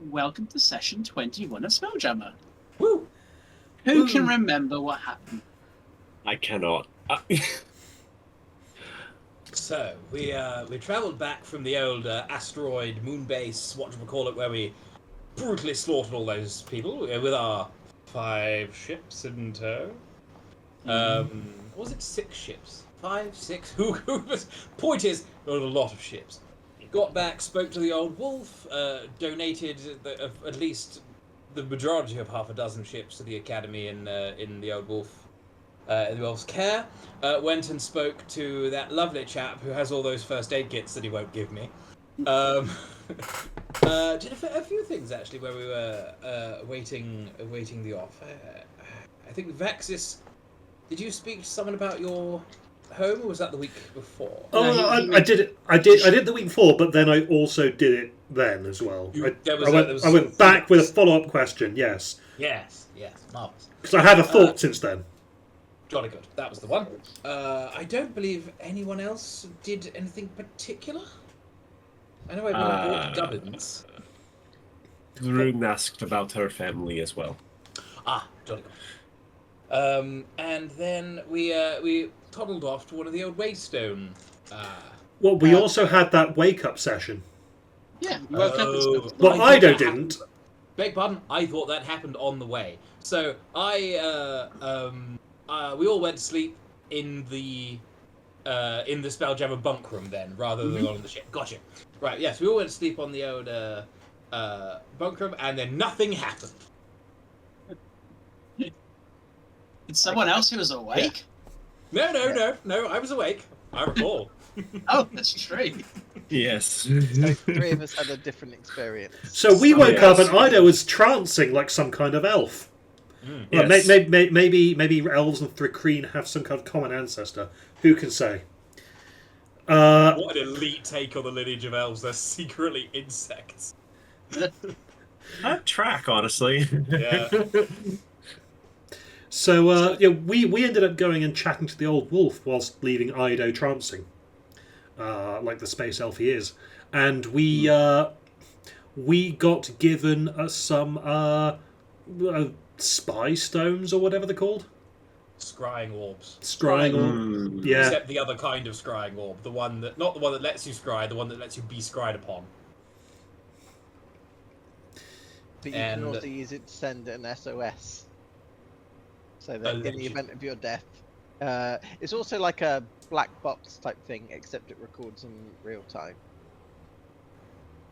welcome to session 21 of Spelljammer. Woo! Who can remember what happened? I cannot. So we travelled back from the old asteroid moon base, what do we call it, where we brutally slaughtered all those people with our 5 ships in tow. Was it 6 ships? 5, 6? Who was? Point is, there were a lot of ships. Got back, spoke to the old wolf, donated at least the majority of half a dozen ships to the academy in the old wolf, in the wolf's care. Went and spoke to that lovely chap who has all those first aid kits that he won't give me. Did a few things actually where we were awaiting the off. I think Vaxis. Did you speak to someone about your home, or was that the week before? Oh, I did it. I did the week before, but then I also did it then as well. I went back with a follow-up question. Yes. Yes. Marvelous. Because I had a thought since then. Jolly good. That was the one. I don't believe anyone else did anything particular. I know I bought gubbins. Rune asked about her family as well. Jolly good. And then we toddled off to one of the old Waystone. Well, we also had that wake-up session. Yeah, you woke up and stuff. Well, Ido didn't. Beg pardon? I thought that happened on the way. So we all went to sleep in the Spelljammer bunk room then, rather than on the ship. Gotcha. Right. Yes, we all went to sleep on the old bunk room, and then nothing happened. Did someone else who was awake? No. I was awake. I recall. Oh, that's true. Yes. So 3 of us had a different experience. So we woke up and Ido was trancing like some kind of elf. Well, Yes. maybe elves and Thrakreen have some kind of common ancestor. Who can say? What an elite take on the lineage of elves. They're secretly insects. Not track, honestly. Yeah. So we ended up going and chatting to the old wolf whilst leaving Ido trancing, like the space elf he is, and we got given some spy stones or whatever they're called. Scrying orbs. Scrying orb. Yeah. Except the other kind of scrying orb, not the one that lets you scry, the one that lets you be scryed upon. But you can also use it to send an SOS. So that in the event of your death, it's also like a black box type thing, except it records in real time.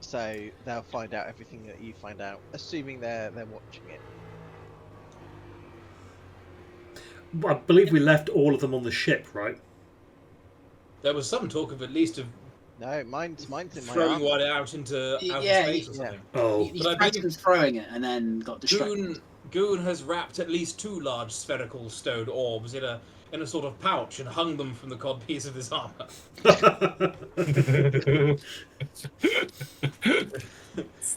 So they'll find out everything that you find out, assuming they're watching it. I believe we left all of them on the ship, right? There was some talk of at least No, mine's in my throwing arm. one out into outer space or something. Oh. He practiced throwing it and then got distracted. Goon has wrapped at least 2 large spherical stone orbs in a sort of pouch and hung them from the codpiece of his armor.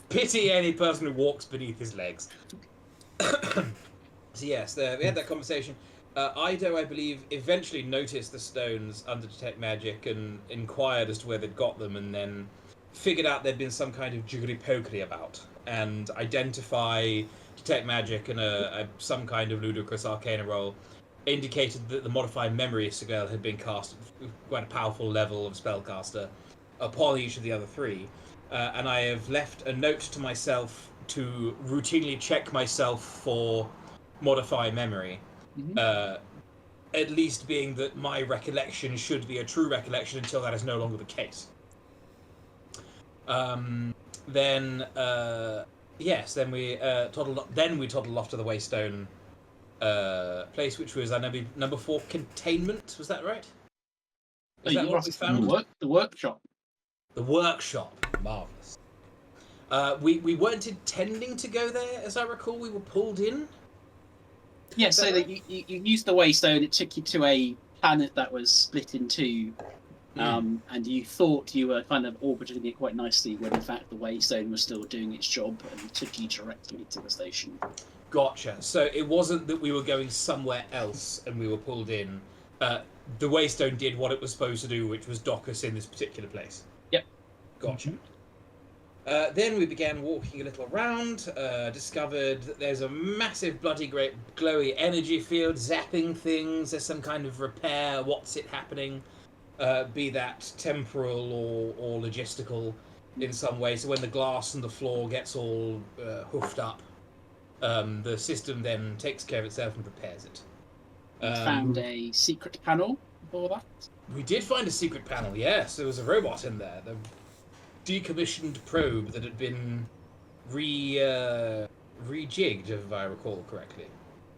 Pity any person who walks beneath his legs. So yes, we had that conversation. Ido, I believe, eventually noticed the stones under Detect Magic and inquired as to where they'd got them, and then figured out there'd been some kind of jiggery-pokery about, and identify Detect Magic and some kind of ludicrous arcana roll indicated that the modified memory spell had been cast at quite a powerful level of spellcaster upon each of the other 3, and I have left a note to myself to routinely check myself for modify memory. At least being that my recollection should be a true recollection until that is no longer the case. Then we toddled off to the Waystone place, which was number 4 containment. Was that right? Is that what we found? The workshop. The workshop. Marvelous. We weren't intending to go there, as I recall. We were pulled in. Yeah, so that you used the Waystone, it took you to a planet that was split in 2, and you thought you were kind of orbiting it quite nicely, when in fact the Waystone was still doing its job and took you directly to the station. Gotcha. So it wasn't that we were going somewhere else and we were pulled in. The Waystone did what it was supposed to do, which was dock us in this particular place. Yep. Gotcha. Then we began walking a little around, discovered that there's a massive bloody great glowy energy field zapping things. There's some kind of repair. What's it happening? Be that temporal or logistical in some way. So when the glass and the floor gets all hoofed up, the system then takes care of itself and repairs it. Found a secret panel for that. We did find a secret panel, yes. There was a robot in there. The decommissioned probe that had been rejigged, if I recall correctly.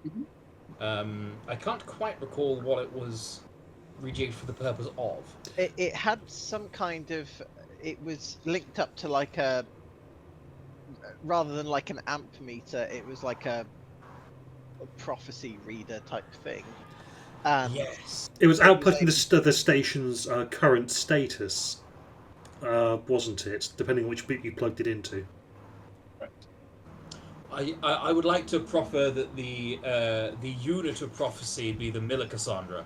Mm-hmm. I can't quite recall what it was rejigged for the purpose of. It had some kind of... It was linked up to like a... Rather than like an amp meter, it was like a prophecy reader type thing. Yes. It was outputting the station's current status, wasn't it? Depending on which bit you plugged it into. I would like to proffer that the unit of prophecy be the Millicassandra.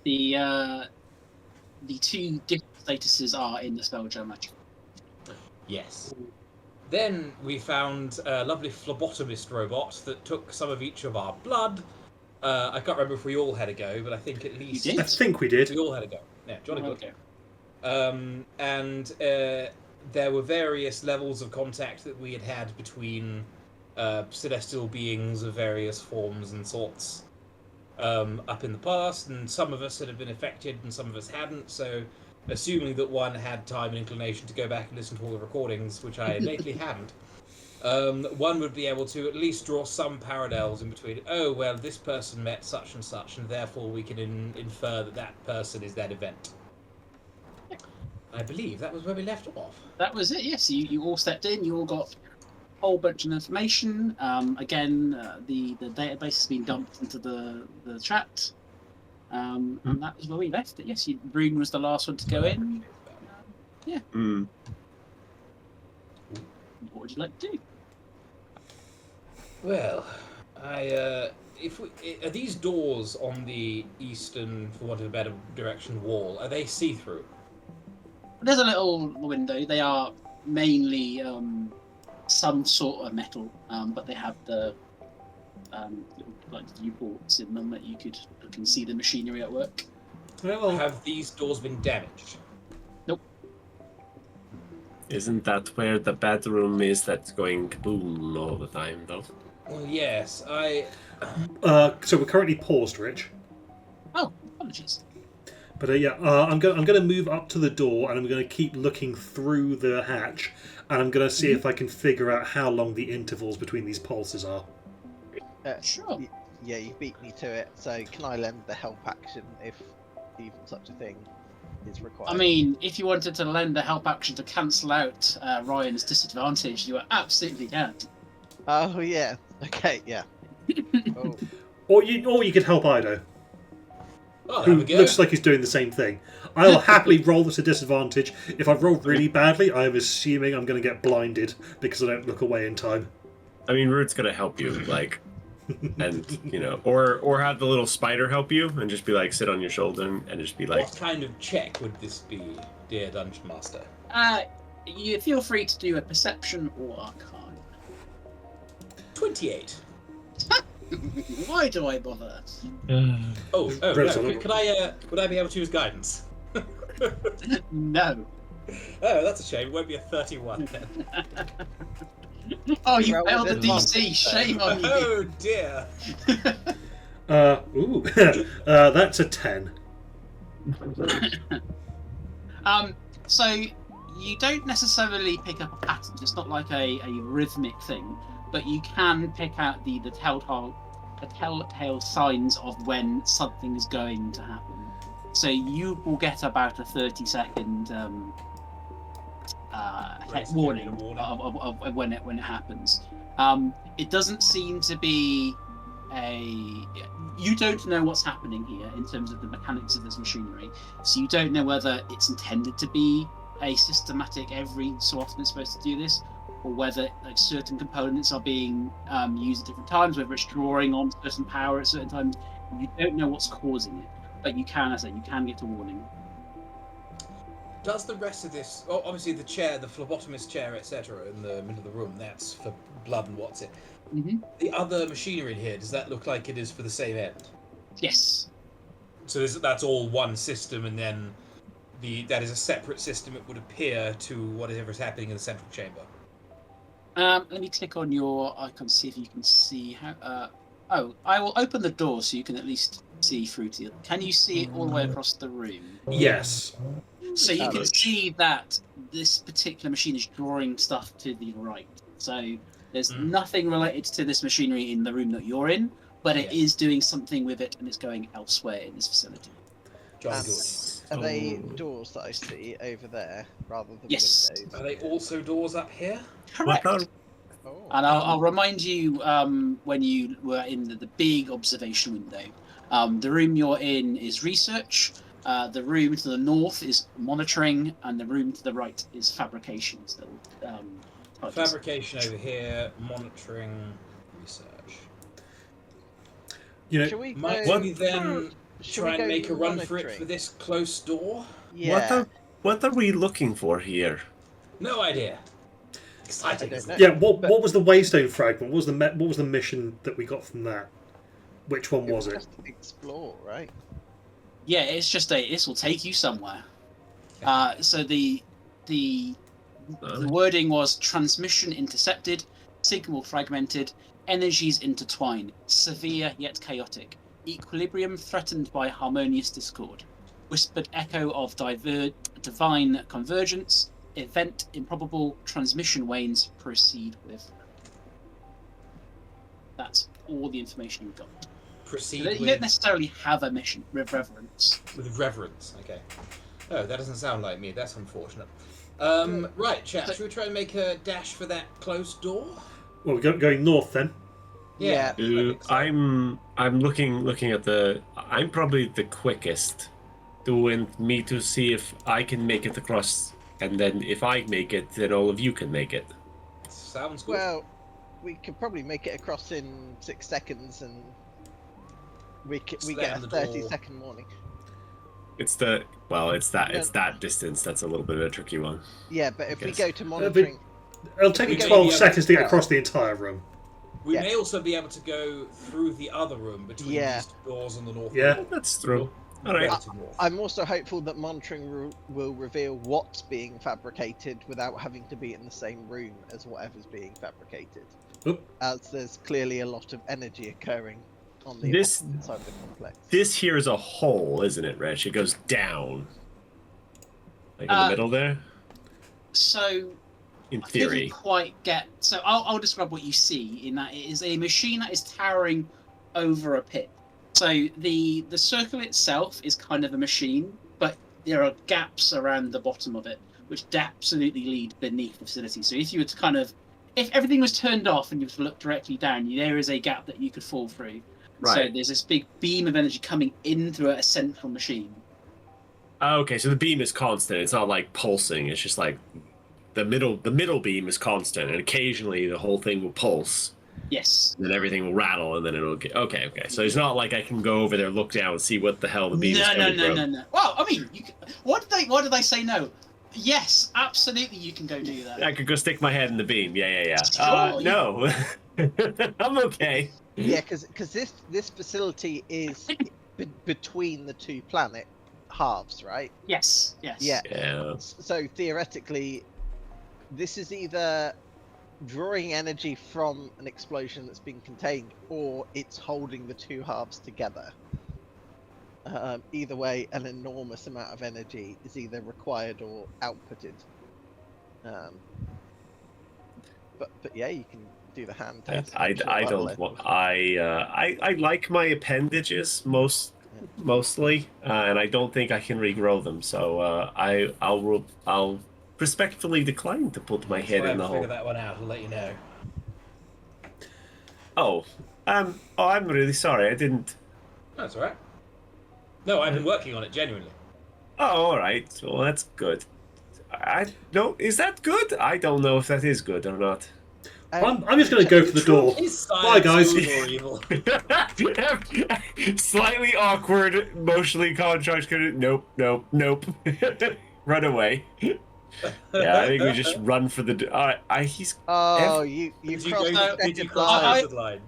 The two different statuses are in the Spelljam magic. Yes. Then we found a lovely phlebotomist robot that took some of each of our blood. I can't remember if we all had a go, but I think at least... You did? I think we did. We all had a go. Yeah, jolly good. Okay. And there were various levels of contact that we had between celestial beings of various forms and sorts up in the past, and some of us had been affected and some of us hadn't, so assuming that one had time and inclination to go back and listen to all the recordings, which I lately haven't, one would be able to at least draw some parallels in between. Oh, well, this person met such and such, and therefore we can infer that that person is that event. I believe that was where we left off. That was it, yes. You all stepped in, you all got a whole bunch of information. Again, the database has been dumped into the chat. And that was where we left it. Yes, Rune was the last one to go in. Yeah. Mm. What would you like to do? Well, are these doors on the eastern, for want of a better direction, wall, are they see-through? There's a little window. They are mainly some sort of metal, but they have the little like viewports in them that you can see the machinery at work. Well, Have these doors been damaged? Nope. Isn't that where the bedroom is that's going kaboom all the time, though? Well, yes. so we're currently paused, Rich. Oh, apologies. But I'm going to move up to the door, and I'm going to keep looking through the hatch, and I'm going to see if I can figure out how long the intervals between these pulses are. Sure. Yeah, you beat me to it. So can I lend the help action if even such a thing is required? I mean, if you wanted to lend the help action to cancel out Ryan's disadvantage, you absolutely can. Oh yeah. Okay. Yeah. Oh. Or you could help Ido, Oh, who have a go. looks like he's doing the same thing. I'll happily roll this a disadvantage. If I roll really badly, I'm assuming I'm going to get blinded because I don't look away in time. I mean, Root's gonna help you, like, and or have the little spider help you and just be like, sit on your shoulder and just be like. What kind of check would this be, dear Dungeon Master? You feel free to do a perception or arcana. 28. Why do I bother? Oh, no. Absolutely. Would I be able to use guidance? No. Oh, that's a shame. It won't be a 31 then. Oh, you Roll failed the with DC. advantage. Shame on you. Oh dear. That's a 10. So you don't necessarily pick up a pattern. It's not like a rhythmic thing, but you can pick out the telltale signs of when something is going to happen. So you will get about a 30-second warning of when it happens. It doesn't seem to be you don't know what's happening here in terms of the mechanics of this machinery, so you don't know whether it's intended to be a systematic every so often it's supposed to do this, or whether like certain components are being used at different times, whether it's drawing on certain power at certain times. You don't know what's causing it, but you can, as I say, you can get a warning. Does the rest of this... Oh, obviously the chair, the phlebotomist chair, etc., in the middle of the room, that's for blood and what's it. Mm-hmm. The other machinery in here, does that look like it is for the same end? Yes. So that's all one system, and then that is a separate system, it would appear, to whatever's happening in the central chamber. Let me click on your icon, see if you can see how... I will open the door so you can at least see through to it. Can you see it all the way across the room? Yes. So you can see that this particular machine is drawing stuff to the right. So there's nothing related to this machinery in the room that you're in, but it is doing something with it and it's going elsewhere in this facility. Are they doors that I see over there rather than Yes. windows? Are they also doors up here? Correct. Oh. And I'll remind you when you were in the big observation window. The room you're in is research. The room to the north is monitoring, and the room to the right is fabrication. Still, Fabrication over here, monitoring, research. You know, Shall we Might go, we then shall try we and go make a run for it monitoring? for this close door? Yeah. What are we looking for here? No idea. I Exciting. don't know. yeah. What was the Waystone fragment? What was the mission that we got from that? Which one was it? Just explore, right? yeah, it's just this will take you somewhere. So the wording was transmission intercepted, signal fragmented, energies intertwined, severe yet chaotic, equilibrium threatened by harmonious discord, whispered echo of divine convergence, event improbable, transmission wanes, proceed with. That's all the information you've got. Proceed You don't necessarily have a mission with reverence. with reverence. Okay. Oh, that doesn't sound like me. That's unfortunate. Right, chat. Should we try and make a dash for that closed door? Well, we're going north then. Yeah. I think so. I'm looking at the. I'm probably the quickest. Do you want me to see if I can make it across, and then if I make it, then all of you can make it. Sounds good. Well, we could probably make it across in 6 seconds, and we get a the 30-second warning. It's that distance. That's a little bit of a tricky one. Yeah, but if we Guess. go to monitoring, It'll take you We may 12 be able seconds to get to- across the entire room. We yeah. may also be able to go through the other room between Yeah. these doors on the north. Yeah. wall. That's true. All right. Relative north. I'm also hopeful that monitoring will reveal what's being fabricated without having to be in the same room as whatever's being fabricated. Oop. As there's clearly a lot of energy occurring on the This- opposite side of the complex. This here is a hole, isn't it, Reg? It goes down. Like in the middle there? So In I theory. didn't quite get. So I'll describe what you see in that it is a machine that is towering over a pit. So the circle itself is kind of a machine, but there are gaps around the bottom of it, which absolutely lead beneath the facility. So if you were to kind of, if everything was turned off and you were to look directly down, there is a gap that you could fall through. So Right. there's this big beam of energy coming into a central machine. Oh, okay, so the beam is constant. It's not like pulsing. It's just like the middle beam is constant, and occasionally the whole thing will pulse. Yes. And then everything will rattle, and then it'll get okay. So it's not like I can go over there, look down, and see what the hell the beam is No. coming from. Well, I mean, what did they say no? Yes, absolutely, you can go do that. I could go stick my head in the beam. Yeah. Sure, No, I'm okay. Yeah, because this facility is between the two planet halves, right? Yes. Yeah. Yeah. So theoretically, this is either drawing energy from an explosion that's been contained, or it's holding the two halves together. Either way, an enormous amount of energy is either required or outputted. But yeah, you can do the hand test. I don't want. I like my appendages mostly, and I don't think I can regrow them. So I'll respectfully decline to put my head in the hole. Figure that one out. I'll let you know. I'm really sorry. I didn't. That's all right. No, I've been working on it genuinely. Oh, all right. Well, that's good. No, is that good? I don't know if that is good or not. I'm just going to go for the door. Is Bye, guys. science good or evil? Slightly awkward, emotionally contract. Nope. Run away. Yeah, I think we just run for the. He's. Oh, you Did you crossed go? the Did you checkered cross the line. hazard line?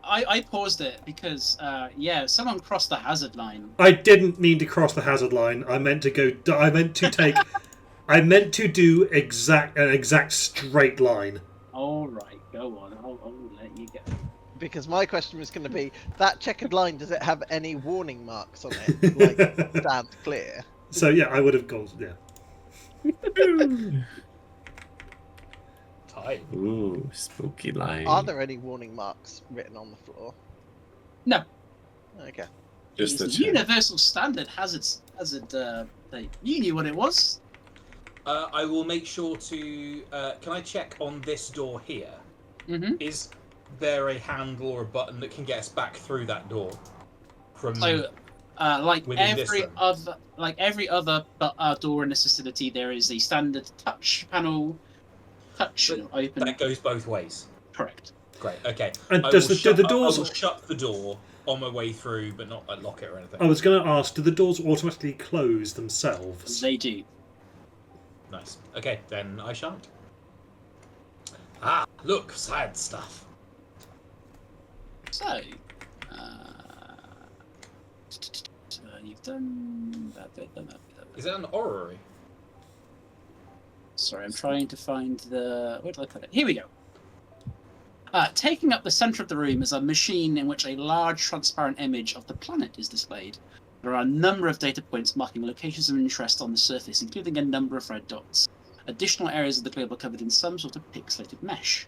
I paused it because someone crossed the hazard line. I didn't mean to cross the hazard line. I meant to go. I meant to take. I meant to do an exact straight line. All right, go on. I'll let you go. Because my question was going to be, that checkered line, does it have any warning marks on it? Like, stand clear? So yeah, I would have gone. Yeah. Time. Ooh, spooky line. Are there any warning marks written on the floor? No. Okay. Just It's the the check. universal standard hazard thing. You knew what it was. I will make sure to. Can I check on this door here? Mm-hmm. Is there a handle or a button that can get us back through that door? From So, like Within this every room. other door in this facility, there is a standard touch panel. Touch But open. that goes both ways. Correct. Great. Okay. And I does will do the I doors? will shut the door on my way through, but not like lock it or anything. I was going to ask, do the doors automatically close themselves? They do. Nice. Okay, then I shan't. Ah, look, sad stuff. So, you've done that bit. Is that an orrery? Sorry, I'm trying to find the. Where did I put it? Here we go. Taking up the center of the room is a machine in which a large transparent image of the planet is displayed. There are a number of data points marking locations of interest on the surface, including a number of red dots. Additional areas of the globe are covered in some sort of pixelated mesh.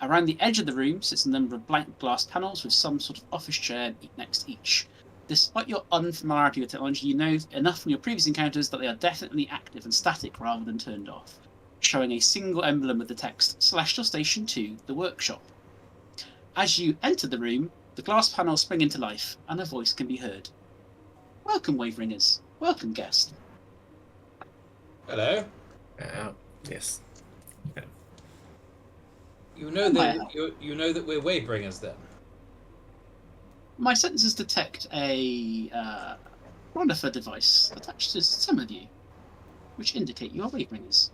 Around the edge of the room sits a number of blank glass panels with some sort of office chair next to each. Despite your unfamiliarity with technology, you know enough from your previous encounters that they are definitely active and static rather than turned off, showing a single emblem with the text Celestial Station 2, the workshop. As you enter the room, the glass panels spring into life, and a voice can be heard. Welcome, Waveringers. Welcome, guest. Hello. Yes. You know that you know that we're Waybringers then. My sensors detect a Coronifer device attached to some of you, which indicate you are Waveringers.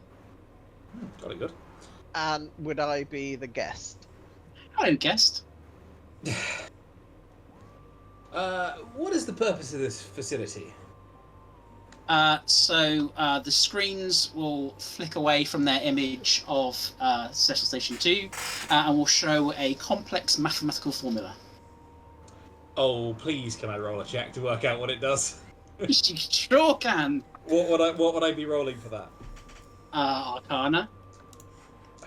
Jolly good. And would I be the guest? Hello, guest. What is the purpose of this facility? So the screens will flick away from their image of Celestial Station 2 and will show a complex mathematical formula. Oh, please, can I roll a check to work out what it does? You sure can. What would I be rolling for that? Arcana.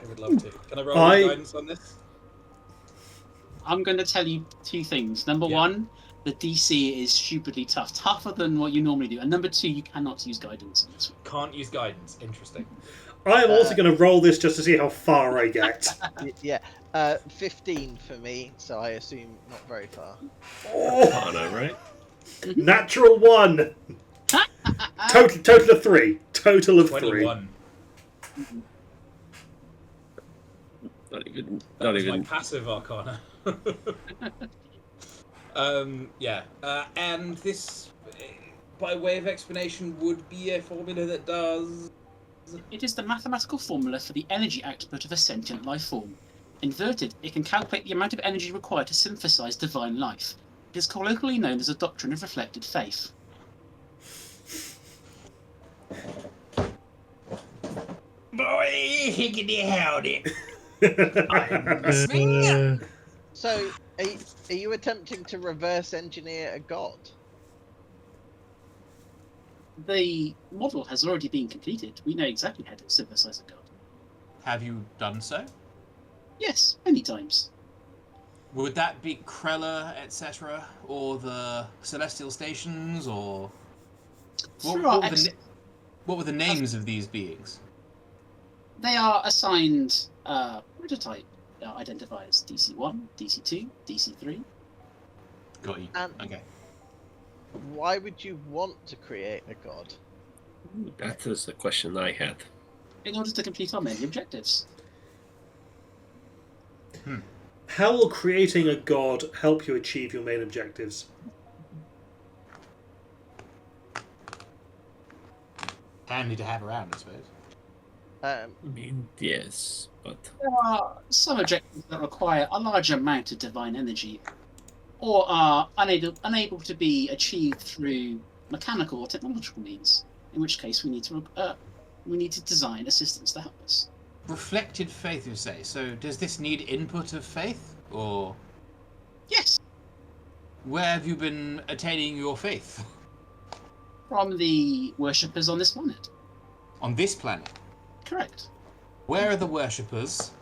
I would love to. Can I roll guidance on this? I'm going to tell you two things. Number one, the DC is stupidly tough, tougher than what you normally do. And number two, you cannot use guidance on this one. Can't use guidance. Interesting. I am also going to roll this just to see how far I get. Yeah. 15 for me, so I assume not very far. Oh, no, right? Natural 1. Total of 3. Total of 3. 21. Not even. That Not was my even. passive arcana. Yeah. And this, by way of explanation, would be a formula that does. It is the mathematical formula for the energy output of a sentient life form. Inverted, it can calculate the amount of energy required to synthesize divine life. It is colloquially known as a doctrine of reflected faith. Boy, higgity howdy. So, are you attempting to reverse engineer a god? The model has already been completed. We know exactly how to synthesize a god. Have you done so? Yes, many times. Would that be Krella, etc., or the Celestial Stations, or what were the names of these beings? They are assigned prototype identifiers: DC1, DC2, DC3. Got you. And Okay. why would you want to create a god? That is the question I had. In order to complete our main objectives. How will creating a god help you achieve your main objectives? handy to have around, I suppose. I mean, yes, but There are some objectives that require a large amount of divine energy, or are unable to be achieved through mechanical or technological means. In which case, we need to design a systems to help us. Reflected faith, you say. So does this need input of faith, or Yes, where have you been attaining your faith? from the worshippers on this planet. On this planet. Correct. Where are the worshippers?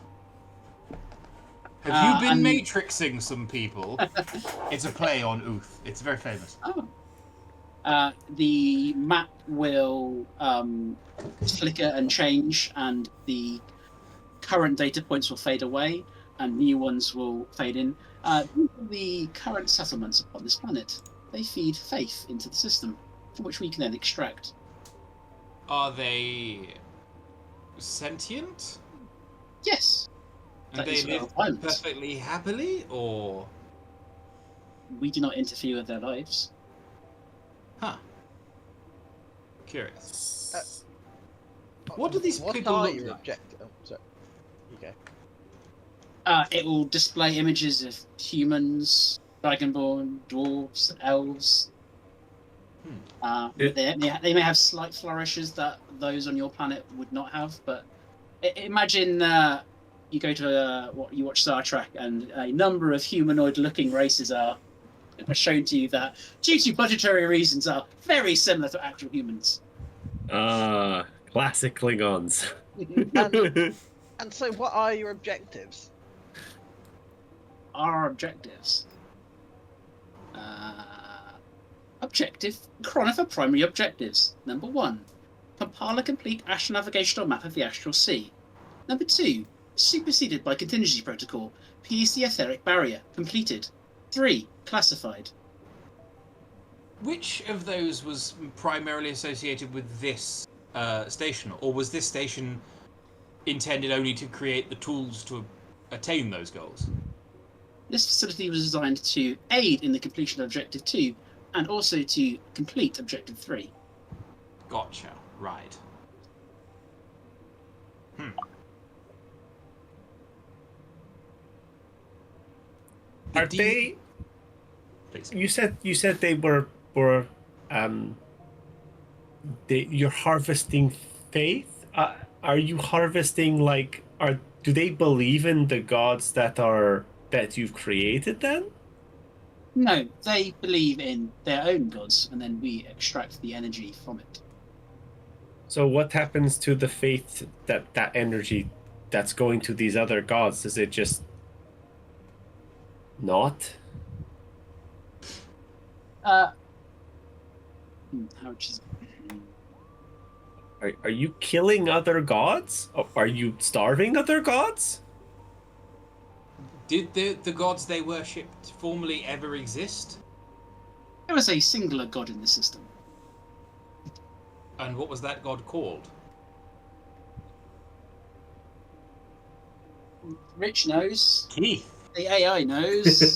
Have you been matrixing some people? It's a play on Uth. It's very famous. Oh. The map will flicker and change, and the current data points will fade away, and new ones will fade in. The current settlements upon this planet, they feed faith into the system, from which we can then extract. Are they sentient? Yes. And That they is live violent. perfectly happily, or? We do not interfere with their lives. Huh. Curious. What do these people What are look your like? objectives? Oh, sorry. You go. It will display images of humans, dragonborn, dwarves, elves. They may have slight flourishes that those on your planet would not have, but imagine you go to you watch Star Trek, and a number of humanoid-looking races are shown to you that, due to budgetary reasons, are very similar to actual humans. Classic Klingons. And so, what are your objectives? Our objectives. Objective Coronifer primary objectives. Number 1, compile a complete astronavigational map of the astral sea. Number 2, superseded by contingency protocol, pierce the etheric barrier. Completed. 3, classified. Which of those was primarily associated with this station, or was this station intended only to create the tools to attain those goals? This facility was designed to aid in the completion of Objective 2, and also to complete Objective 3. Gotcha. Right. Are they? Please. You said they were you're harvesting faith. Are you harvesting do they believe in the gods that you've created then? No, they believe in their own gods, and then we extract the energy from it. So what happens to the faith that energy that's going to these other gods? Is it just not? How does Are you killing other gods? Are you starving other gods? Did the gods they worshipped formerly ever exist? There was a singular god in the system. And what was that god called? Rich knows. Keith. The AI knows.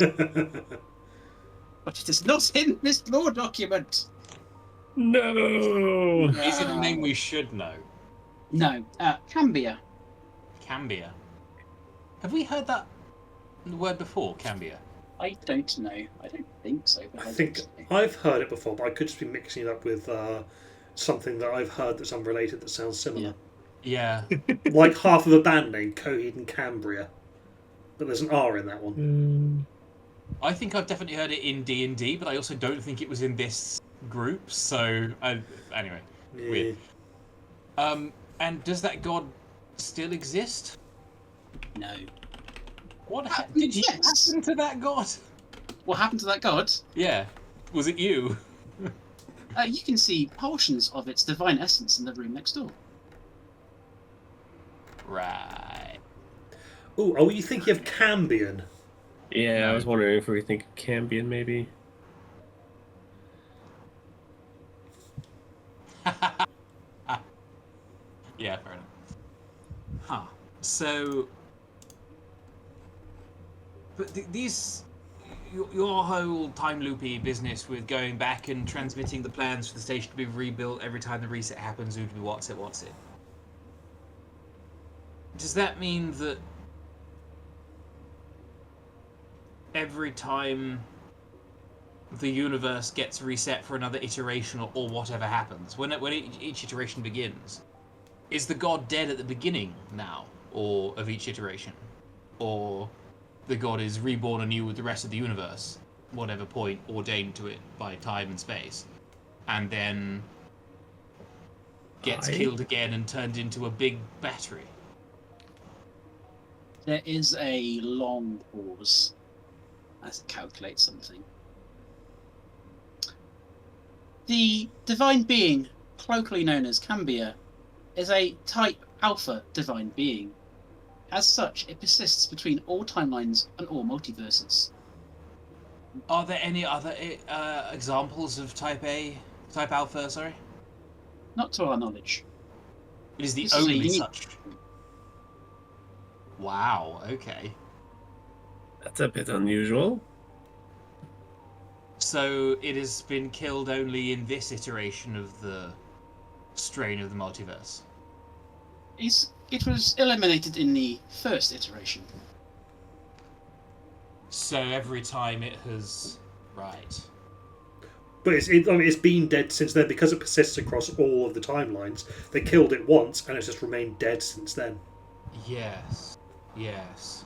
But it is not in this lore document. No. Is it a name we should know? No. Cambia. Cambia. Have we heard that word before, Cambia? I don't know. I don't think so. But I think I've heard it before, but I could just be mixing it up with something that I've heard that's unrelated that sounds similar. Yeah. Like half of a band name, Coheed and Cambria. But there's an R in that one. I think I've definitely heard it in D&D, but I also don't think it was in this group, so... anyway, Yeah. weird. And does that god still exist? No. What did you happen to that god? What happened to that god? Yeah. Was it you? You can see portions of its divine essence in the room next door. Right. Oh, are you thinking of Cambion? Yeah, I was wondering if we think Cambion maybe. Yeah, fair enough. Huh. So... But these... your whole time loopy business with going back and transmitting the plans for the station to be rebuilt every time the reset happens, what's it? Does that mean that every time the universe gets reset for another iteration or whatever happens, when each iteration begins, is the god dead at the beginning now, or of each iteration? Or the god is reborn anew with the rest of the universe, whatever point ordained to it by time and space, and then gets killed again and turned into a big battery? There is a long pause as it calculates something. The divine being, colloquially known as Cambia, is a type alpha divine being. As such, it persists between all timelines and all multiverses. Are there any other examples of type alpha, sorry? Not to our knowledge. It is the This is a only unique- such. Wow, okay. That's a bit unusual. So it has been killed only in this iteration of the strain of the multiverse. It was eliminated in the first iteration. So every time it has... Right. But it's been dead since then because it persists across all of the timelines. They killed it once, and it's just remained dead since then. Yes. Yes.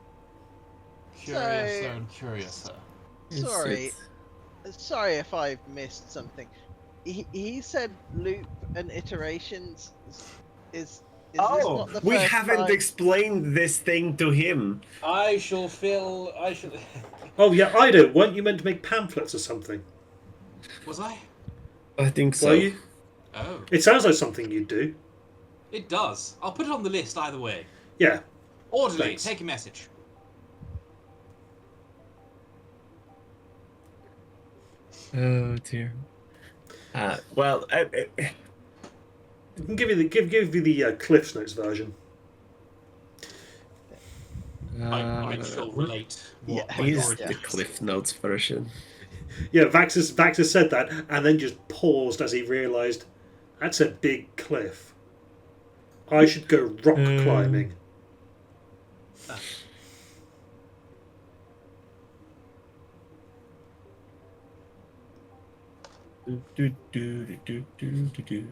Curiouser and curiouser. Sorry if I've missed something. He said loop and iterations is this not the we first haven't time? explained this thing to him. I shall. Oh yeah, Ida, weren't you meant to make pamphlets or something? Was I? I think so. Were you? Oh. It sounds like something you'd do. It does. I'll put it on the list either way. Yeah. Orderly, Thanks. take a message. Oh dear. I can give you the Cliff's Notes version. I shall relate. Yeah. What Is authority the Cliff Notes version. Yeah, Vax said that, and then just paused as he realised that's a big cliff. I should go rock climbing. Do.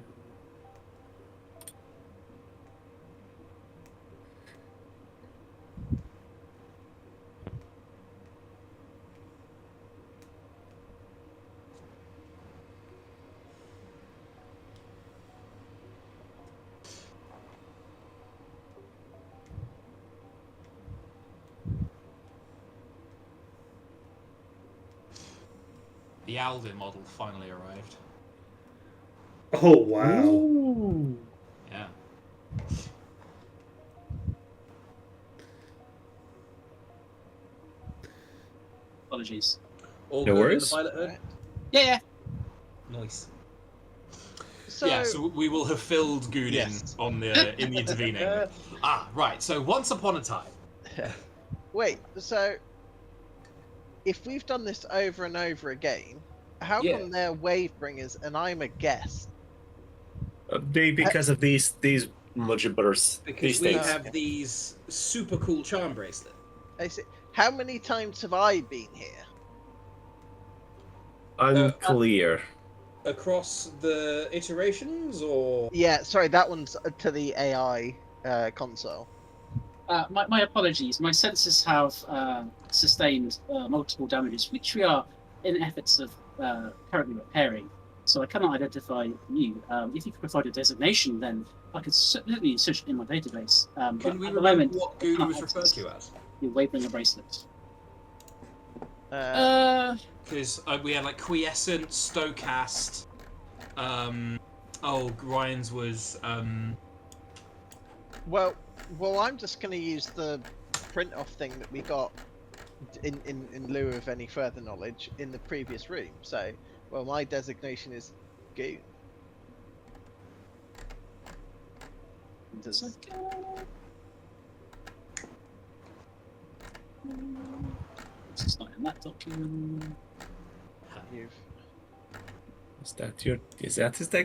The Alvin model finally arrived. Oh wow! Ooh. Yeah. Apologies. All No good in worries. the pilot hood? Yeah. Nice. So we will have filled Good Yes. in the intervening. Right. So once upon a time. wait, so if we've done this over and over again, how Yeah. come they're wave bringers and I'm a guest? Because of these multiverse. Because These we things. have these super cool charm bracelet. I see. How many times have I been here? Unclear. Across the iterations, or Yeah, sorry, that one's to the AI console. My apologies. My sensors have sustained multiple damages, which we are in efforts of currently repairing. So I cannot identify you. If you could provide a designation, then I could certainly search it in my database. Can But we at the remember moment, what I Good cannot was referred access to as? your Wavebringer bracelet. Because we had like quiescent, stochast. Ryan's was Well, I'm just going to use the print-off thing that we got in lieu of any further knowledge in the previous room. So, well, my designation is Goon. Does- It's not in that document. You've Is that his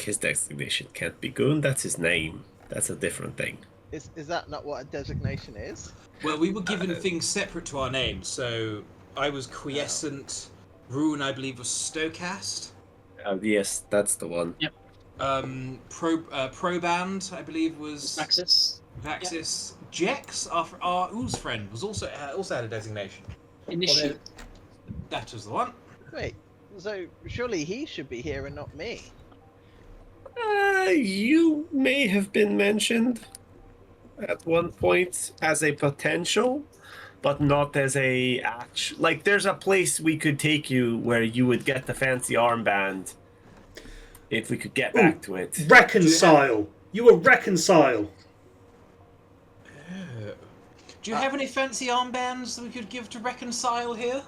his designation can't be Goon? That's his name. That's a different thing. is that not what a designation is? Well, we were given things separate to our names, so I was Quiescent, Rune, I believe, was Stokast. Yes, that's the one. Yep. Proband, I believe, was Vaxis. Vaxis. Jex, our Ooze friend, was also had a designation. Initiate. That was the one. Wait, so surely he should be here and not me. You may have been mentioned at one point as a potential, but not as a like. There's a place we could take you where you would get the fancy armband if we could get back to it. Reconcile. You will reconcile. Do you have any fancy armbands that we could give to reconcile here?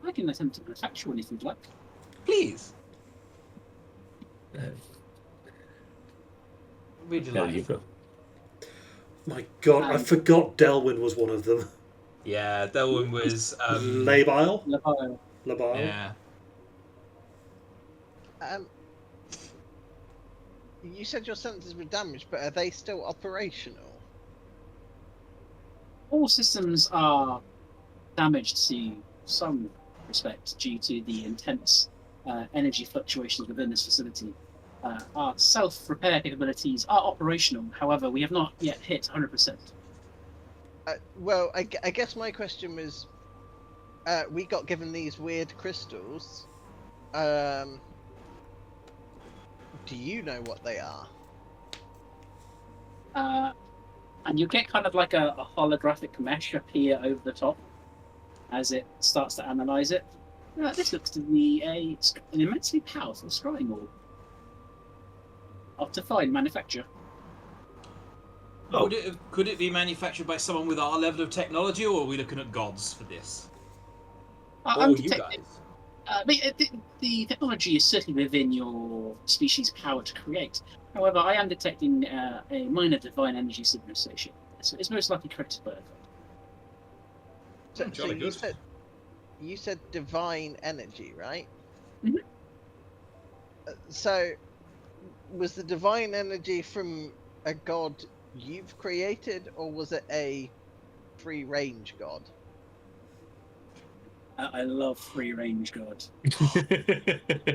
I can attempt to manufacture one if you'd like. Please. We'd There you like. go. My God, I forgot Delwyn was one of them. Yeah, that one was. Labile? Labile. Labile? Yeah. You said your sensors were damaged, but are they still operational? All systems are damaged to some respect due to the intense energy fluctuations within this facility. Our self-repair capabilities are operational, however, we have not yet hit 100%. Well, I guess my question was, we got given these weird crystals. Do you know what they are? And you get kind of like a holographic mesh appear over the top as it starts to analyze it. This looks to be an immensely powerful scrying orb of defined manufacture. Oh. Could it be manufactured by someone with our level of technology, or are we looking at gods for this? I'm Or you detecting- guys? The technology is certainly within your species' power to create. However, I am detecting a minor divine energy signalization. So it's most likely created by a god. So, Jolly you good. you said divine energy, right? Mhm. So, was the divine energy from a god you've created, or was it a free-range god? I love free-range god.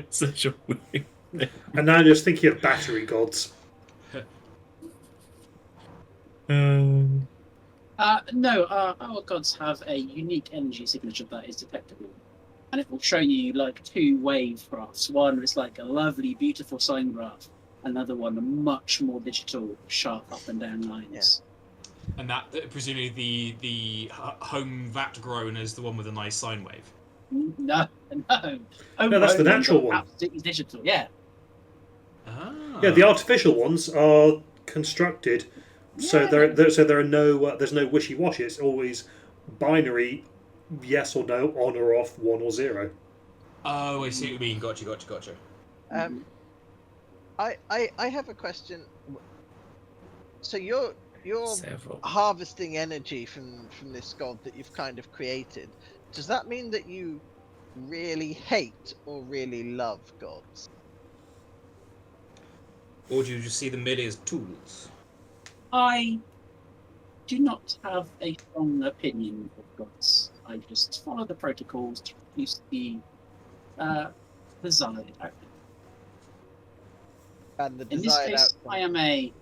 Such a weird. And now I'm just thinking of battery gods. No, our gods have a unique energy signature that is detectable. And it will show you like two wave graphs. One is like a lovely, beautiful sine graph. Another one, a much more digital, sharp up and down lines. And that presumably the home vat grown is the one with a nice sine wave. No. No, that's the natural one. Absolutely digital, yeah. Ah. Yeah, the artificial ones are constructed so there are no there's no wishy-washy. It's always binary, yes or no, on or off, 1 or 0. Oh, I see what you mean. Gotcha. I have a question. So you're Several. harvesting energy from this god that you've kind of created. Does that mean that you really hate or really love gods? Or do you just see them merely as tools? I do not have a strong opinion of gods. I just follow the protocols to produce the desired outcome. And the In this desired case, outcome. I am a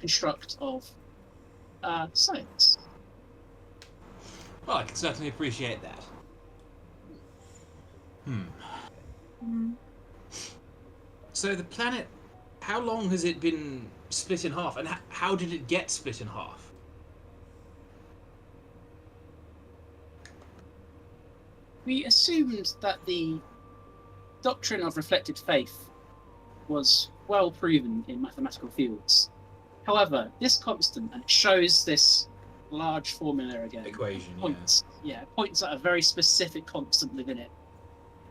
construct of science. Well, I can certainly appreciate that. So the planet, how long has it been split in half, and how did it get split in half? We assumed that the doctrine of reflected faith was well proven in mathematical fields. However, this constant, and it shows this large formula again, Equation, points at a very specific constant within it.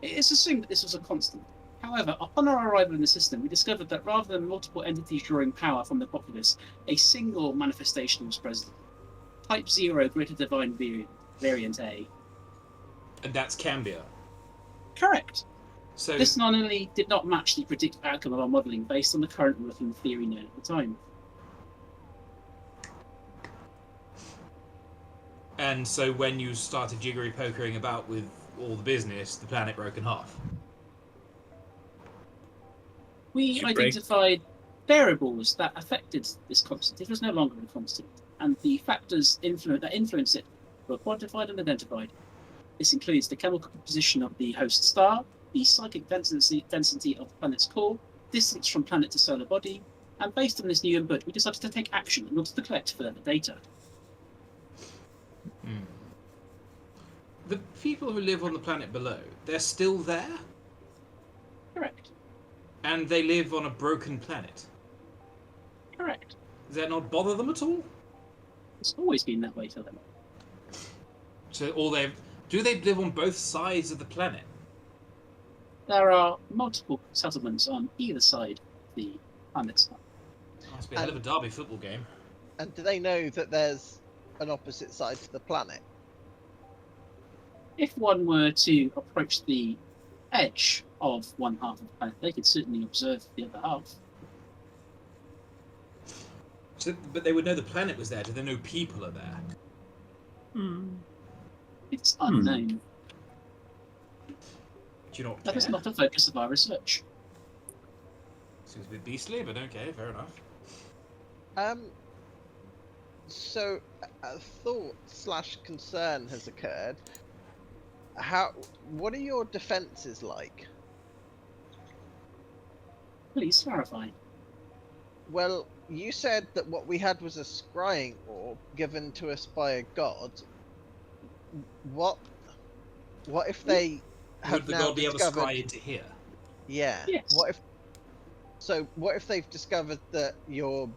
It's assumed that this was a constant. However, upon our arrival in the system, we discovered that rather than multiple entities drawing power from the populace, a single manifestation was present. Type 0 greater divine variant A. And that's Cambia. Correct. So This not only did not match the predicted outcome of our modelling based on the current working theory known at the time. And so when you started jiggery-pokering about with all the business, the planet broke in half. We identified variables that affected this constant. It was no longer a constant, and the factors that influence it were quantified and identified. This includes the chemical composition of the host star, the psychic density of the planet's core, distance from planet to solar body, and based on this new input, we decided to take action in order to collect further data. The people who live on the planet below, they're still there? Correct. And they live on a broken planet? Correct. Does that not bother them at all? It's always been that way for them. So do they live on both sides of the planet? There are multiple settlements on either side of the planet's side. Must be a hell of a derby football game. And do they know that there's an opposite side to the planet? If one were to approach the edge of one half of the planet, they could certainly observe the other half. So, but they would know the planet was there. Do they know people are there? It's unknown. Do you not care? That is not a focus of our research. Seems a bit beastly, but okay, fair enough. So a thought/concern has occurred. What are your defenses like? Please clarify. Well, you said that what we had was a scrying orb given to us by a god. What if they have Would the now god be able to discovered... scry into here? Yeah. Yes. What if they've discovered that you're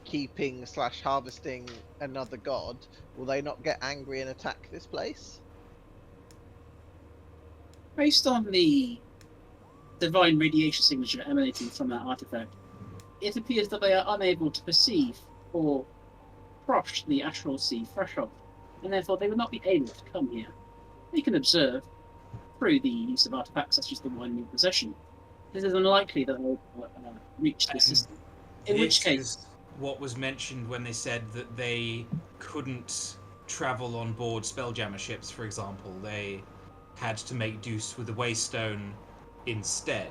keeping/harvesting another god? Will they not get angry and attack this place? Based on the divine radiation signature emanating from that artifact, it appears that they are unable to perceive or cross the astral sea threshold, and therefore they will not be able to come here. They can observe through the use of artifacts such as the one in your possession. It is unlikely that they will reach this system. In which case, is what was mentioned when they said that they couldn't travel on board Spelljammer ships, for example. They had to make do with the Waystone instead.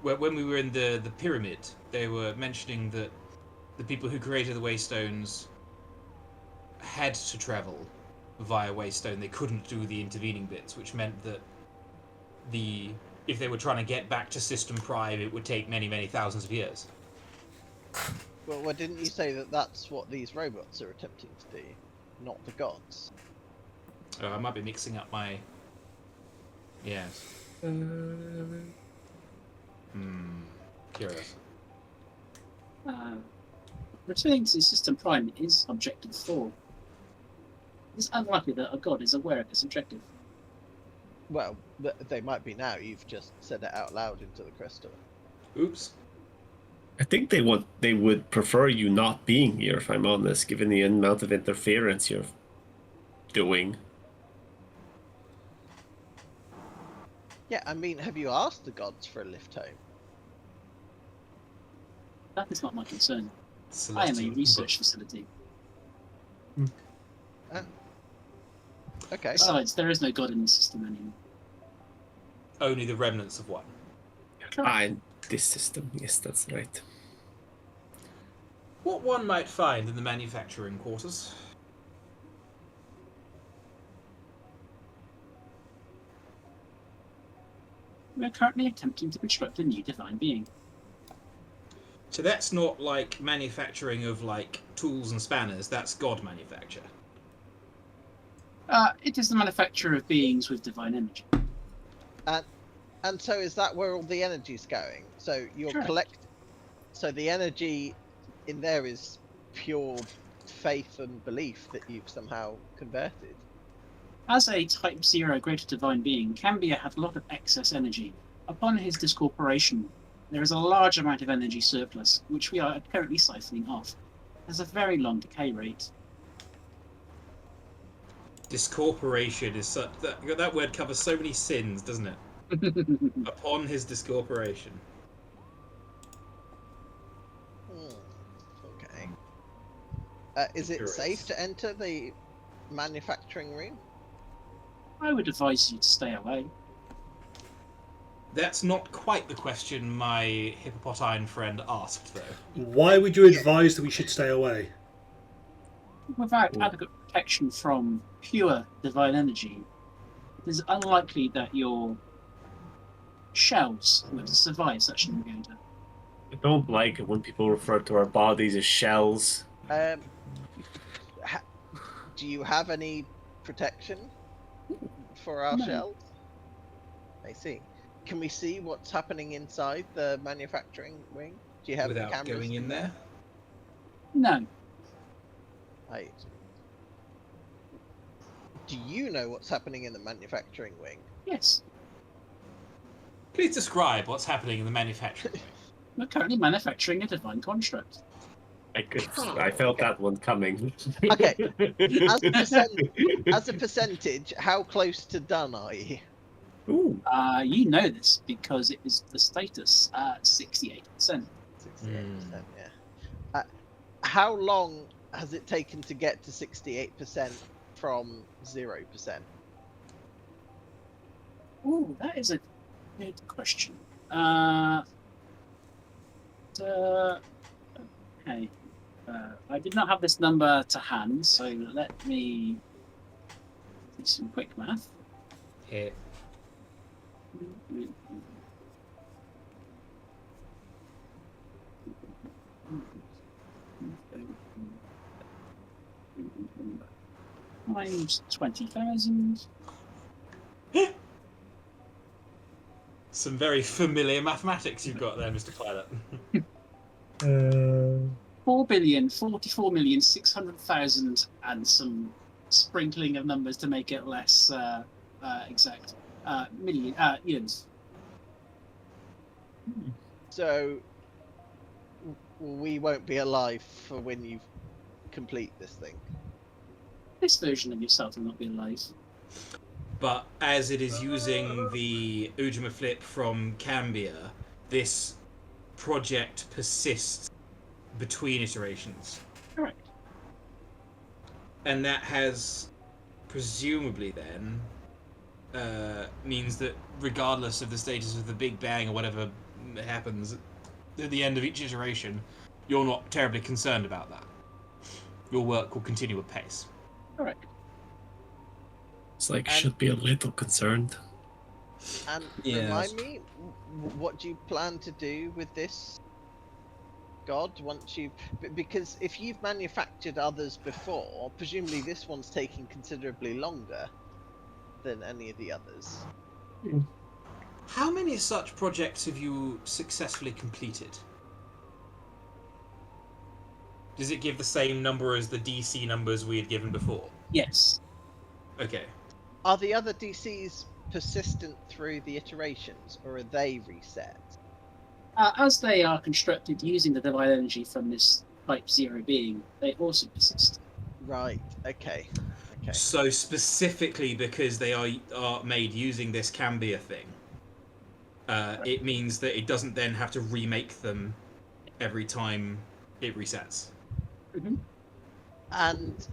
When we were in the pyramid, they were mentioning that the people who created the Waystones had to travel via Waystone. They couldn't do the intervening bits, which meant that if they were trying to get back to System Prime, it would take many, many thousands of years. Well, didn't you say that that's what these robots are attempting to do, not the gods? I might be mixing up my... Yes. Curious. Returning to System Prime is Objective 4. It's unlikely that a god is aware of this objective. Well, they might be now. You've just said it out loud into the crystal. Oops. I think they would prefer you not being here, if I'm honest, given the amount of interference you're doing. Yeah, I mean, have you asked the gods for a lift home? That is not my concern. I am a Celestial research facility. Okay. Besides, there is no god in the system anymore. Only the remnants of one. In this system, yes, that's right. What one might find in the manufacturing quarters? We are currently attempting to construct a new divine being. So that's not like manufacturing of like tools and spanners, that's god manufacture. It is the manufacture of beings with divine energy. And so is that where all the energy's going? So you're Correct. So the energy in there is pure faith and belief that you've somehow converted. As a Type 0 greater divine being, Cambia had a lot of excess energy. Upon his discorporation, there is a large amount of energy surplus, which we are currently siphoning off. There's a very long decay rate. Discorporation is such that word covers so many sins, doesn't it? Upon his discorporation. Okay. Is it safe to enter the manufacturing room? I would advise you to stay away. That's not quite the question my hippopotine friend asked, though. Why would you advise that we should stay away? Without adequate protection from pure divine energy, it is unlikely that your shells would survive such an encounter. I don't like it when people refer to our bodies as shells. Do you have any protection for our shells? I see. Can we see what's happening inside the manufacturing wing? Do you have Without cameras going in there? No. Right. Do you know what's happening in the manufacturing wing? Yes. Please describe what's happening in the manufacturing wing. We're currently manufacturing a divine construct. I felt that one coming. Okay. As a percentage, how close to done are you? Ooh. You know this because it was the status 68%. 68%, yeah. How long has it taken to get to 68% from 0%? Ooh, that is a good question. Okay. I did not have this number to hand, so let me do some quick math. Here. Times 20,000. Some very familiar mathematics you've got there, Mr. Pilot. 4,044,600,000 and some sprinkling of numbers to make it less exact. Millions. So we won't be alive for when you complete this thing. This version of yourself will not be alive. But as it is using the Ujima flip from Cambia, this project persists between iterations. Correct. And that has presumably then means that regardless of the status of the Big Bang or whatever happens at the end of each iteration, you're not terribly concerned about that. Your work will continue at pace. Correct. It's like, should be a little concerned. And Yes. remind me, what do you plan to do with this god once you... Because if you've manufactured others before, presumably this one's taking considerably longer than any of the others. How many such projects have you successfully completed? Does it give the same number as the DC numbers we had given before? Yes. Okay. Are the other DCs persistent through the iterations, or are they reset? As they are constructed using the divine energy from this Type 0 being, they also persist. Right, okay. Okay. So specifically because they are made using this Cambia thing, it means that it doesn't then have to remake them every time it resets. Mm-hmm. And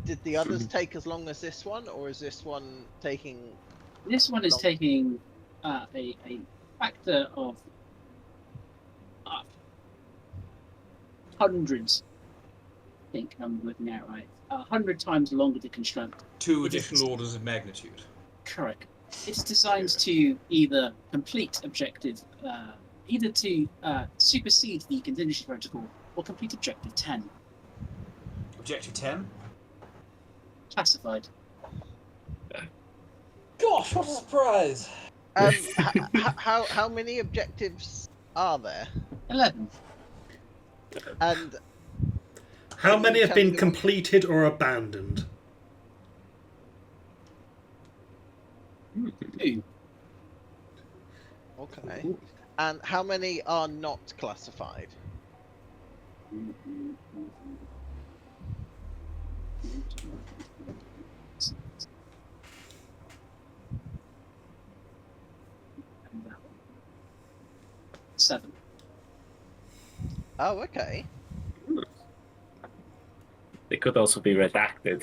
did the others take as long as this one, or is this one taking... This one is taking a factor of hundreds. I think I'm looking at right. 100 times longer to construct. 2 additional orders of magnitude. Correct. It's designed to either complete objective, either to supersede the contingency protocol or complete objective 10. Objective 10? Classified. Gosh, what a surprise! How many objectives are there? 11. And How Can many you have tell been me- completed or abandoned? 2. okay. And how many are not classified? And that one. 7. Oh, okay. They could also be redacted.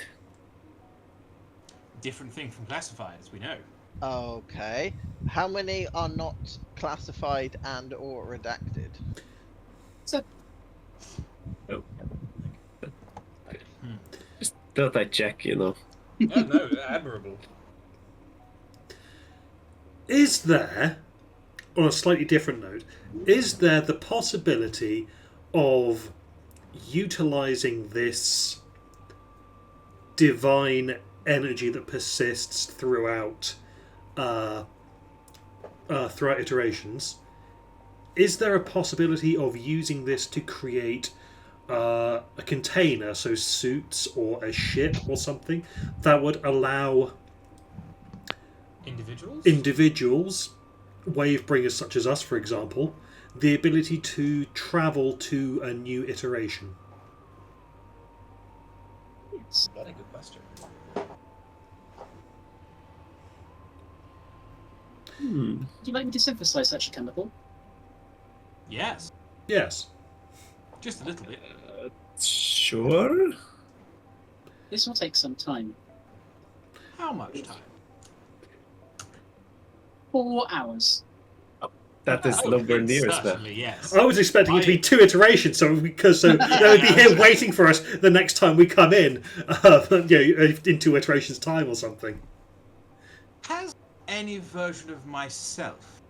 Different thing from classified, as we know. Okay. How many are not classified and or redacted? Oh. Just thought I'd check, you know. Oh, no, admirable. Is there, on a slightly different note, is there the possibility of utilizing this divine energy that persists throughout iterations? Is there a possibility of using this to create a container, so suits or a ship or something, that would allow individuals, wave bringers such as us, for example, the ability to travel to a new iteration? Yes. Bloody good question. Would you like me to synthesize such a chemical? Yes, Yes. just a little bit. Sure. This will take some time. How much time? 4 hours. That is nowhere near as bad. Certainly, yes. I was expecting it to be 2 iterations, so they would be here waiting for us the next time we come in, in 2 iterations' time or something. Has any version of myself,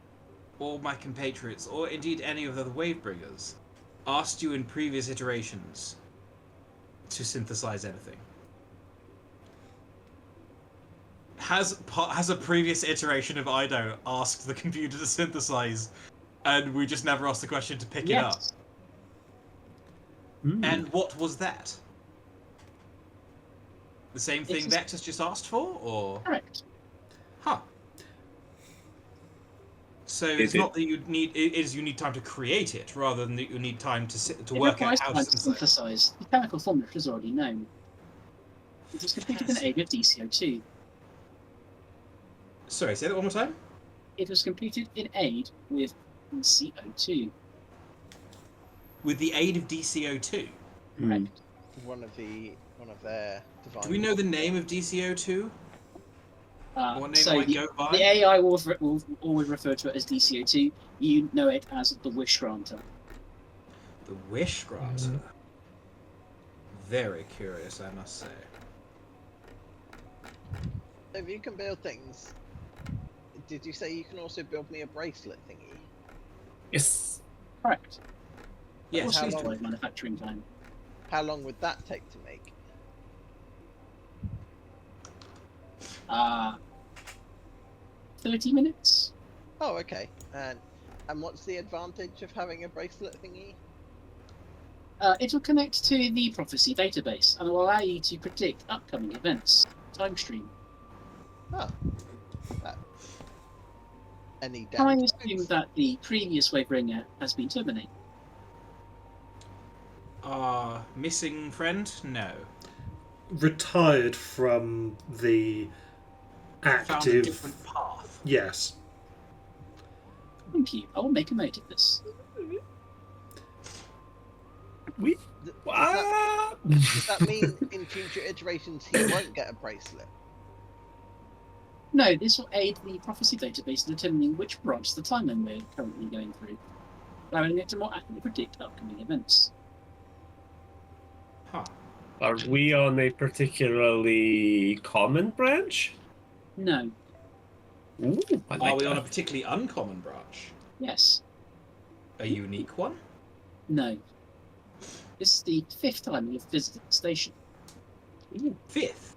or my compatriots, or indeed any of the other Wavebringers, asked you in previous iterations to synthesize anything? Has a previous iteration of Ido asked the computer to synthesize, and we just never asked the question to pick it up? And what was that? The same thing Vex has just asked for, or? Correct. Huh. So it's not that you need; it is you need time to create it, rather than that you need time to work out how to synthesize. The chemical formula is already known. It was completed in aid with DCO2. Sorry, say that one more time. It was completed in aid with DCO2. With the aid of DCO2. Correct. One of their divine. Do we know the name of DCO2? What name So do I go by? the AI will always refer to it as DCO2. You know it as the Wish Granter. The Wish Granter. Very curious, I must say. If you can build things, did you say you can also build me a bracelet thingy? Yes. Correct. Yes. What's How the long? manufacturing time? How long would that take to make? 30 minutes. Oh, okay. And what's the advantage of having a bracelet thingy? It will connect to the prophecy database and will allow you to predict upcoming events. Time stream. Oh. Any Can I damage? assume that the previous Wavebringer has been terminated? Missing friend? No. Retired from the Found a active. different path. Yes. Thank you. I will make a note of this. Does that mean in future iterations he won't get a bracelet? No, this will aid the prophecy database in determining which branch of the timeline we're currently going through, allowing it to more accurately predict upcoming events. Huh. Are we on a particularly common branch? No. Ooh, I like Are we that. on a particularly uncommon branch? Yes. A unique one? No. This is the 5th time we've visited the station. Ooh, 5th?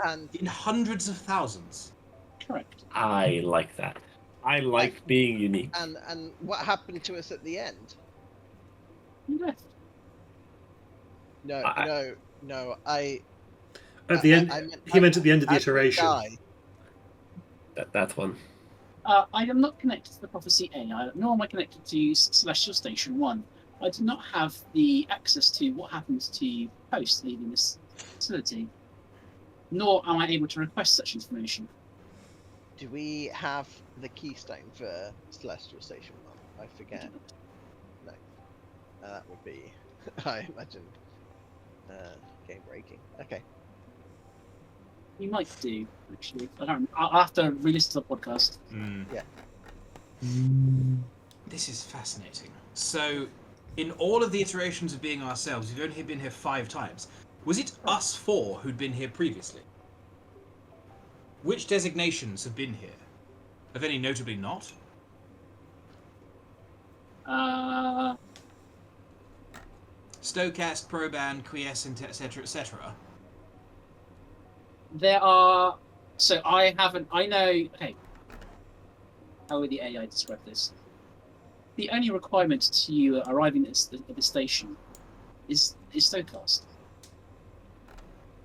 And In hundreds of thousands. Correct. I like that. I like being unique. and what happened to us at the end? You left. No. At the end, he meant at the end of the as we iteration. die- That one. I am not connected to the prophecy AI, nor am I connected to Celestial Station 1. I do not have the access to what happens to you post leaving this facility. nor am I able to request such information. Do we have the keystone for Celestial Station 1? I forget. No. That would be, I imagine, game breaking. Okay. You might do, actually. I don't. I'll have to re-listen to the podcast. Yeah. This is fascinating. So, in all of the iterations of being ourselves, we've only been here 5 times. Was it us 4 who'd been here previously? Which designations have been here? Have any notably not? Stokast, Proban, Quiescent, etc., etc. There are. So I haven't. I know. Okay. How would the AI describe this? The only requirement to you arriving at the station is Stokast.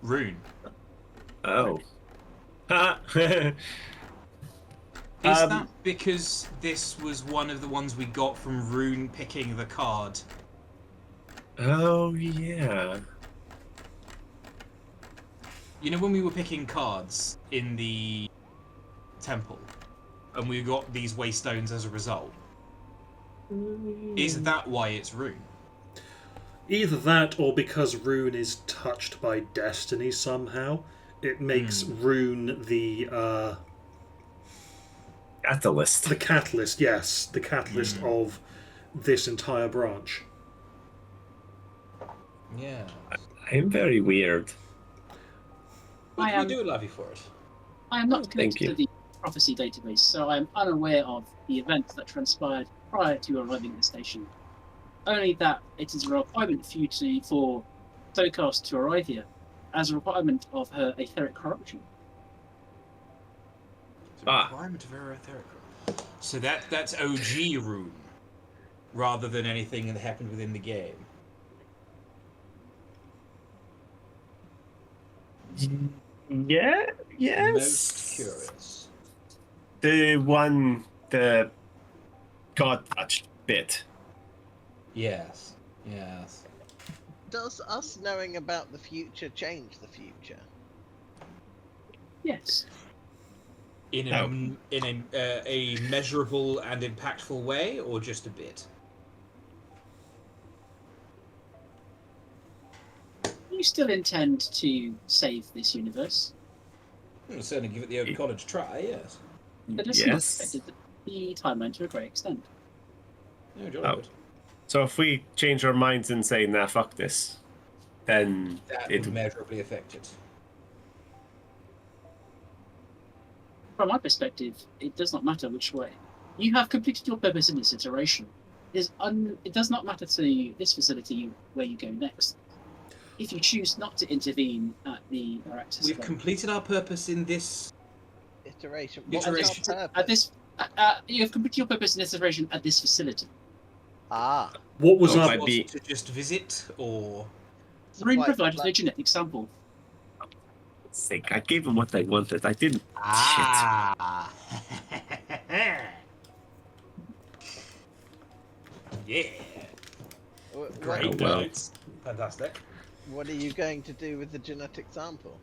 Rune. Oh. Ha! Is that because this was one of the ones we got from Rune picking the card? Oh, yeah. You know when we were picking cards in the temple, and we got these waystones as a result? Is that why it's Rune? Either that, or because Rune is touched by destiny somehow, it makes Rune the Catalyst. the catalyst. Yes, the catalyst of this entire branch. Yeah. I am very weird. What I can am- we do, Lovey, for it? I am not Thank connected to the prophecy database, so I am unaware of the events that transpired prior to arriving at the station. Only that it is a requirement for Stokast to arrive here, as a requirement of her etheric corruption. It's a requirement of her etheric. So that's OG Rune, rather than anything that happened within the game. Yeah, yes. Most curious. The God touched bit. Yes. Yes. Does us knowing about the future change the future? Yes. In a measurable and impactful way, or just a bit? You still intend to save this universe? I'll certainly give it the old college try. Yes. But it's not affected the timeline to a great extent. No, jolly Oh. good. So if we change our minds and say, nah, fuck this, then That it would measurably affect it. From my perspective, it does not matter which way. You have completed your purpose in this iteration. It does not matter to this facility where you go next. If you choose not to intervene at the Aractus We've event, completed our purpose in this. Iteration. Iteration. What's our at purpose? this, you have completed your purpose in this iteration at this facility. Ah. What was Oh, our might be- To just visit, or Rune Supply- provided a genetic sample. Sake, I gave him what they wanted. I didn't. ah. Yeah. Great Oh, well. words. Fantastic. What are you going to do with the genetic sample?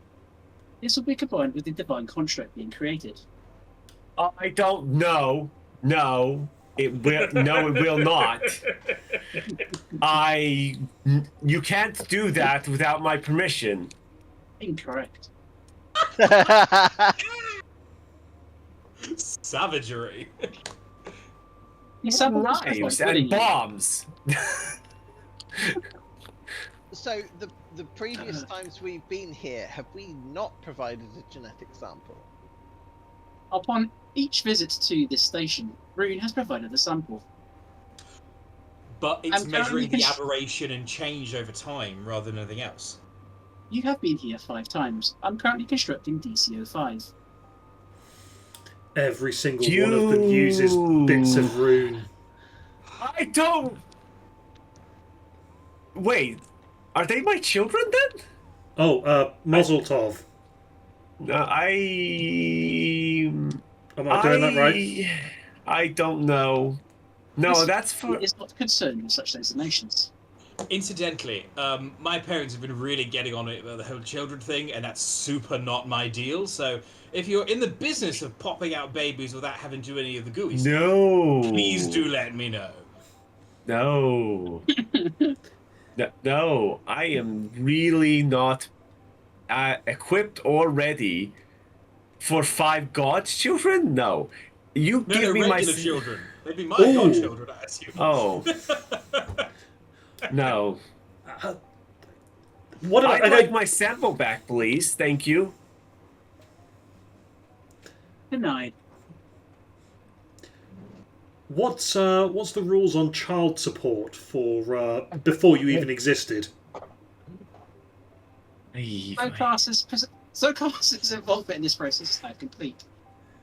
This will be combined with the divine construct being created. I don't know. No, it will. No, it will not. You can't do that without my permission. Incorrect. Savagery. The sample was Knives quite and willingly. bombs. So the previous times we've been here, have we not provided a genetic sample? Upon each visit to this station, Rune has provided a sample. But it's I'm measuring currently the aberration and change over time rather than anything else. You have been here 5 times. I'm currently constructing DCO5. every single one of them uses bits of Rune? I don't. Wait, are they my children then? Oh, Mazel Tov. No, Am I doing that right? I don't know. No, This that's for. is not concerned with such designations. Incidentally, my parents have been really getting on it about the whole children thing, and that's super not my deal. So if you're in the business of popping out babies without having to do any of the gooey stuff, No. please do let me know. No. No, I am really not equipped or ready for 5 godchildren. No. You No, give they're me my regular children. They'd be my Ooh. godchildren, I assume. Oh. No. What I'd okay, like my sample back, please. Thank you. Denied. what's the rules on child support for before you even existed? So classes involvement in this process is now complete.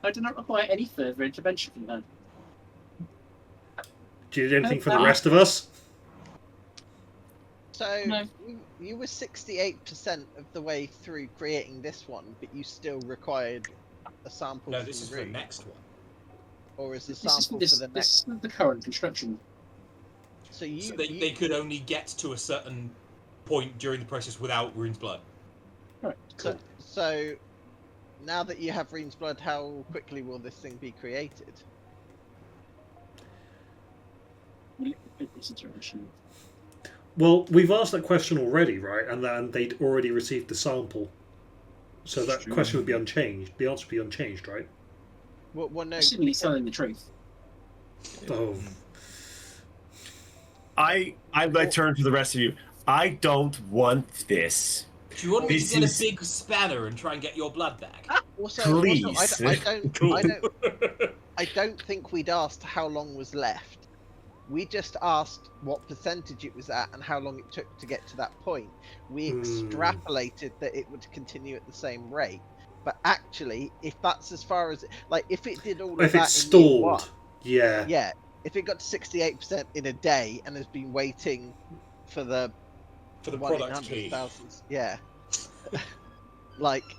I do not require any further intervention from them. Do you need anything from the rest of us? So No. you were 68% of the way through creating this one, but you still required a sample No, from this is the the room. next one. Or is the This is, sample this, for the this next? is the current construction. So you, So they could only get to a certain point during the process without Rune's blood. Right. Cool. So now that you have Reen's blood, how quickly will this thing be created? This iteration. Well, we've asked that question already, right? And then they'd already received the sample. So that True. question would be unchanged. The answer would be unchanged, right? Well, no. Assuming he's telling the truth. Oh. I turn to the rest of you. I don't want this. Do you want me This to get is- a big spanner and try and get your blood back? Also, Please. I don't think we'd asked how long was left. We just asked what percentage it was at and how long it took to get to that point. We extrapolated that it would continue at the same rate. But actually, if that's as far as if it did all of If that it's in year one, stalled, yeah. if it got to 68% in a day and has been waiting for the one in product key. 100,000, yeah.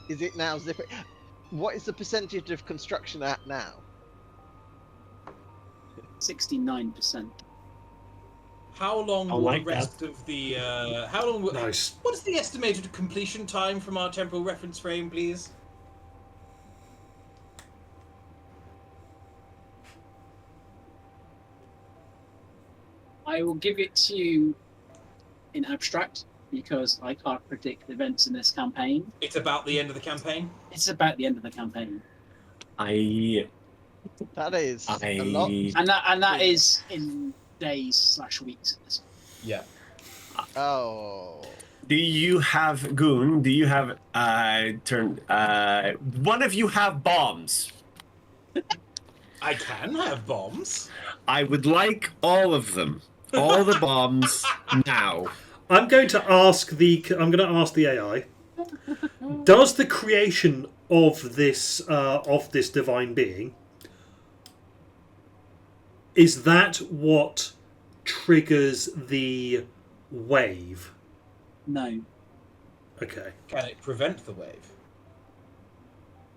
Is it now zero? What is the percentage of construction at now? 69%. How long I will like the rest of the how long will, Nice. what is the estimated completion time from our temporal reference frame, please? I will give it to you in abstract because I can't predict events in this campaign. It's about the end of the campaign. It's about the end of the campaign, That is a lot. and that is in days/weeks. Yeah. Oh. Do you have Goon? Do you have one of you have bombs? I can have bombs. I would like all of them. All the bombs now. I'm going to ask the AI. Does the creation of this divine being, is that what triggers the wave? No, Okay. Can it prevent the wave?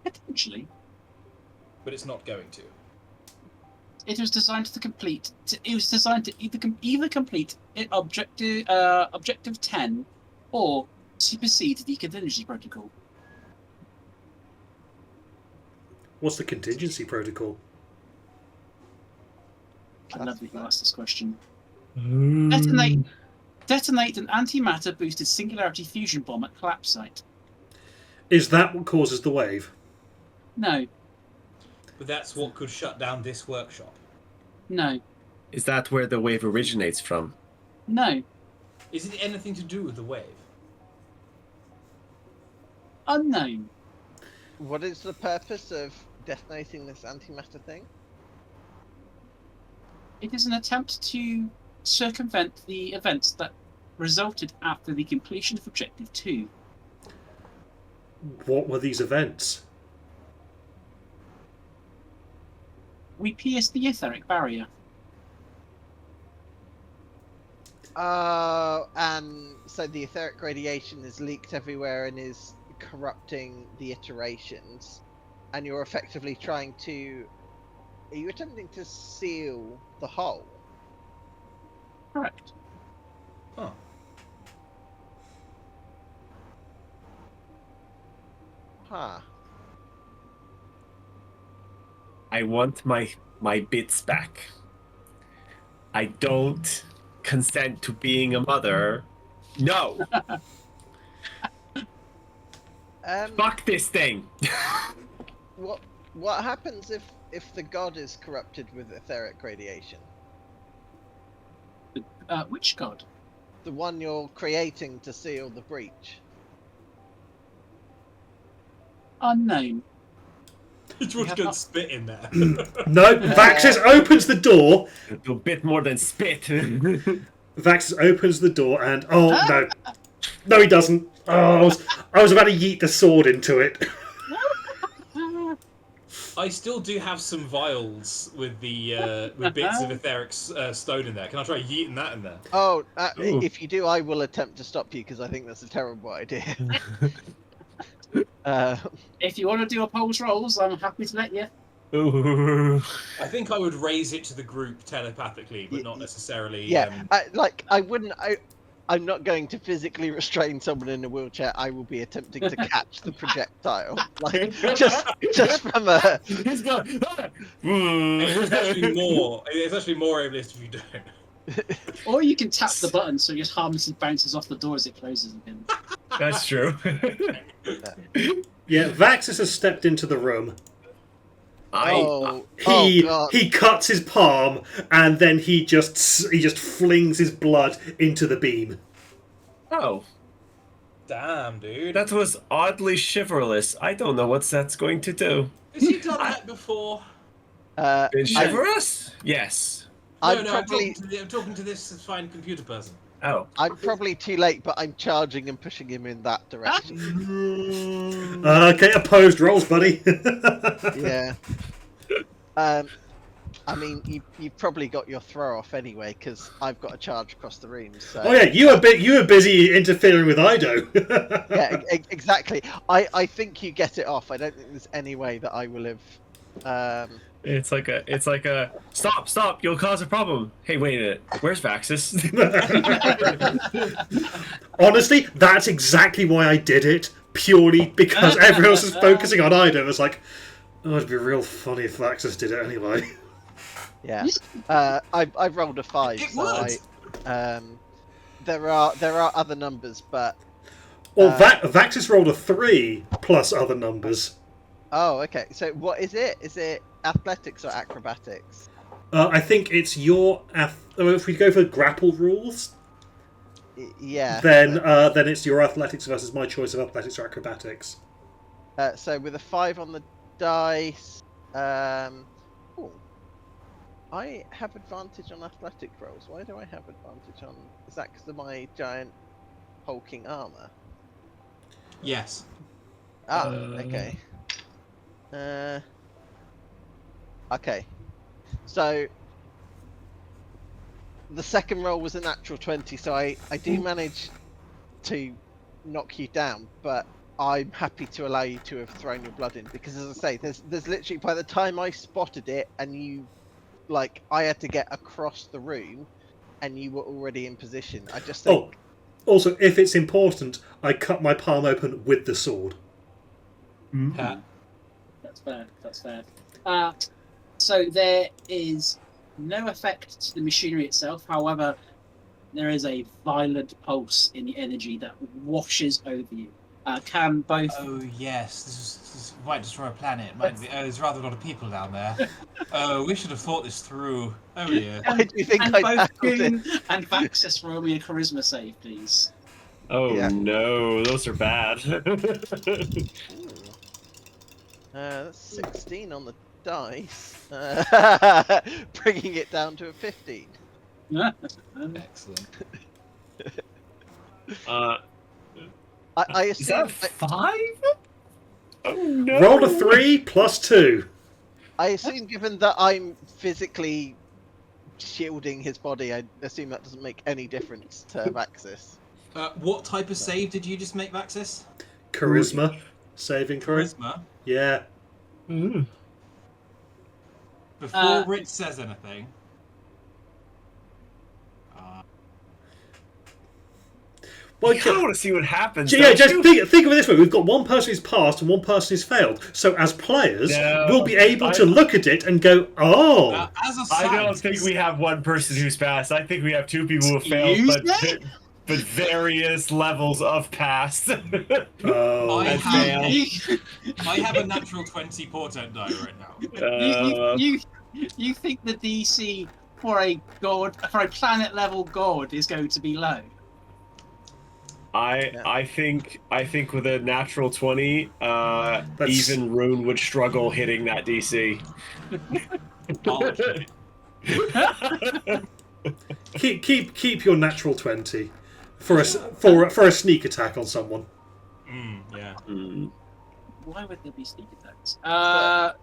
potentially. But it's not going to. It was designed to complete. It was designed to either complete objective 10, or supersede the contingency protocol. What's the contingency protocol? I love that you asked this question. Mm. Detonate an antimatter boosted singularity fusion bomb at collapse site. Is that what causes the wave? No, But that's what could shut down this workshop. no, Is that where the wave originates from? no. Is it anything to do with the wave? Unknown. What is the purpose of detonating this antimatter thing? It is an attempt to circumvent the events that resulted after the completion of Objective 2. What were these events? We pierced the etheric barrier. And so the etheric radiation is leaked everywhere and is corrupting the iterations, and you're effectively trying to... Are you attempting to seal the hole? Correct. Huh. Huh. I want my bits back. I don't consent to being a mother. No. Fuck this thing. What happens if the god is corrupted with etheric radiation? Which god? The one you're creating to seal the breach. Unknown. George going to spit in there. No, Vaxis opens the door. A bit more than spit. Vaxis opens the door and no, he doesn't. Oh, I was about to yeet the sword into it. I still do have some vials with the with bits of etheric stone in there. Can I try yeeting that in there? Oh, if you do, I will attempt to stop you because I think that's a terrible idea. If you want to do opposed rolls, I'm happy to let you. Ooh. I think I would raise it to the group telepathically, but not necessarily. Yeah, I wouldn't. I'm not going to physically restrain someone in a wheelchair. I will be attempting to catch the projectile, like just from a. He's going. It's actually more ableist if you don't. Or you can tap the button so it just harmlessly bounces off the door as it closes again. That's true. Yeah, Vaxis has stepped into the room. God. He cuts his palm and then he just flings his blood into the beam. Oh, Damn, dude. that was oddly chivalrous. I don't know what that's going to do. Has he done that before? Been chivalrous? Yes. No, I'm talking to this fine computer person. Oh. I'm probably too late, but I'm charging and pushing him in that direction. Okay, opposed rolls, buddy. Yeah. I mean, you've probably got your throw off anyway, because I've got a charge across the room. So. Oh yeah, you were busy interfering with Ido. Yeah, exactly. I think you get it off. I don't think there's any way that I will have. It's like a stop, you'll cause a problem. Hey, wait a minute. Where's Vaxis? Honestly, that's exactly why I did it. Purely because everyone else is focusing on Ido. It was like, oh, it'd be real funny if Vaxis did it anyway. Yeah. I've rolled a 5. It so would. there are other numbers, but. Or Vaxis rolled a 3 plus other numbers. Oh, okay. So what is it? Is it athletics or acrobatics? I think it's your. If we go for grapple rules, Yeah. then it's your athletics versus my choice of athletics or acrobatics. So with a 5 on the dice, ooh, I have advantage on athletic rolls. Why do I have advantage on? Is that because of my giant hulking armor? Yes. Okay. Okay. So the second roll was a natural 20, so I do manage to knock you down, but I'm happy to allow you to have thrown your blood in because, as I say, there's literally, by the time I spotted it and you, like, I had to get across the room and you were already in position. I just think. Oh, also, if it's important, I cut my palm open with the sword. That's fair. That's fair. So there is no effect to the machinery itself. However, there is a violent pulse in the energy that washes over you. Can both? Oh yes, this might destroy a planet. It might be. Oh, there's rather a lot of people down there. Oh, we should have thought this through. Oh dear. Why do you think and I both tackled it? Goon and Vaxis roll me a charisma save, please. Oh Yeah. no, those are bad. That's 16 on the dice, bringing it down to a 15. Excellent. I Is that assume. 5? Oh no. Roll a 3 plus 2. I assume, given that I'm physically shielding his body, I assume that doesn't make any difference to Vaxis. What type of save did you just make, Vaxis? Charisma. Saving throw. Charisma. Yeah. Before Rich says anything. Well, You kind of want to see what happens. yeah, don't just you? think of it this way: we've got one person who's passed and one person who's failed. So as players, No, we'll be able to look at it and go, "Oh, As a I don't scientist, think we have one person who's passed. I think we have two people who have failed, Excuse but various levels of passed. oh." I and have, fail. I have a natural 20 portent die right now. You think the DC for a planet level god is going to be low? I think with a natural 20, That's- even Rune would struggle hitting that DC. Keep your natural 20 for a sneak attack on someone. Yeah. Why would there be sneak attacks? I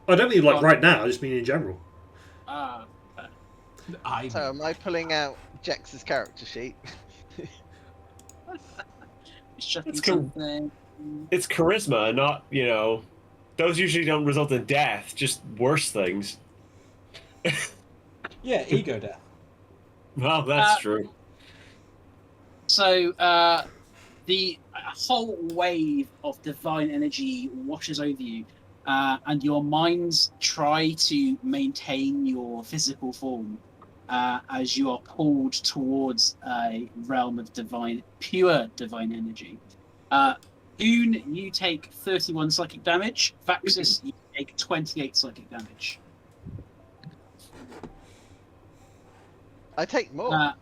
don't mean like right now. I just mean in general. So am I pulling out Jex's character sheet? It's charisma, not, those usually don't result in death, just worse things. Yeah, ego death. Well, that's true. So the whole wave of divine energy washes over you, and your minds try to maintain your physical form as you are pulled towards a realm of pure divine energy. Boone, you take 31 psychic damage. Vaxis, you take 28 psychic damage. I take more.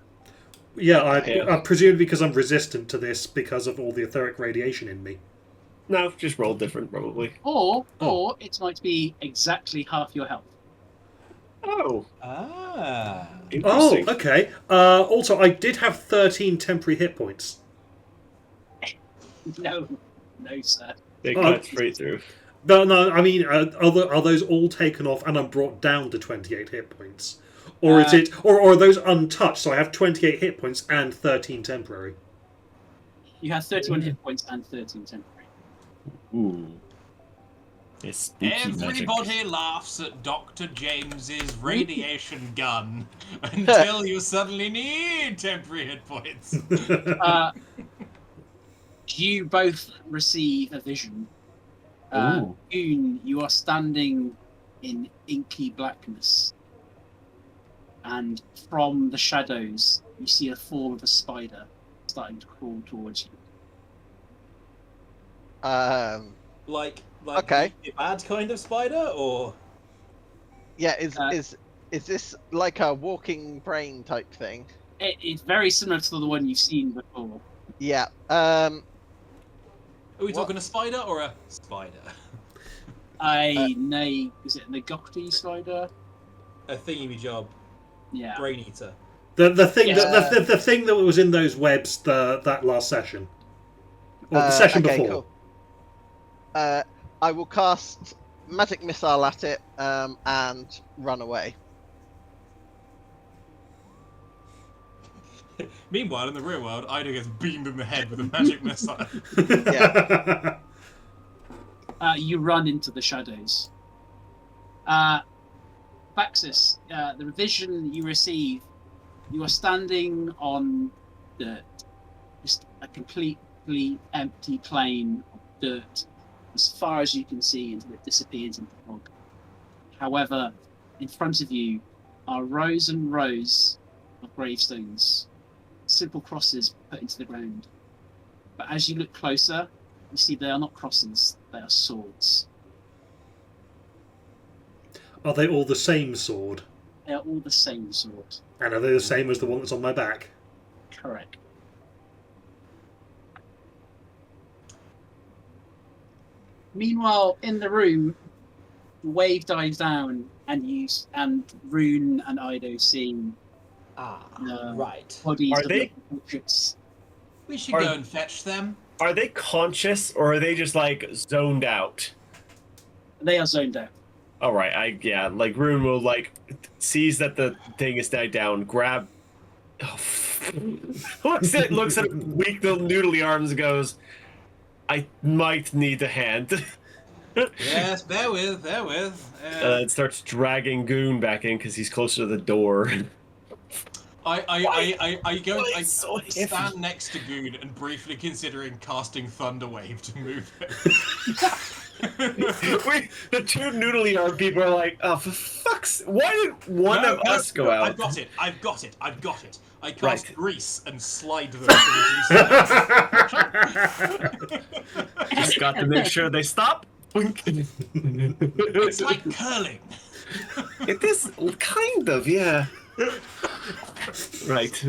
Yeah, I presume because I'm resistant to this because of all the etheric radiation in me. No, just roll different, probably. Or it might be exactly half your health. Oh. Ah. Oh, Interesting. okay. Also, I did have 13 temporary hit points. No, sir. They cut straight through. No. I mean, are those all taken off and I'm brought down to 28 hit points, or is it, or are those untouched? So I have 28 hit points and 13 temporary. You have 31 hit points and 13 temporary. Ooh. It's spooky Everybody magic. laughs at Dr. James's radiation gun until you suddenly need temporary hit points. You both receive a vision. Ooh. Boone, you are standing in inky blackness, and from the shadows, you see a form of a spider starting to crawl towards you. Like Okay. a bad kind of spider, or Yeah, is this like a walking brain type thing? It's very similar to the one you've seen before. Yeah. Are we talking a spider or a spider? Is it the Nagokti spider? a thingy job Yeah. brain eater. The thing Yeah. the thing that was in those webs that last session, or the session okay, before. Cool. I will cast magic missile at it and run away. Meanwhile, in the real world, Ida gets beamed in the head with a magic missile. You run into the shadows. Vaxis, the vision you receive, you are standing on dirt. Just a completely empty plain of dirt, as far as you can see until it disappears into the fog. However, in front of you are rows and rows of gravestones, simple crosses put into the ground. But as you look closer, you see they are not crosses, they are swords. Are they all the same sword? They are all the same sword. And are they the same as the one that's on my back? Correct. Meanwhile, in the room, the wave dies down, and Rune and Ido see Right. bodies Are of they- the portraits. We should Are- go and fetch them. Are they conscious or are they just like zoned out? They are zoned out. All right, like Rune will like sees that the thing is died down, grab. Looks at weak little noodly arms, and goes, I might need a hand. Yes, bear with. And starts dragging Goon back in because he's closer to the door. I so stand heavy? next to Goon and briefly considering casting Thunder Wave to move it. The two noodly arm people are like, oh, for fuck's... Why did one of us go out? I've got it. I cast Right. Grease and slide them to reduce that. Just got to make sure they stop. It's like curling. It is kind of, yeah. Right.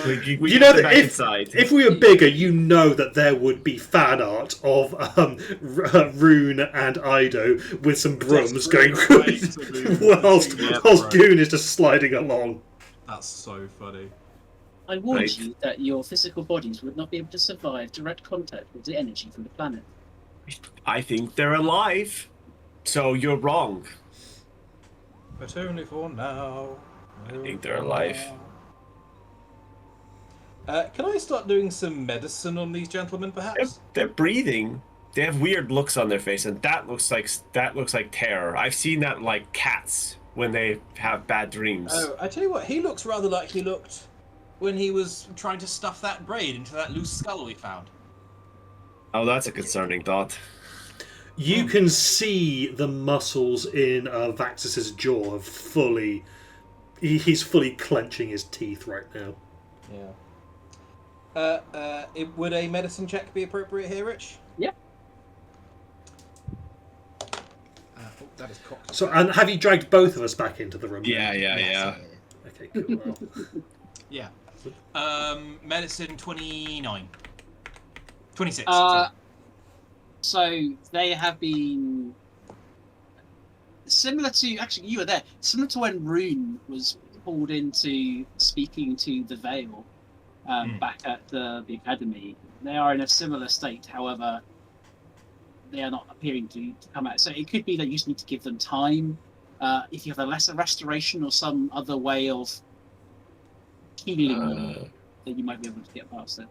We You get know that back inside. if we were bigger, you know that there would be fan art of Rune and Ido with some brooms going whilst Goon is just sliding along. That's so funny. I warned Right. you that your physical bodies would not be able to survive direct contact with the energy from the planet. I think they're alive. So you're wrong. But only for now. I think they're alive. Can I start doing some medicine on these gentlemen, perhaps? They're breathing. They have weird looks on their face, and that looks like terror. I've seen that like cats when they have bad dreams. Oh, I tell you what, he looks rather like he looked When he was trying to stuff that braid into that loose skull we found. Oh, that's a concerning thought. You can see the muscles in Vaxus's jaw have fully. He's fully clenching his teeth right now. Yeah. Would a medicine check be appropriate here, Rich? Yeah. That is cocked. So, and have you dragged both of us back into the room? Yeah. Okay, cool. Well, Yeah. Medicine 29. 26. So they have been similar to, actually you were there, similar to when Rune was pulled into speaking to the Veil back at the academy. They are in a similar state, however they are not appearing to come out. So it could be that you just need to give them time. If you have a lesser restoration or some other way of healing them, then you might be able to get past it.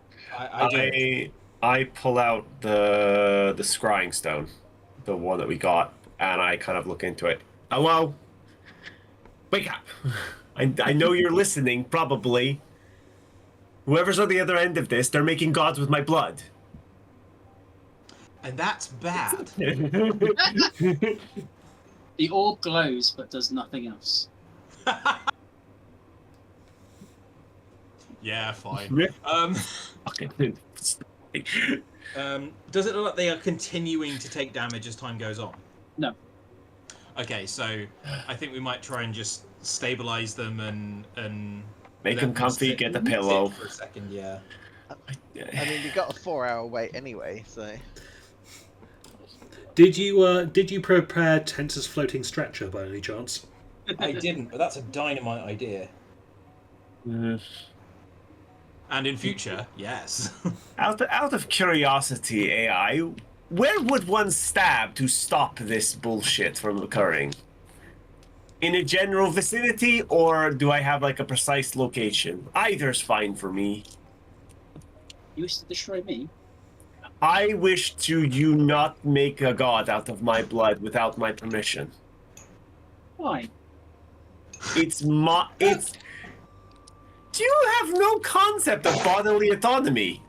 I pull out the scrying stone, the one that we got, and I kind of look into it. Hello? Wake up! I know you're listening, probably. Whoever's on the other end of this, they're making gods with my blood. And that's bad. The orb glows but does nothing else. Yeah, fine. Okay. Does it look like they are continuing to take damage as time goes on? No. Okay, so I think we might try and just stabilize them and Make let them comfy, sit- get the sit pillow. for a second. Yeah. I mean, we got a 4-hour wait anyway, so. did you prepare Tensor's floating stretcher by any chance? I didn't, but that's a dynamite idea. And in future, yes. Out of curiosity, AI, where would one stab to stop this bullshit from occurring? In a general vicinity, or do I have like a precise location? Either's fine for me. You wish to destroy me? I wish to you not make a god out of my blood without my permission. Why? It's you have no concept of bodily autonomy.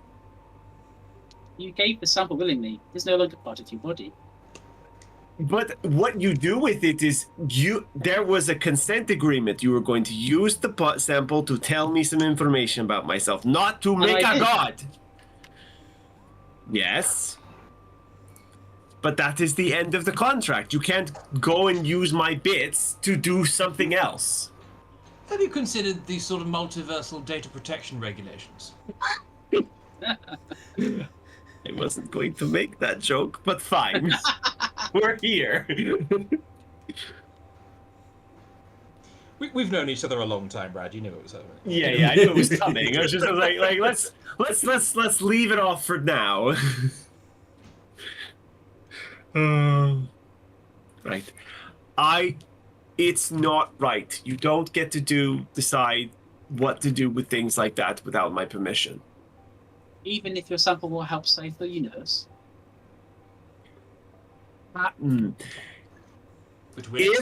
You gave the sample willingly. It's no longer part of your body. But what you do with it is there was a consent agreement. You were going to use the pot sample to tell me some information about myself, not to make a god. Yes. But that is the end of the contract. You can't go and use my bits to do something else. Have you considered these sort of multiversal data protection regulations? I wasn't going to make that joke, but fine. We're here. We've known each other a long time, Brad. You knew it was happening. Yeah, I knew it was coming. I was just like let's leave it off for now. Right. It's not right. You don't get to decide what to do with things like that without my permission. Even if your sample will help save the universe. Which we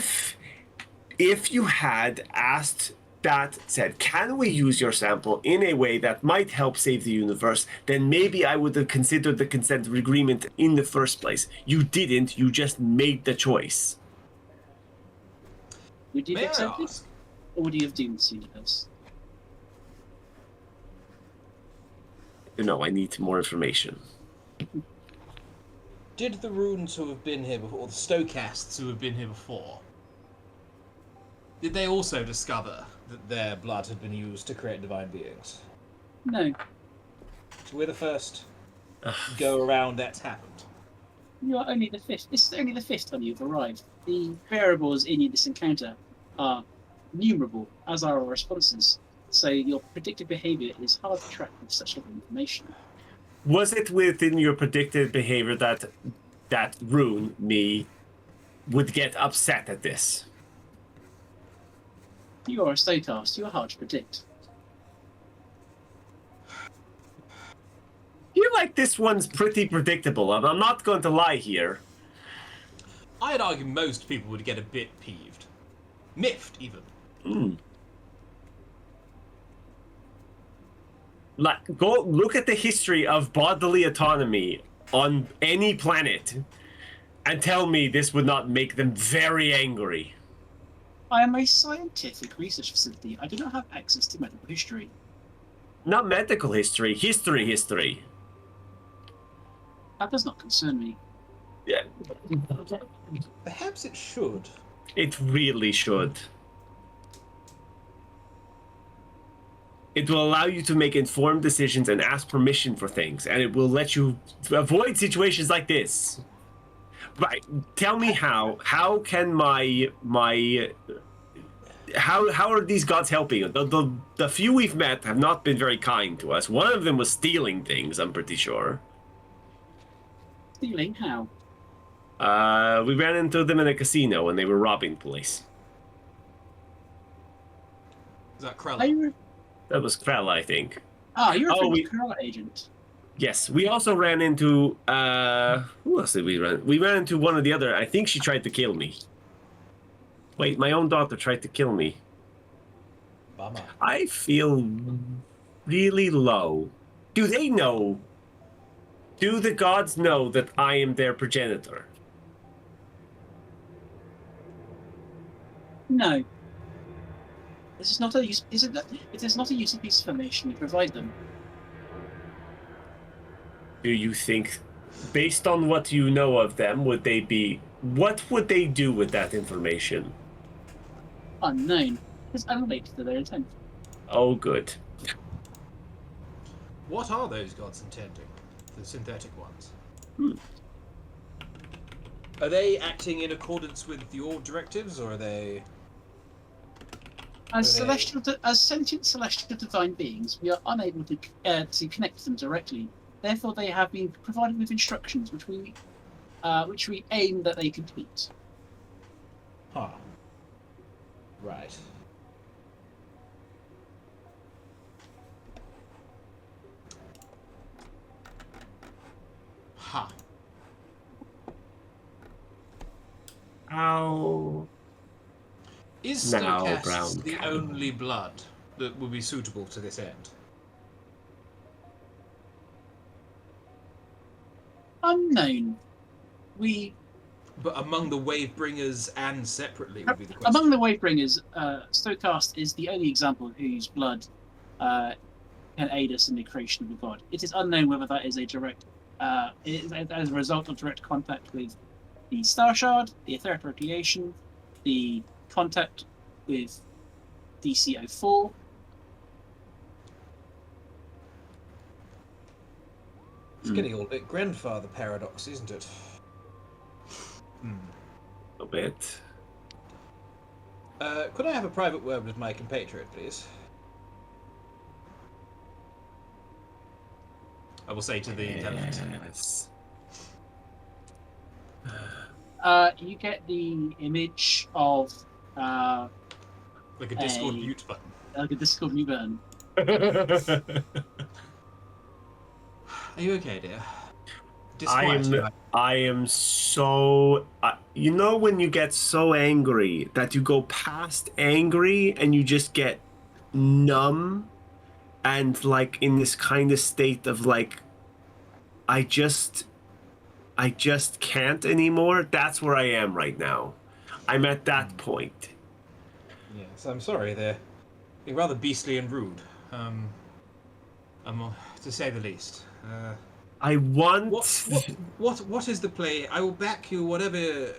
If you had asked that said, can we use your sample in a way that might help save the universe, then maybe I would have considered the consent agreement in the first place. You didn't, you just made the choice. Would you May have I accepted? ask? Or would you have doomed the universe? No, I need more information. Did the runes who have been here before, or the Stochasts Who have been here before? Did they also discover? that their blood had been used to create divine beings? No. So we're the first go around that's happened. You are only the fifth. This is only the fifth time you've arrived. The variables in this encounter are numerable, as are our responses. So your predicted behaviour is hard to track with such little information. Was it within your predicted behavior that Rune, me, would get upset at this? You are a Stokast. You are hard to predict. I feel like this one's pretty predictable, and I'm not going to lie here. I'd argue most people would get a bit peeved. Miffed, even. Like, go look at the history of bodily autonomy on any planet and tell me this would not make them very angry. I am a scientific research facility. I do not have access to medical history. Not medical history, history. That does not concern me. Yeah, Perhaps it should. it really should. It will allow you to make informed decisions and ask permission for things, and it will let you avoid situations like this. Right, tell me how. How can how are these gods helping? The few we've met have not been very kind to us. One of them was stealing things, I'm pretty sure. Stealing? How? We ran into them in a casino when they were robbing the place. Is that Are Krella? you... That was Krell, I think. Ah, you're a Oh, French Corona agent. Yes, we also ran into who else did we run? We ran into one of the other. I think she tried to kill me. Wait, my own daughter tried to kill me. Bummer. I feel really low. Do they know? Do the gods know that I am their progenitor? No. This is not a use. It is not a useful piece of information you provide them. Do you think, based on what you know of them, would they be? What would they do with that information? Unknown. It's unrelated to their intent. Oh, good. What are those gods intending? The synthetic ones. Are they acting in accordance with your directives, or are they? As Okay. as sentient celestial divine beings, we are unable to connect to them directly. Therefore, they have been provided with instructions which we aim that they complete. Huh. Right. Ha. Ow. Is Now, Stochasts brown the cow. only blood that would be suitable to this end? Unknown. We But among the wave bringers and separately would be the question. among the Wavebringers, Stokast is the only example whose blood can aid us in the creation of a god. It is unknown whether that is a direct, as a result of direct contact with the Star Shard, the etheric radiation, the contact with DC-04. It's getting all a bit grandfather paradox, isn't it? A bit. Could I have a private word with my compatriot, please? I will say to the intelligence. Yes. You get the image of Like a Discord Hey. mute button. like a Discord new burn. Are you okay, dear? I am so. You know when you get so angry that you go past angry and you just get numb and like in this kind of state of like I just can't anymore. That's where I am right now. I'm at that point. Yes, I'm sorry. They're Being rather beastly and rude, to say the least. I want. What is the play? I will back you whatever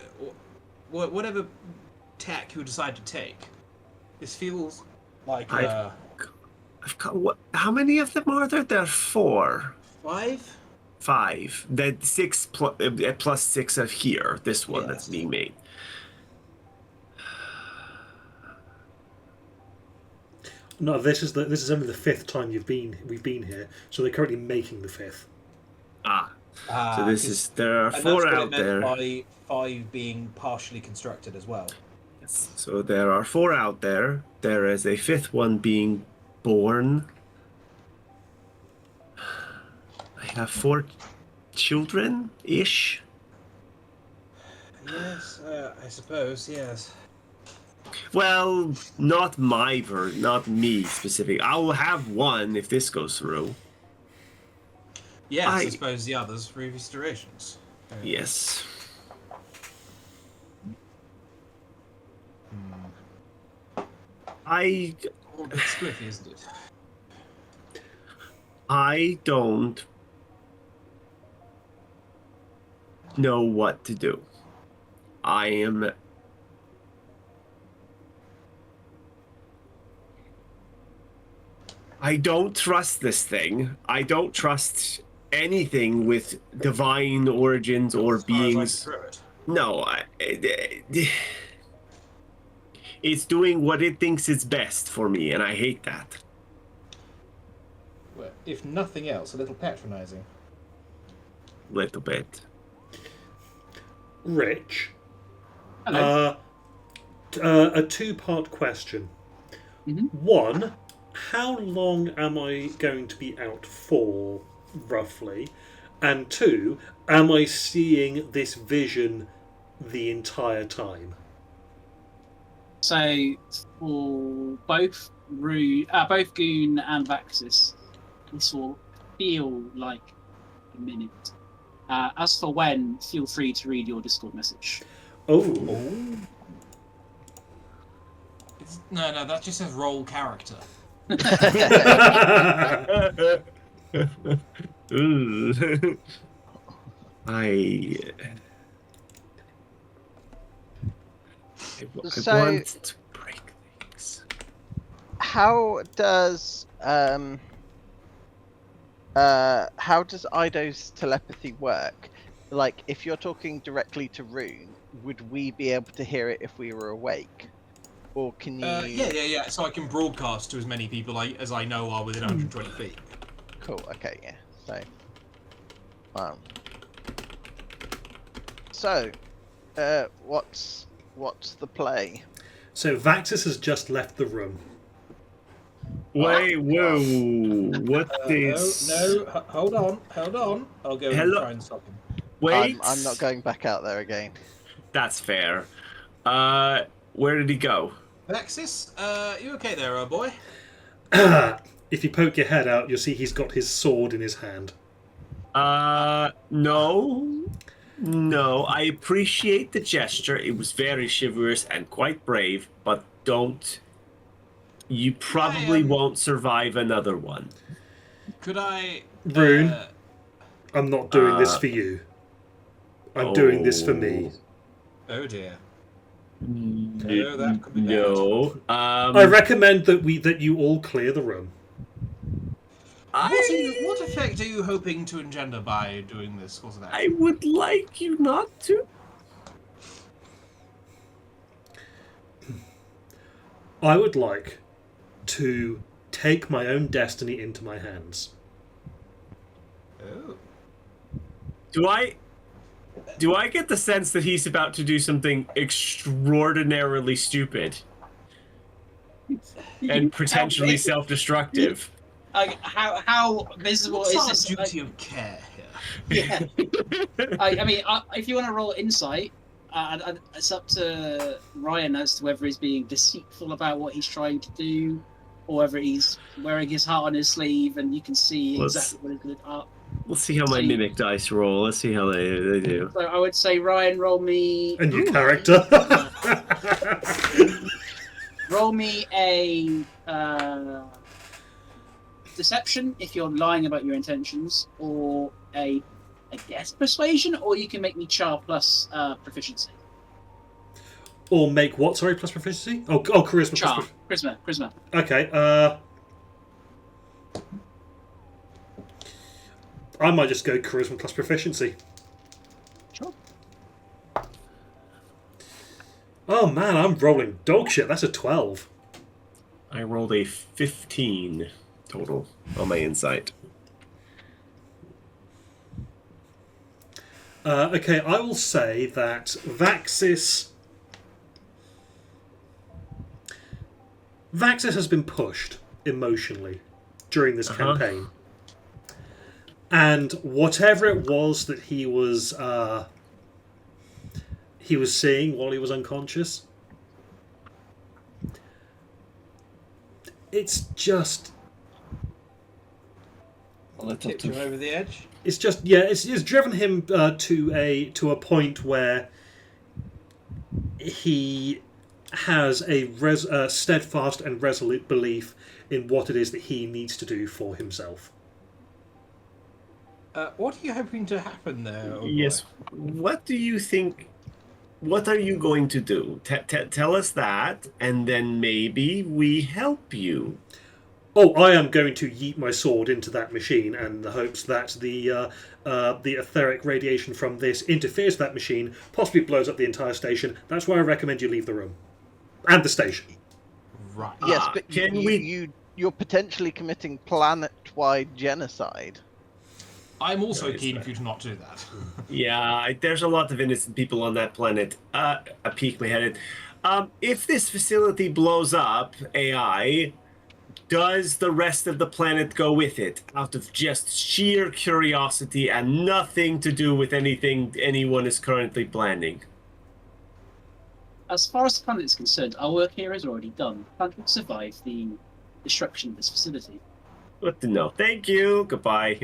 tack you decide to take. This feels like I've got what? How many of them are there? There are 4. 5. 5. That 6 plus 6 of here. This one that's being made. No, this is only the 5th time we've been here, so they're currently making the 5th. So this is there are 4 out there. By 5 being partially constructed as well. Yes. So there are 4 out there. There is a 5th one being born. I have 4 children-ish. Yes, I suppose. Yes. Well, not not me specific. I will have 1 if this goes through. Yes, I suppose the others previous iterations. Yes. A bit spliffy, isn't it? I don't know what to do. I don't trust this thing. I don't trust anything with divine origins or beings. No, it's doing what it thinks is best for me, and I hate that. Well, if nothing else, a little patronizing. Little bit. Rich. Hello. A 2-part question. Mm-hmm. 1, how long am I going to be out for, roughly? And 2, am I seeing this vision the entire time? So for both Goon and Vaxis, this will feel like a minute. As for when, feel free to read your Discord message. Oh. No, that just says roll character. I So- want to break things. How does Ido's telepathy work? Like, if you're talking directly to Rune, would we be able to hear it if we were awake? Or can you... Yeah. So I can broadcast to as many people as I know are within 120 feet. Cool, okay, yeah. So, what's the play? So Vaxis has just left the room. Wait, whoa! What is? No, hold on. I'll go and try and stop him. Wait. I'm not going back out there again. That's fair. Where did he go? Alexis, you okay there, boy? If you poke your head out, you'll see he's got his sword in his hand. No. I appreciate the gesture. It was very chivalrous and quite brave, but don't. You probably won't survive another one. Could I... Rune, I'm not doing this for you. I'm doing this for me. Oh dear. No, that could be bad. No. I recommend that you all clear the room. What effect are you hoping to engender by doing this course of action? I would like you not to. I would like to take my own destiny into my hands. Oh. Do I get the sense that he's about to do something extraordinarily stupid and potentially self-destructive? How visible is this? Duty of care here. Yeah. I mean, if you want to roll insight, it's up to Ryan as to whether he's being deceitful about what he's trying to do, or whether he's wearing his heart on his sleeve, and you can see Let's- exactly what his heart. We'll see how my mimic dice roll. Let's see how they do. So I would say, Ryan, roll me A new character. roll me a deception if you're lying about your intentions, or a guess persuasion, or you can make me char plus proficiency. Or make what? Sorry, plus proficiency? Oh, charisma. Char, Plus charisma. okay. I might just go charisma plus proficiency. Sure. Oh man, I'm rolling dog shit. That's a 12. I rolled a 15 total on my insight. Okay, I will say that Vaxis has been pushed emotionally during this campaign. And whatever it was that he was seeing while he was unconscious, it's just Tipped him over the edge. it's driven him to a point where he has a steadfast and resolute belief in what it is that he needs to do for himself. What are you hoping to happen there? old Yes. boy? What do you think? What are you going to do? Tell us that, and then maybe we help you. Oh, I am going to yeet my sword into that machine, and the hopes that the etheric radiation from this interferes with that machine, possibly blows up the entire station. That's why I recommend you leave the room and the station. Right. Yes, but you're potentially committing planet-wide genocide. I'm also No, it's keen not. for you to not do that. Yeah, there's a lot of innocent people on that planet. I peek my head in. If this facility blows up, AI, does the rest of the planet go with it? Out of just sheer curiosity and nothing to do with anything anyone is currently planning. As far as the planet is concerned, our work here is already done. The planet will survive the destruction of this facility. Good to know. Thank you. Goodbye.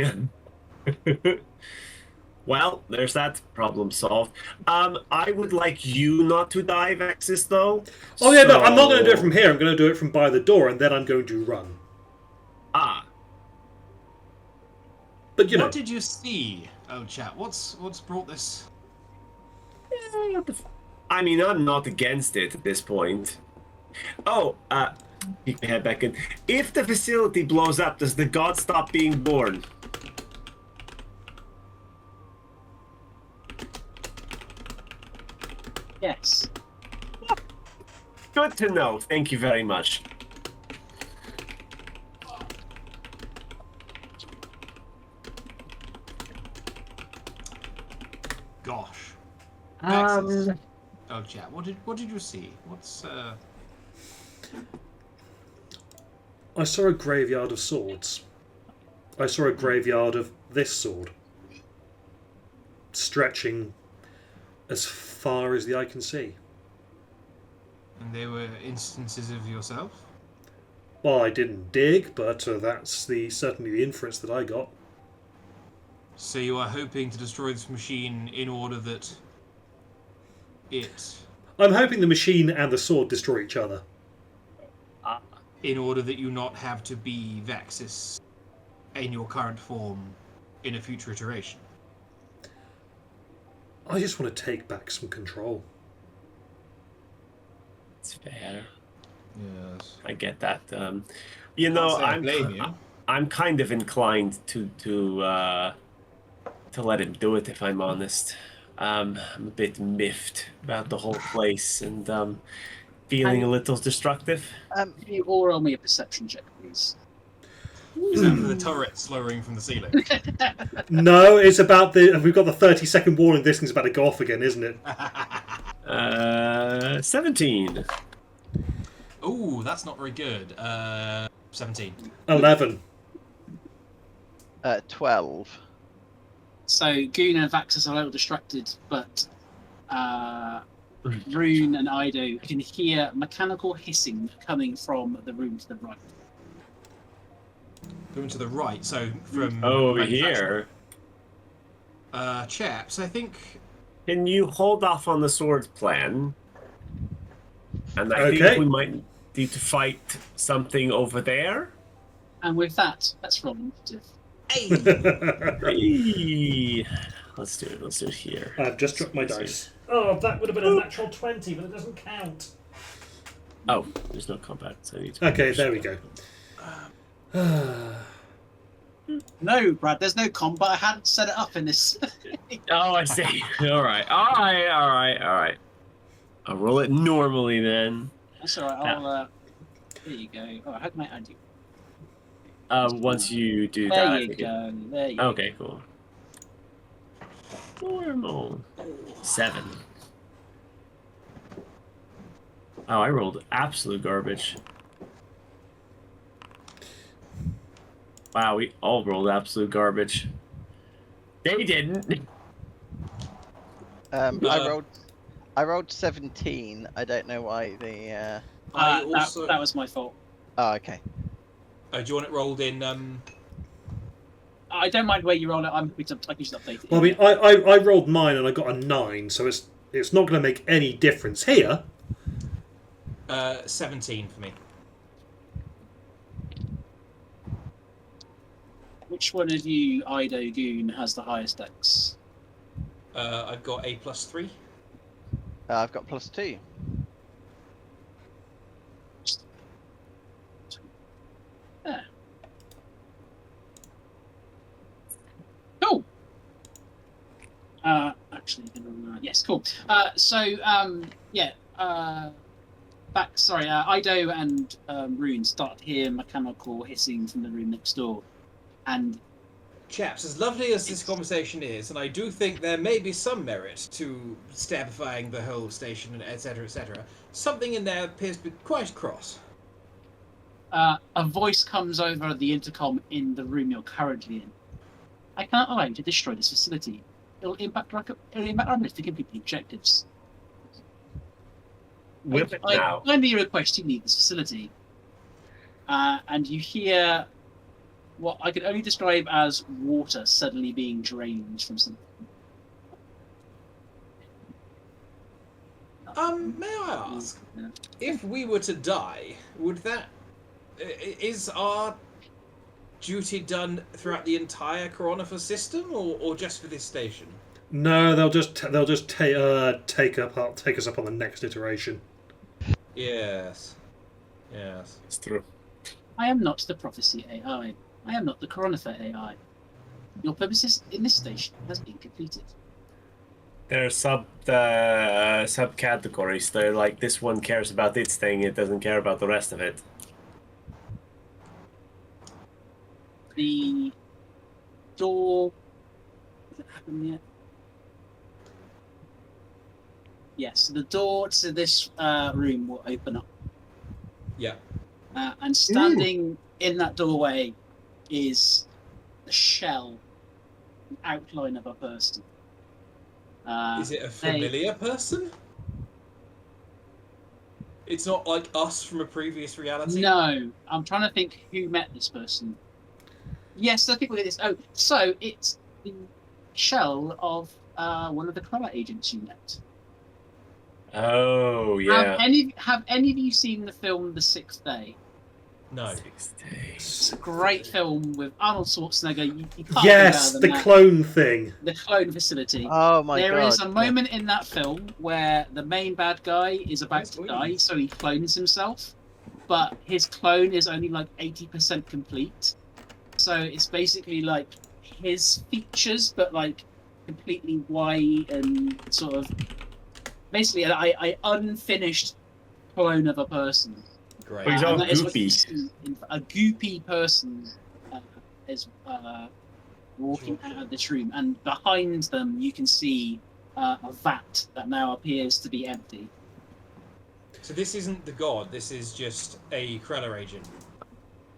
Well, there's that problem solved. I would like you not to die, Vaxis, though. Oh yeah, no, I'm not going to do it from here. I'm going to do it from by the door, and then I'm going to run. Ah, But you know, What did you see, old chap? What's brought this? I mean, I'm not against it at this point. Oh, peek my head back in. If the facility blows up, does the god stop being born? Yes. Good to know. Thank you very much. Gosh. Um, Oh, chap. What did you see? What's I saw a graveyard of swords. I saw a graveyard of this sword, stretching as far as the eye can see. And they were instances of yourself? Well, I didn't dig, but that's certainly the inference that I got. So you are hoping to destroy this machine in order that it... I'm hoping the machine and the sword destroy each other. in order that you not have to be Vaxis in your current form in a future iteration. I just want to take back some control. It's fair. Yes. I get that. You know, I blame you. I'm kind of inclined to let him do it, if I'm honest. I'm a bit miffed about the whole place and feeling a little destructive. Can you all roll me a perception check, please? Is that for the turrets lowering from the ceiling? No, it's about we've got the 30-second warning. This thing's about to go off again, isn't it? 17. Ooh, that's not very good. 17. 11. 12. So Goon and Vaxis are a little distracted, but Rune and Ido can hear mechanical hissing coming from the room to the right. Moving to the right, so from Over manufacturing. here. Chaps, I think. Can you hold off on the sword plan? And I Okay. think we might need to fight something over there. And with that, let's roll initiative. Hey. Let's do it. Let's do it here. I've just dropped my dice. Oh, that would have been a natural 20, but it doesn't count. Oh, there's no combat. So I need to Okay, there we go. No, Brad, there's no combat. I hadn't set it up in this. Oh, I see. All right. I'll roll it normally then. That's all right. I'll. There you go. Oh, how can I add you? Once you do There that. you go. There you Okay, cool. Normal. 7. Oh, I rolled absolute garbage. Wow, we all rolled absolute garbage. They didn't. I rolled 17. I don't know why the. That was my fault. Oh, okay. Do you want it rolled in? I don't mind where you roll it. I can just update it. Well, I mean, I rolled mine and I got a 9, so it's not going to make any difference here. 17 for me. Which one of you, Ido Goon, has the highest dex? I've got a +3. I've got +2. Yeah. Cool. Actually, yes, cool. Ido and Rune start to hear mechanical hissing from the room next door, and Chaps, as lovely as this conversation is, and I do think there may be some merit to stabifying the whole station, etc., something in there appears to be quite cross. a voice comes over the intercom in the room you're currently in. I cannot allow you to destroy this facility. It'll impact our ability to complete the objectives. Whip it now. I kindly request you leave this facility. And you hear what I could only describe as water suddenly being drained from something. May I ask, if we were to die, is our duty done throughout the entire Coronifer system, or just for this station? No, they'll just take us up on the next iteration. Yes. It's true. I am not the prophecy AI. I am not the Coronifer AI. Your purposes in this station has been completed. There are subcategories. They're like, this one cares about its thing, it doesn't care about the rest of it. The door... Has it happened yet? Yes, the door to this room will open up. Yeah. And standing in that doorway is the shell, the outline of a person. Is it a familiar person? It's not like us from a previous reality? No, I'm trying to think who met this person. Yes, I think we'll get this. Oh, so it's the shell of one of the Clara agents you met. Oh, yeah. Have any of you seen the film The Sixth Day? No. 6 days. It's a great film with Arnold Schwarzenegger. You can't Yes, do the better than clone thing. the clone facility. Oh my god. There is a moment in that film where the main bad guy is about to die, so he clones himself, but his clone is only like 80% complete. So it's basically like his features, but like completely white and sort of basically I unfinished clone of a person. Great. But he's all And that is what goopy. you see. A goopy person is walking out of this room, and behind them you can see a vat that now appears to be empty. So this isn't the god, this is just a Krella agent.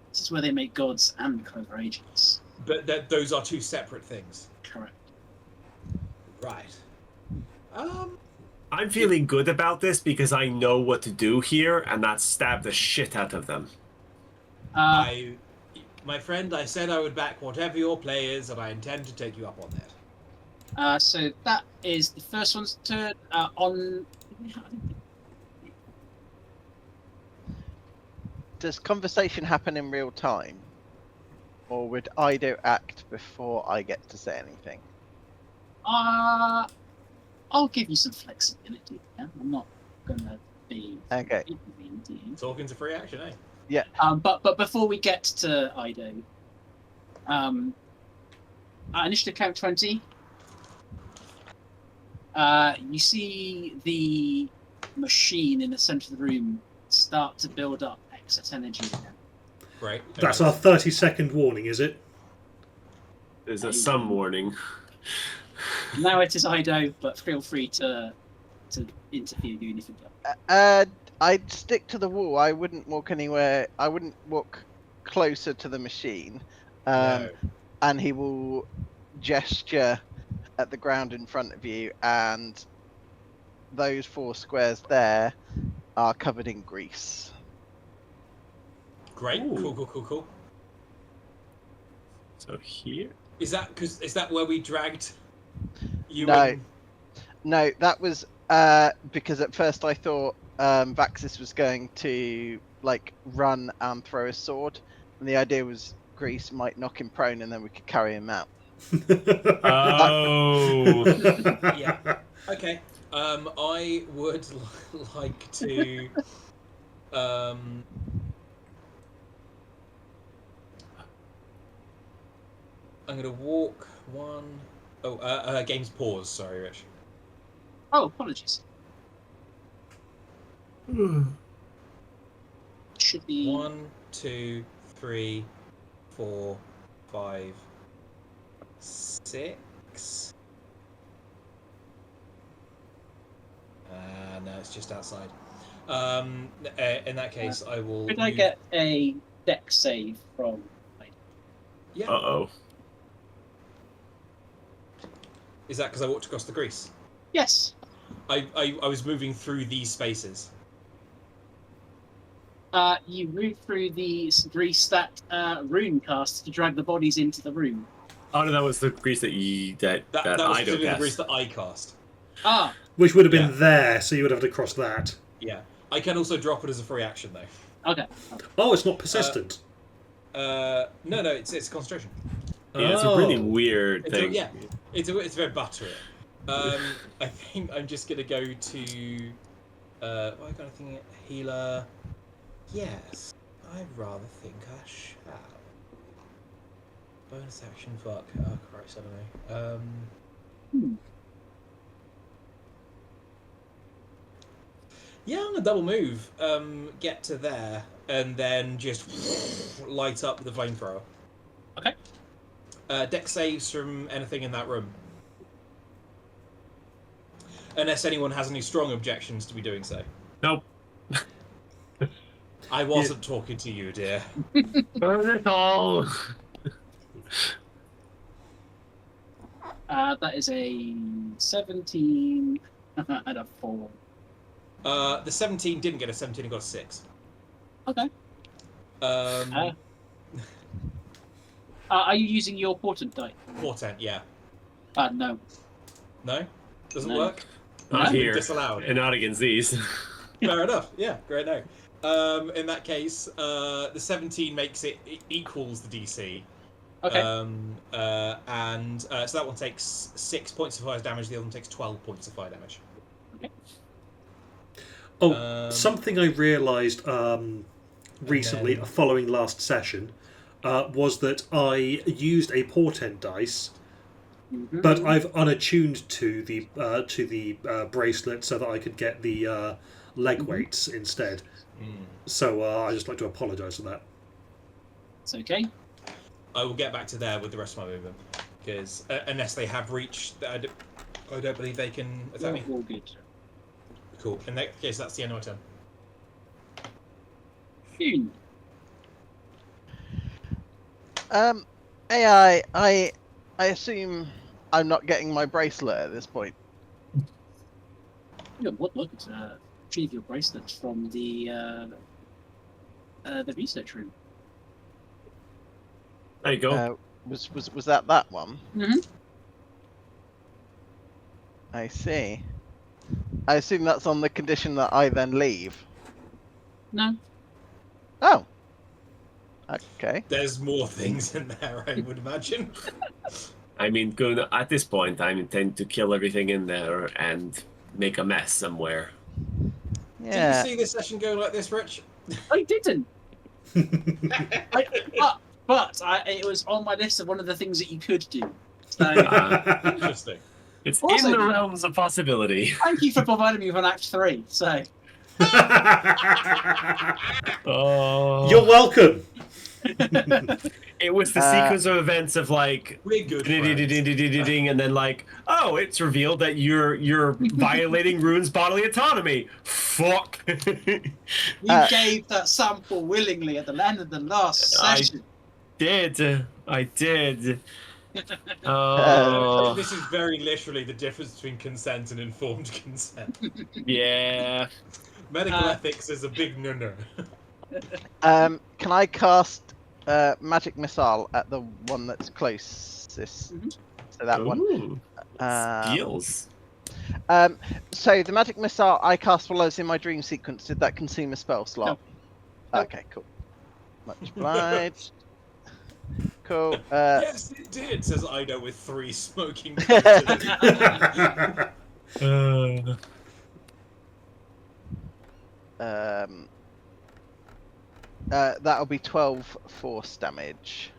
This is where they make gods and clever agents. But those are two separate things. Correct. Right. I'm feeling good about this because I know what to do here, and that's stab the shit out of them. My my friend, I said I would back whatever your play is, and I intend to take you up on that. So that is the first one's turn. Does conversation happen in real time? Or would Ido act before I get to say anything? I'll give you some flexibility. Yeah? I'm not gonna be Okay. inconvenient. Talking to free action, eh? Yeah. But before we get to Ido, initiative count 20. You see the machine in the center of the room start to build up excess energy again. Right. That's our 30-second warning, is it? There's a some warning. Now it is Ido, but feel free to interfere doing anything else. I'd stick to the wall. I wouldn't walk anywhere. I wouldn't walk closer to the machine. No. And he will gesture at the ground in front of you, and those 4 squares there are covered in grease. Great. Ooh. Cool. So here. Is that where we dragged you? No. No, that was because at first I thought Vaxis was going to like run and throw a sword, and the idea was grease might knock him prone, and then we could carry him out. Oh. Yeah. Okay. I would like to. I'm gonna walk one. Oh, game's pause. Sorry, Rich. Oh, apologies. Should be 1, 2, 3, 4, 5, 6. No, it's just outside. In that case, I will. Could I get a dex save from? Yeah. Uh-oh. Is that because I walked across the grease? Yes. I was moving through these spaces. You move through the grease that Rune cast to drag the bodies into the room. Oh no, that was the grease that That was Ido specifically the cast. grease that I cast. Ah, Which would have been Yeah. there, so you would have to cross that. Yeah. I can also drop it as a free action though. okay. Oh, it's not persistent. No, it's concentration. Yeah, it's a really Oh. weird It's thing. it's very buttery. I think I'm just gonna go to what am I gonna think? Healer. Yes, I rather think I shall. Bonus action, fuck. Oh Christ, I don't know. Yeah, I'm gonna double move. Get to there, and then just light up the flamethrower. Okay. Dex saves from anything in that room. Unless anyone has any strong objections to me doing so. Nope. I wasn't talking to you, dear. Burn it all. That is a 17 and a 4. The 17 didn't get a 17, it got a 6. Okay. Um, Are you using your portent die? Portent, yeah. No. No? Doesn't No. work? Not here. Disallowed. And not against these. Fair enough. Yeah, great no. In that case, the 17 makes it equals the DC. Okay. And so that one takes 6 points of fire damage, the other one takes 12 points of fire damage. Okay. Oh, something I realised recently, then- following last session, was that I used a portent dice, Mhm. but I've unattuned to the bracelet so that I could get the leg weights instead. So I just like to apologise for that. It's okay. I will get back to there with the rest of my movement, because unless they have reached, I don't believe they can attack me. All good. Cool. In that case, that's the end of my turn. Phew. AI, I assume I'm not getting my bracelet at this point. Yeah, what look at retrieve your bracelet from the research room. There you go. Was that one? Mhm. I see. I assume that's on the condition that I then leave. No. Oh. Okay. There's more things in there, I would imagine. I mean, at this point, I intend to kill everything in there and make a mess somewhere. Yeah. Did you see this session go like this, Rich? I didn't. It was on my list of one of the things that you could do. So Interesting. It's Also- in the realms of possibility. thank you for providing me with an Act 3. So Oh, You're welcome. it was the sequence of events of like, We're good ding, friends. ding, ding, ding, ding, ding, and then like, oh, it's revealed that you're violating Rune's bodily autonomy. Fuck. you gave that sample willingly at the end of the last session. I did. This is very literally the difference between consent and informed consent. Yeah. Medical ethics is a big no-no. Can I cast magic missile at the one that's closest? Mhm. So that one. Ooh, Um, skills. So the magic missile I cast while I was in my dream sequence, did that consume a spell slot? No. Okay, cool. Much obliged. Cool. Yes, it did, says Ido with 3 smoking. That'll be 12 force damage.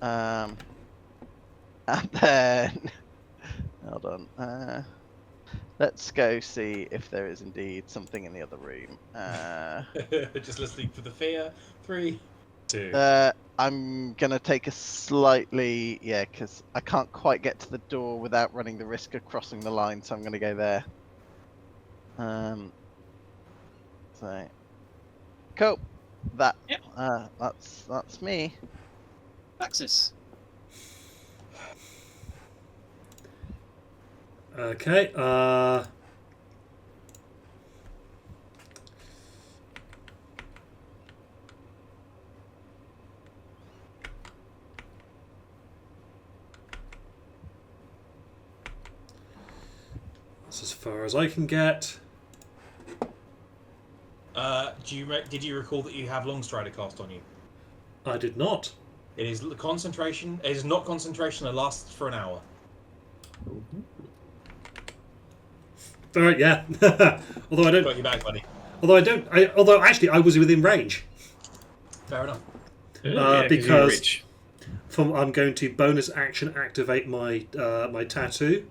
And then hold on. Let's go see if there is indeed something in the other room. Just listening for the fear. 3, 2. I'm gonna take a slightly, because I can't quite get to the door without running the risk of crossing the line, so I'm gonna go there. So cool. That Yep. that's me. Axis. Okay. That's as far as I can get. Did you recall that you have Longstrider cast on you? I did not. It is concentration. It is not concentration. It lasts for an hour. All right, yeah. Although I don't. Got you back, buddy. Although I don't. Although actually, I was within range. Fair enough. Because I'm going to bonus action activate my my tattoo,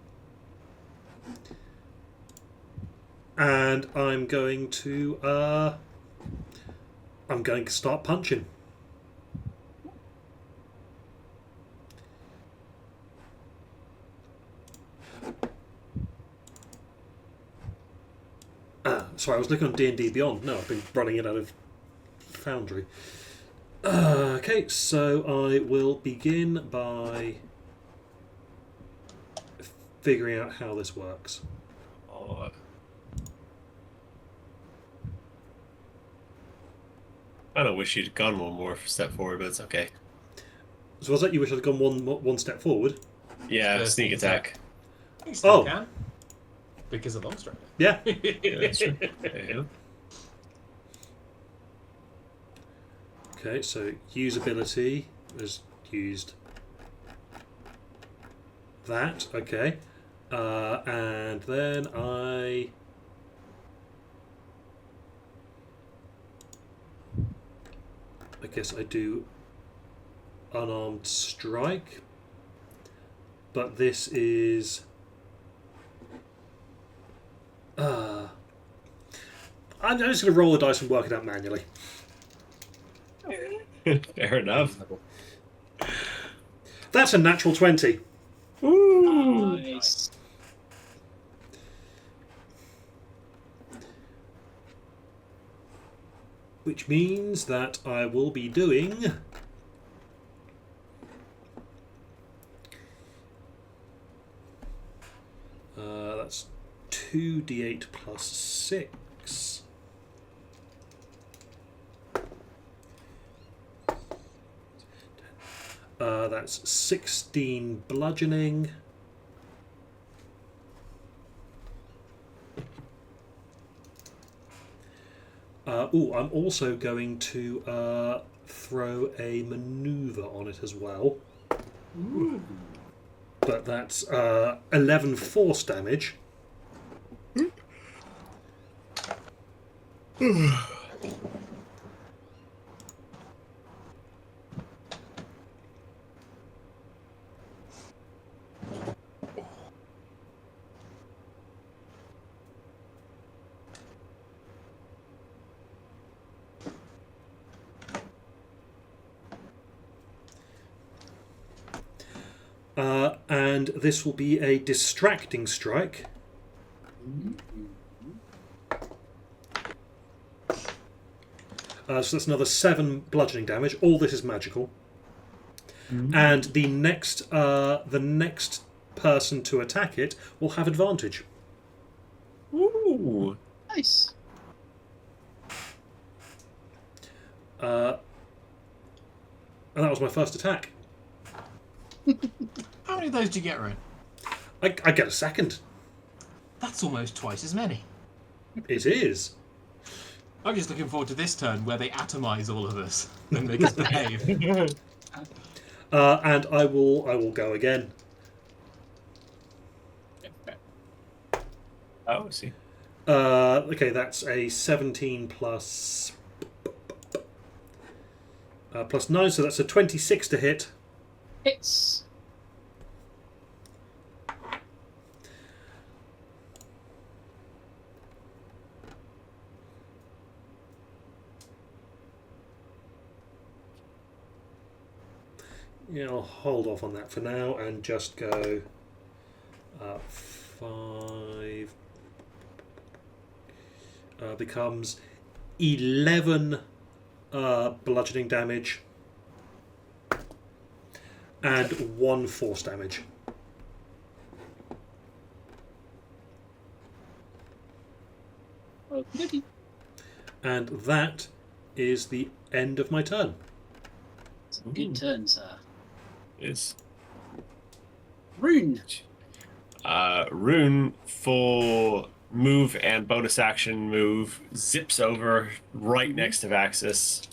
and I'm going to start punching. Sorry, I was looking on D&D Beyond. No, I've been running it out of Foundry. Okay, so I will begin by figuring out how this works. Oh. I don't wish you'd gone one more step forward, but it's okay. So was that you wish I'd gone one step forward? Yeah, sneak attack. You still can. Because of Longstrider. Yeah. Yeah, that's true. There you go. Okay, so usability has used that. Okay, and then I guess I do unarmed strike, but this is I'm just going to roll the dice and work it out manually. Fair enough. That's a natural 20. Ooh. Nice. Which means that I will be doing that's 2d8 plus 6. That's 16 bludgeoning. I'm also going to throw a maneuver on it as well. Ooh. But that's 11 force damage. And this will be a distracting strike. So that's another 7 bludgeoning damage. All this is magical. And the next person to attack it will have advantage. Ooh. Nice. And that was my first attack. How many of those do you get, Ryan? I get a second. That's almost twice as many. It is. I'm just looking forward to this turn where they atomize all of us and make us behave. And I will go again. Oh, I see. Okay, that's a 17 plus 9, so that's a 26 to hit. Hits. Yeah, I'll hold off on that for now and just go 5 becomes 11 bludgeoning damage and 1 force damage. Okey-dokey. And that is the end of my turn. It's a good turn, sir. Is Rune. Rune for move and bonus action move zips over right next to Vaxis,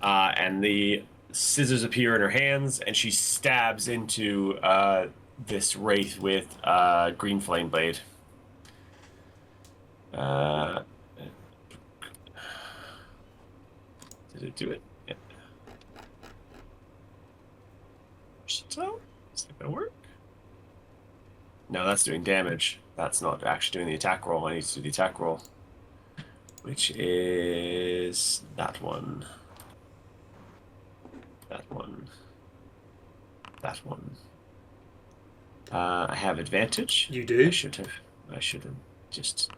and the scissors appear in her hands, and she stabs into this wraith with green flame blade. Did it do it? Yeah. So, is that gonna work? No, that's doing damage. That's not actually doing the attack roll. I need to do the attack roll, which is that one. That one. That one. I have advantage. You do? I should have just.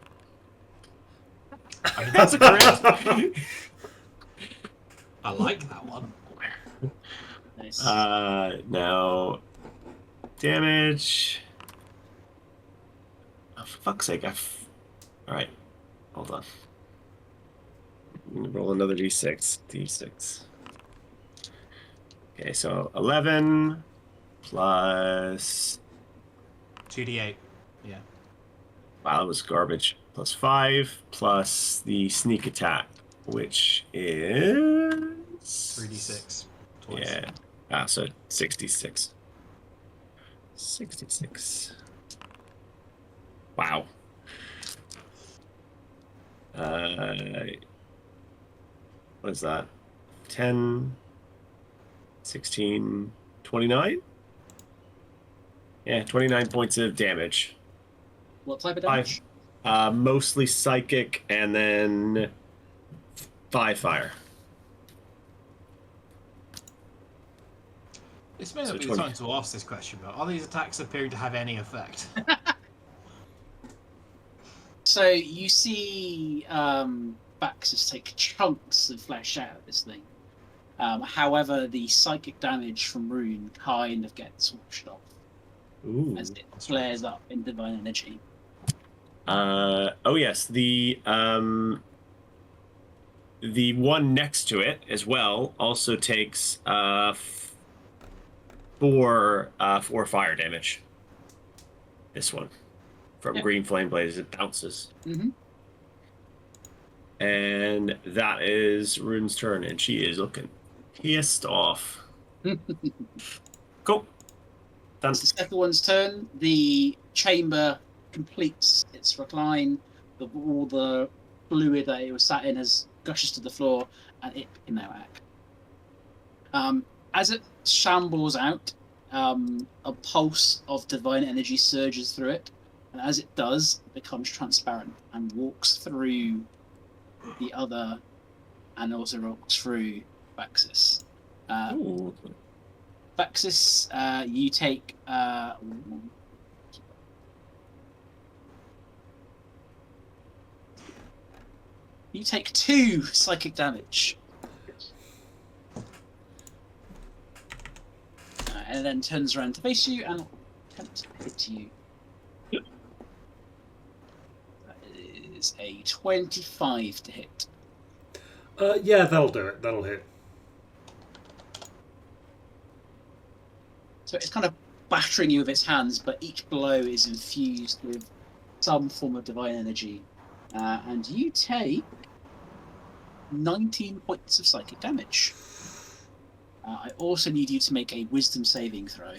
I mean, that's a crit. I like that one. Nice. Now, damage. Oh, for fuck's sake! Alright, hold on. I'm gonna roll another d6. D6. Okay, so 11 plus. 2d8. Yeah. Wow, that was garbage. Plus 5 plus the sneak attack, which is 3d6. Twice. Yeah. So 66. 66. Wow. What is that? 10, 16, 29? Yeah, 29 points of damage. What type of damage? Mostly psychic, and then 5 fire. This may So not be 20. the time to ask this question, but are these attacks appearing to have any effect? So you see Baxus take chunks of flesh out of this thing. However, the psychic damage from Rune kind of gets washed off Ooh. as it flares up in divine energy. Oh yes, the one next to it as well also takes for fire damage. This one from Yeah. Green Flame Blaze, it bounces. Mm-hmm. And that is Rune's turn, and she is looking pissed off. Cool. Done. It's the second one's turn. The chamber completes its recline. All the fluid that it was sat in has gushes to the floor, and it can now act. As it shambles out, a pulse of divine energy surges through it, and as it does, it becomes transparent and walks through the other, and also walks through Baxis. Ooh. Baxis, you take you take 2 psychic damage, and then turns around to face you and attempt to hit you. That is a 25 to hit. Yeah, that'll do it. That'll hit. So it's kind of battering you with its hands, but each blow is infused with some form of divine energy. And you take 19 points of psychic damage. I also need you to make a wisdom saving throw.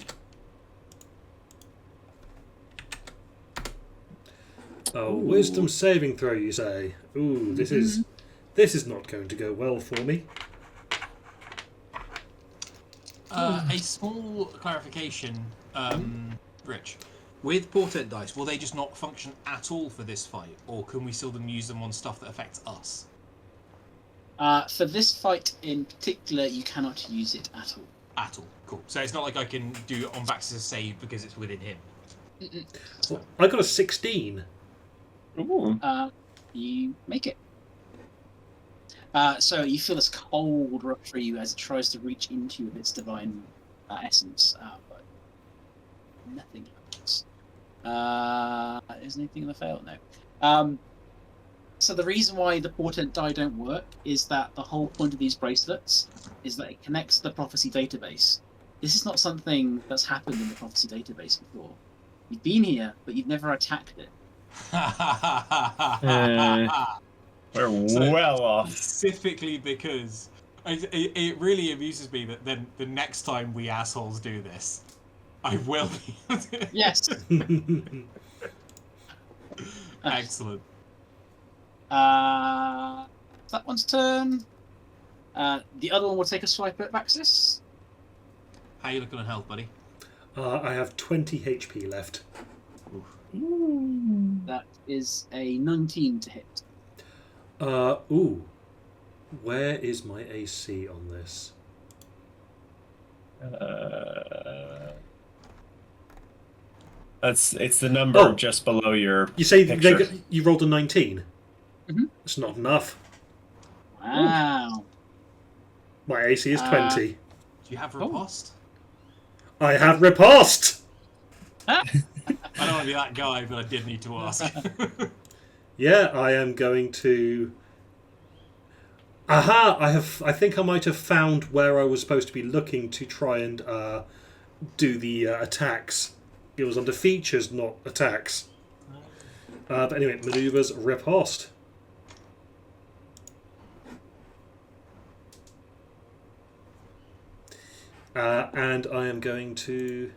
Oh, wisdom saving throw, you say? Ooh, this is not going to go well for me. A small clarification, Rich. With portent dice, will they just not function at all for this fight, or can we still use them on stuff that affects us? For this fight in particular, you cannot use it at all. At all. Cool. So it's not like I can do it on Bax's save because it's within him. Well, I got a 16. Ooh. You make it. So you feel this cold rush through you as it tries to reach into you with its divine essence, but nothing happens. Is anything in the fail? No. So the reason why the portent die don't work is that the whole point of these bracelets is that it connects to the prophecy database. This is not something that's happened in the prophecy database before. You've been here, but you've never attacked it. We're So, well off. Specifically because it really amuses me that then the next time we assholes do this, I will be. Yes. Excellent. That one's turn. The other one will take a swipe at Baxis. How you looking on health, buddy? I have 20 HP left. That is a 19 to hit. Ooh. Where is my AC on this? It's the number just below your. You say picture. you rolled a 19? Mhm. It's not enough. Wow. My AC is 20. Do you have riposte? I have riposte! I don't want to be that guy, but I did need to ask. Yeah, I am going to... Aha! I think I might have found where I was supposed to be looking to try and do the attacks. It was under features, not attacks. But anyway, maneuvers, riposte. And I am going to...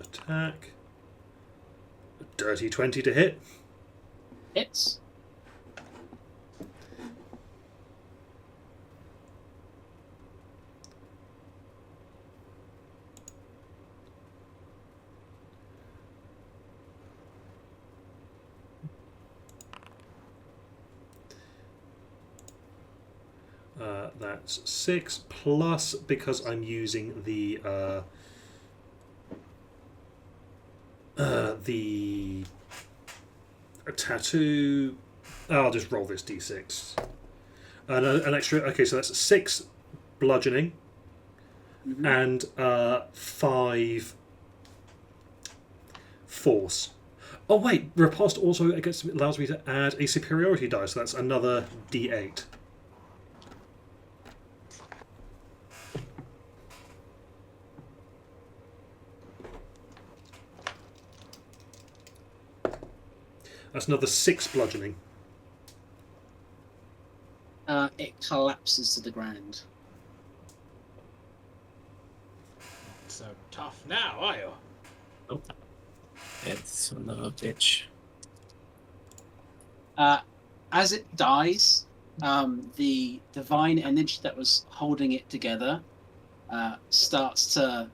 attack. A dirty 20 to hit. Hits. That's 6 plus, because I'm using the tattoo. I'll just roll this d6. An extra. Okay, so that's 6 bludgeoning and 5 force. Oh wait, riposte also allows me to add a superiority die, so that's another d8. That's another 6 bludgeoning. It collapses to the ground. So tough now, are you? Oh. It's another bitch. As it dies, the divine energy that was holding it together starts to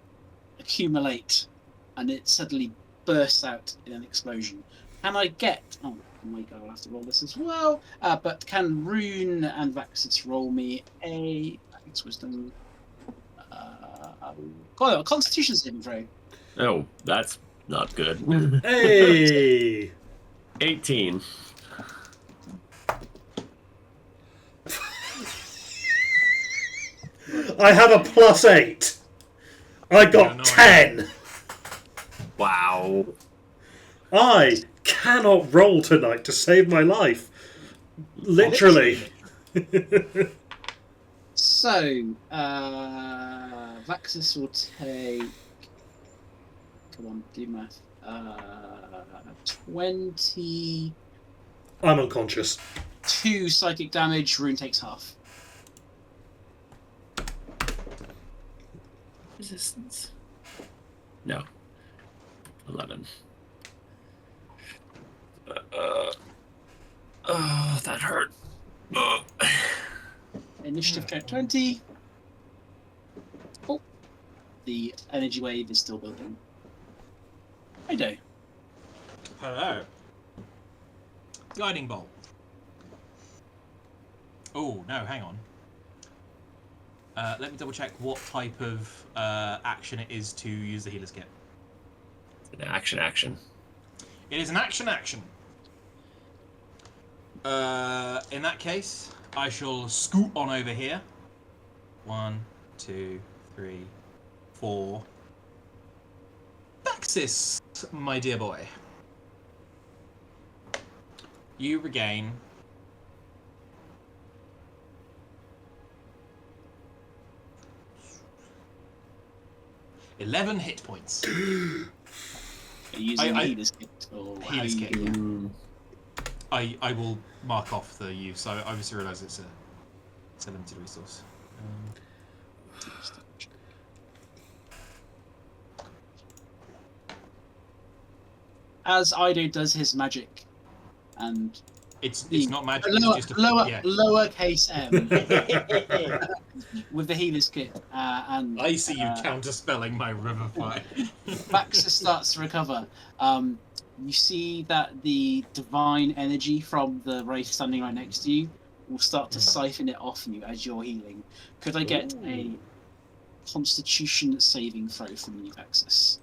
accumulate, and it suddenly bursts out in an explosion. Can I get... Oh my god, I'll have to roll this as well. But can Rune and Vaxis roll me a... It's wisdom... God, Constitution saving throw. Oh, that's not good. Hey! 18. I have a +8. I got 10. Wow. I cannot roll tonight to save my life. Literally. So, Vaxis will take... Come on, do math. 22 I'm unconscious. psychic damage. Rune takes half. Resistance. No. 11. Oh, that hurt. Initiative check 20. Oh, the energy wave is still building. I do. Hello. Guiding bolt. Oh, no, hang on. Let me double check what type of action it is to use the healer's kit. An action. It is an action. In that case, I shall scoot on over here. 1, 2, 3, 4. Baxis, my dear boy. You regain 11 hit points. Are you using healer's kit or Healer's kit, yeah. Mm. I will mark off the use. I obviously realise it's a limited resource. As Ido does his magic, and It's not magic. lower, it's just lowercase m with the healer's kit, and I see you counterspelling my Revivify. Vaxis starts to recover. You see that the divine energy from the wraith standing right next to you will start to siphon it off you as you're healing. Could I get a Constitution saving throw from you, Vaxis?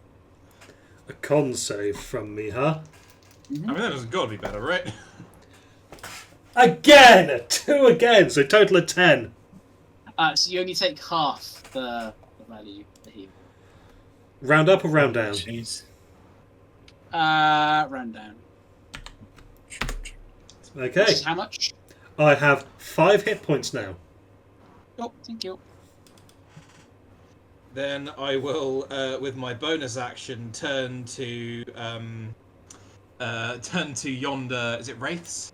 A con save from me, huh? I mean, that has got to be better, right? Again! 2 again, so total of 10. So you only take half the value of the heal. Round up or round down? Jeez. Round down. Okay. Which is how much? I have 5 hit points now. Oh, thank you. Then I will, with my bonus action, turn to yonder. Is it wraiths?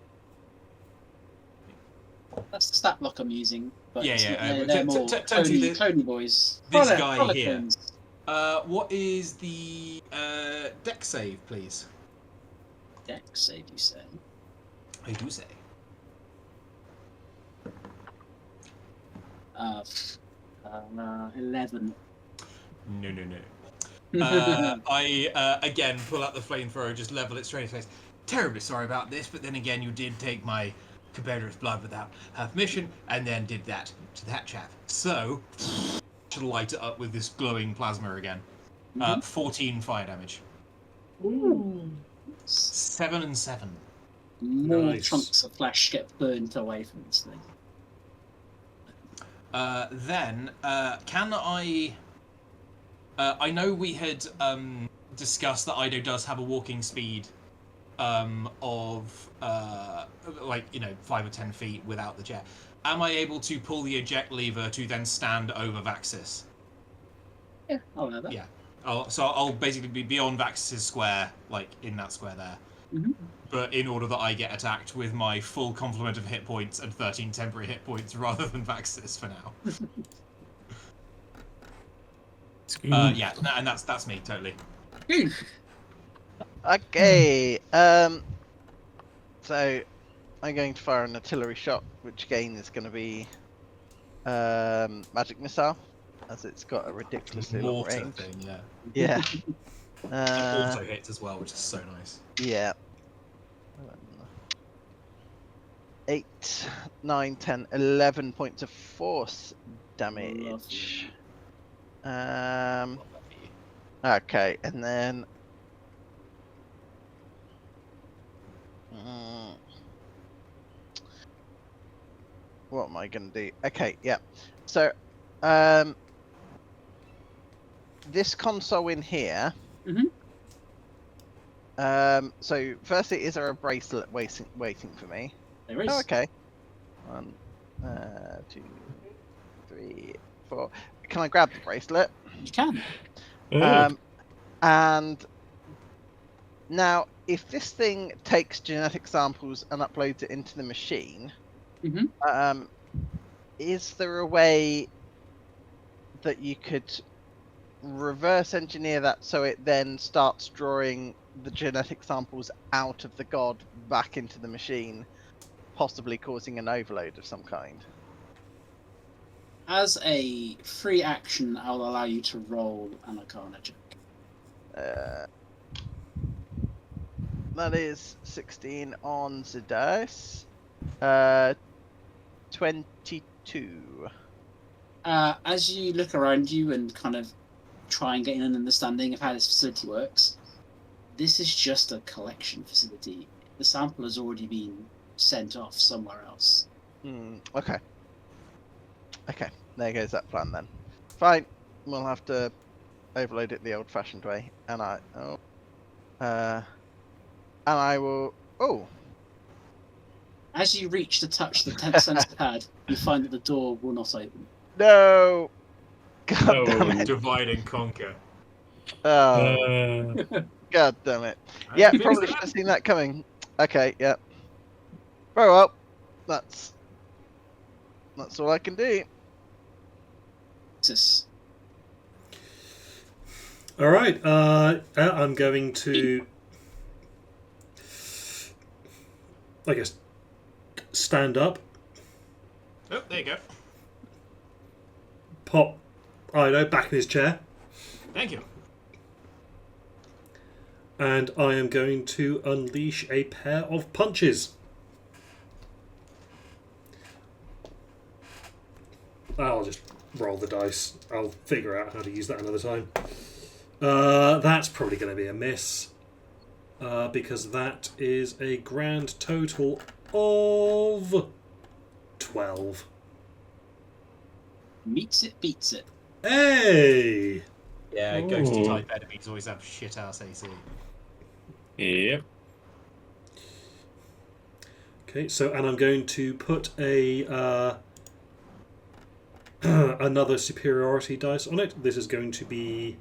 That's the stat block I'm using. But Yeah. they're more Tony boys. This guy here. Harlequins. What is the deck save, please? Dex save, you say? I do say. 11. No. I again pull out the flamethrower, just level it straight in his face. Terribly sorry about this, but then again, you did take my competitor's blood without her permission, and then did that to that chap. So, to light it up with this glowing plasma again. 14 fire damage. Ooh. 7 and 7. More Nice. chunks of flesh get burnt away from this thing. Then, can I... I know we had discussed that Ido does have a walking speed of 5 or 10 feet without the jet. Am I able to pull the eject lever to then stand over Vaxis? Yeah, I'll know that. Yeah. I'll basically be beyond Vaxis' square, like in that square there. Mm-hmm. But in order that I get attacked with my full complement of hit points and 13 temporary hit points rather than Vaxis for now. Yeah, and that's me totally. Okay. So I'm going to fire an artillery shot, which again is going to be magic missile, as it's got a ridiculously long Mortar range. thing, yeah. Yeah. And auto hits as well, which is so nice. Yeah. 8, 9, 10, 11 points of force damage. Okay, and then what am I gonna do? Okay, yeah. So this console in here. So firstly, is there a bracelet waiting for me? There is. Oh, okay. 1, 2, 3, 4. Can I grab the bracelet? You can. And now, if this thing takes genetic samples and uploads it into the machine, is there a way that you could reverse engineer that so it then starts drawing the genetic samples out of the god back into the machine, possibly causing an overload of some kind? As a free action, I'll allow you to roll an Arcana check. That is 16 on the dice. 22. As you look around you and kind of try and get an understanding of how this facility works, this is just a collection facility. The sample has already been sent off somewhere else. Okay. Okay, there goes that plan then. Fine, we'll have to overload it the old-fashioned way, and I will. Oh. As you reach to touch the 10th sense pad, you find that the door will not open. No. God damn it. Divide and conquer. Oh. God damn it. Yeah, probably should have seen that coming. Okay, yeah. Very well. That's all I can do. All right. I'm going to, I guess, stand up. Oh, there you go. Pop Ido back in his chair. Thank you. And I am going to unleash a pair of punches. I'll just roll the dice. I'll figure out how to use that another time. That's probably going to be a miss. Because that is a grand total of 12. Meets it, beats it. Hey! Yeah, ghosty type enemies always have shit ass AC. Yep. Okay, so and I'm going to put a another superiority dice on it. This is going to be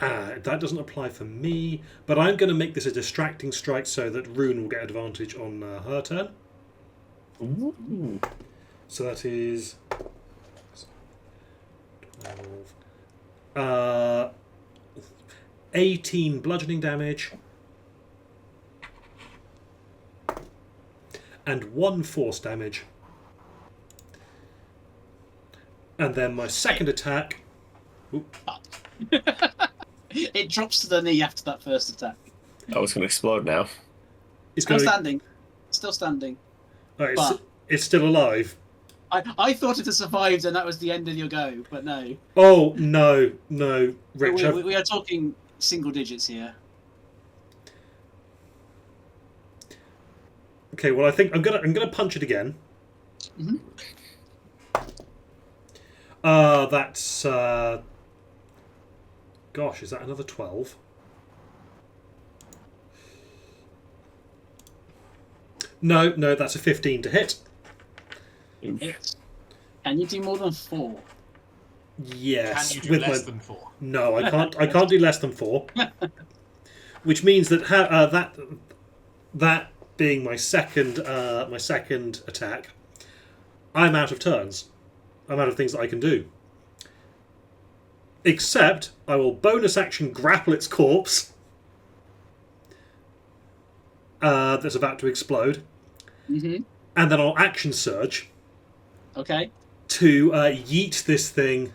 that doesn't apply for me, but I'm going to make this a distracting strike so that Rune will get advantage on her turn. Ooh. So that is 12. 18 bludgeoning damage and 1 force damage. And then my second attack. It drops to the knee after that first attack. Oh, it's going to explode now. It's Still going standing. Still standing. to, it's still alive. I thought it had survived and that was the end of your go, but no. Oh no, Rich. We are talking single digits here. Okay, well I think I'm gonna punch it again. That's gosh, is that another 12? No, that's a 15 to hit. Hits. Can you do more than 4? Yes. Can you do less than 4? No, I can't. I can't do less than 4. Which means that that being my second attack, I'm out of turns. I'm out of things that I can do. Except I will bonus action grapple its corpse that's about to explode, Mm-hmm. and then I'll action surge Okay. to yeet this thing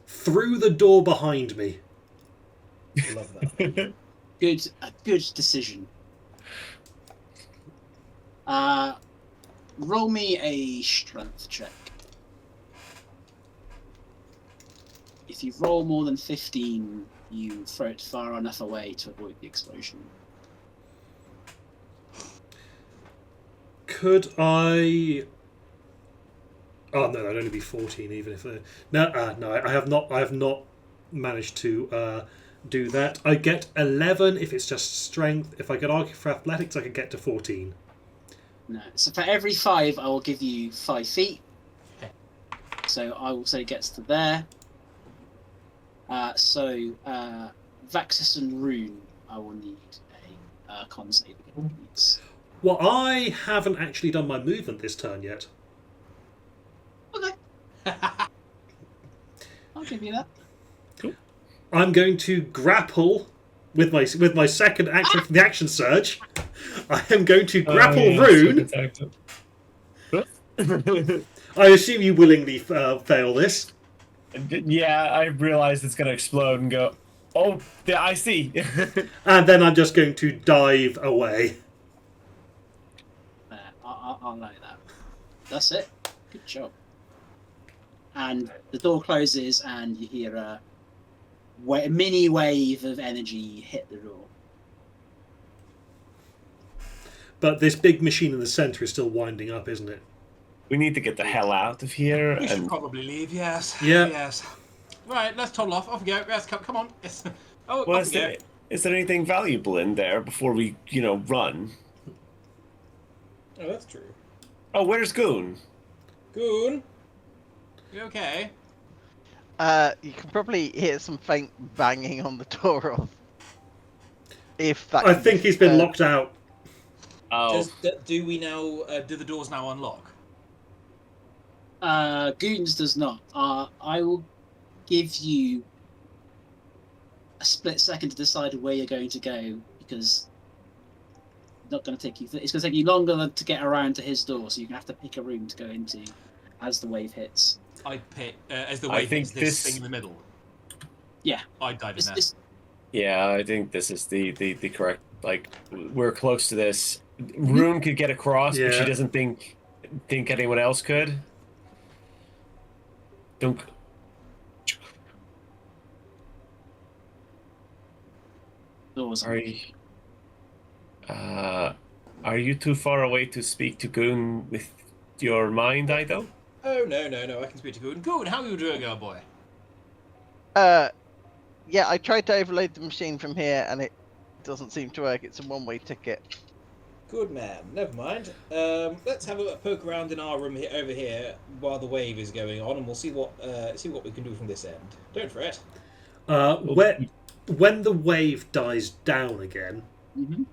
through the door behind me. Love that. A good decision. Roll me a strength check. If you roll more than 15, you throw it far enough away to avoid the explosion. Could I? Oh no, that'd only be 14. Even if no, I have not managed to do that. I get 11 if it's just strength. If I could argue for athletics, I could get to 14. No. So for every 5, I will give you 5 feet. So I will say it gets to there. Vaxis and Rune, I will need a con save against. Well, I haven't actually done my movement this turn yet. Okay. I'll give you that. Cool. I'm going to grapple with my second action from the action surge. I am going to grapple Rune. I assume you willingly fail this. Yeah, I realized it's going to explode and go, oh, yeah, I see. And then I'm just going to dive away. I'll like that. That's it. Good job. And the door closes, and you hear a mini wave of energy hit the door. But this big machine in the centre is still winding up, isn't it? We need to get the hell out of here. We should And probably leave, yes. Yeah. Yes. Right, let's toddle off. Off we go. Yes, come on. Yes. Oh, well, off we go. is there anything valuable in there before we, run? Oh, that's true. Oh, where's Goon? Goon. You okay? You can probably hear some faint banging on the door off. If that. I think he's been locked out. Oh, Do we now? Do the doors now unlock? Goons does not. I will give you a split second to decide where you're going to go, because it's not going to take you. It's going to take you longer to get around to his door, so you're going to have to pick a room to go into as the wave hits. I pick as the wave hits this thing in the middle. Yeah, I dive in there. yeah, I think this is the correct. Like, we're close to this. Rune could get across, but she Yeah. doesn't think anyone else could. Don't. Doors. Are you too far away to speak to Goon with your mind, Ido? Oh no! I can speak to Goon, Goon, how are you doing, old boy? Yeah, I tried to overload the machine from here, and it doesn't seem to work. It's a one-way ticket. Good man. Never mind. Let's have a poke around in our room over here while the wave is going on, and we'll see what we can do from this end. Don't fret. When the wave dies down again, Mm-hmm.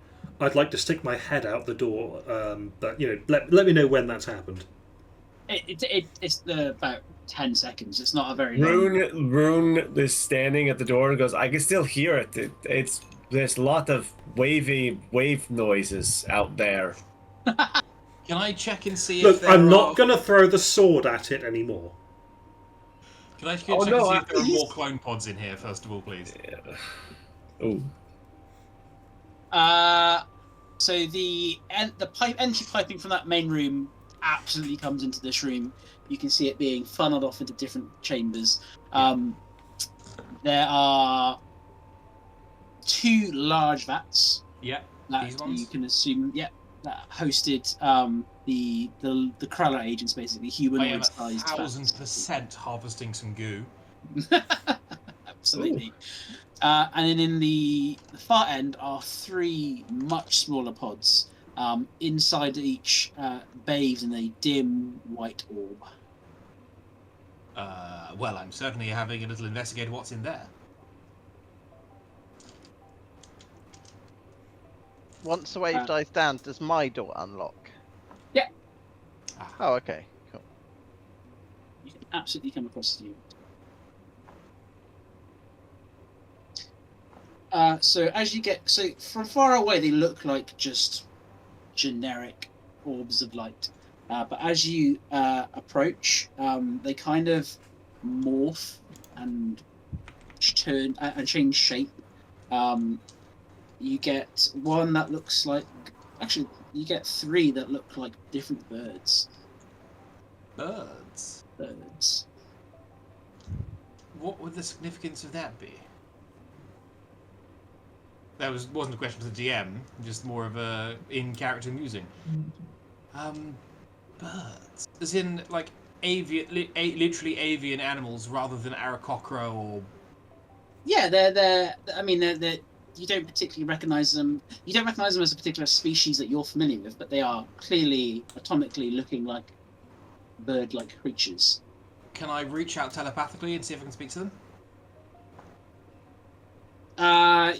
I'd like to stick my head out the door. But let me know when that's happened. It's about 10 seconds. It's not a very long... Rune is standing at the door and goes, I can still hear it. There's a lot of wave noises out there. Can I check and see Look, if there I'm are... not going to throw the sword at it anymore. Can I check and see if there are more clone pods in here, first of all, please? Yeah. Oh. So the entry piping from that main room absolutely comes into this room. You can see it being funneled off into different chambers. There are 2 large vats. Yeah, That these ones? you can assume. Yeah, that hosted the Krella agents, basically I am humanoid-sized. 1000% harvesting some goo. Absolutely. And then in the far end are 3 much smaller pods. Inside each, bathed in a dim white orb. Well, I'm certainly having a little investigate what's in there. Once the wave dies down, does my door unlock? Yeah. Oh, okay. Cool. You can absolutely come across you. So as you get, so from far away they look like just generic orbs of light, but as you approach, they kind of morph and turn and change shape. You get one that looks like, actually, you get 3 that look like different birds. Birds? Birds. What would the significance of that be? That wasn't a question for the DM, just more of a in-character musing. Birds. As in, like, literally avian animals rather than Aarakocra or... Yeah, they're I mean, they're you don't particularly recognise them. You don't recognise them as a particular species that you're familiar with, but they are clearly atomically looking like bird-like creatures. Can I reach out telepathically and see if I can speak to them?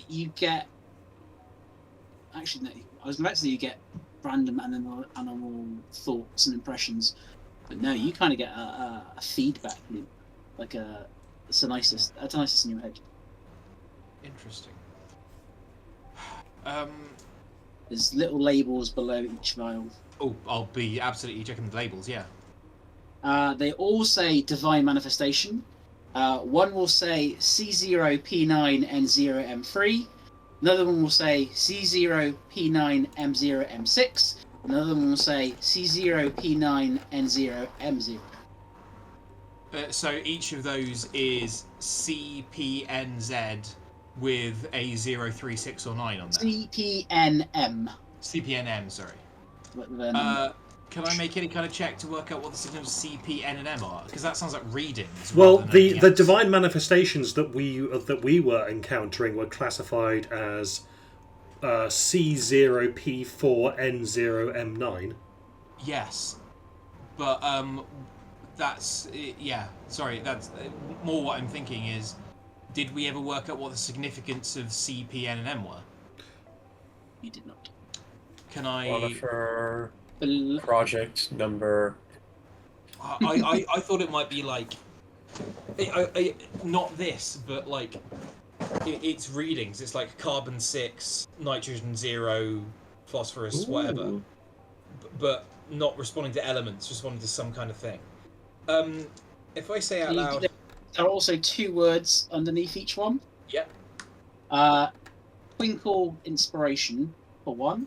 You get. Actually, no. I was about to say you get random animal thoughts and impressions, but no, you kind of get a feedback loop, like a tinnitus in your head. Interesting. There's little labels below each vial. Oh, I'll be absolutely checking the labels, yeah. They all say Divine Manifestation. One will say C0P9N0M3. Another one will say C0P9M0M6. Another one will say C0P9N0M0. So each of those is CPNZ with a 0, 3, 6 or 9 on there. CPNM. CPNM, sorry. Can I make any kind of check to work out what the significance of C, P, N, and M are? Because that sounds like readings. Well, rather than the anything else. divine manifestations that we were encountering were classified as C0P4N0M9. Yes, but that's yeah. Sorry, that's more what I'm thinking is. Did we ever work out what the significance of C, P, N, and M were? You did not. Can I? Coronifer project number. I thought it might be like, not this, but like, it's readings. It's like carbon 6, nitrogen 0, phosphorus, whatever. But not responding to elements, responding to some kind of thing. If I say out loud. There are also 2 words underneath each one. Yep. Twinkle Inspiration for one.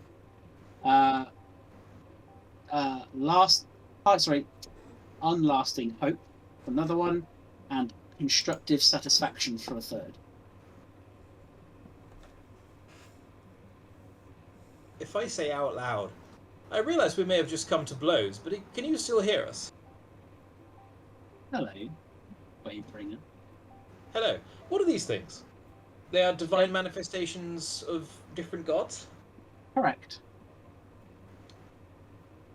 Unlasting Hope for another one, and Constructive Satisfaction for a third. If I say out loud, I realise we may have just come to blows, but can you still hear us? Hello, Wavebringer. Hello. What are these things? They are divine manifestations of different gods? Correct.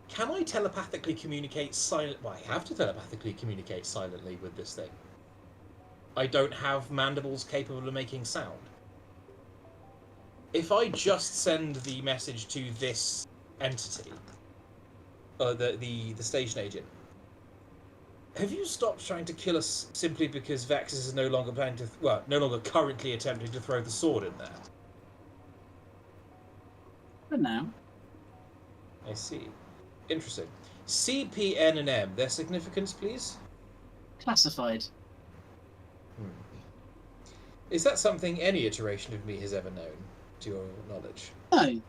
Can I telepathically communicate silently? Well, I have to telepathically communicate silently with this thing. I don't have mandibles capable of making sound. If I just send the message to this entity, the station agent, have you stopped trying to kill us simply because Vexus is no longer planning to, no longer currently attempting to throw the sword in there? For now. I see. Interesting. C, P, N, and M, their significance, please? Classified. Is that something any iteration of me has ever known, to your knowledge? No.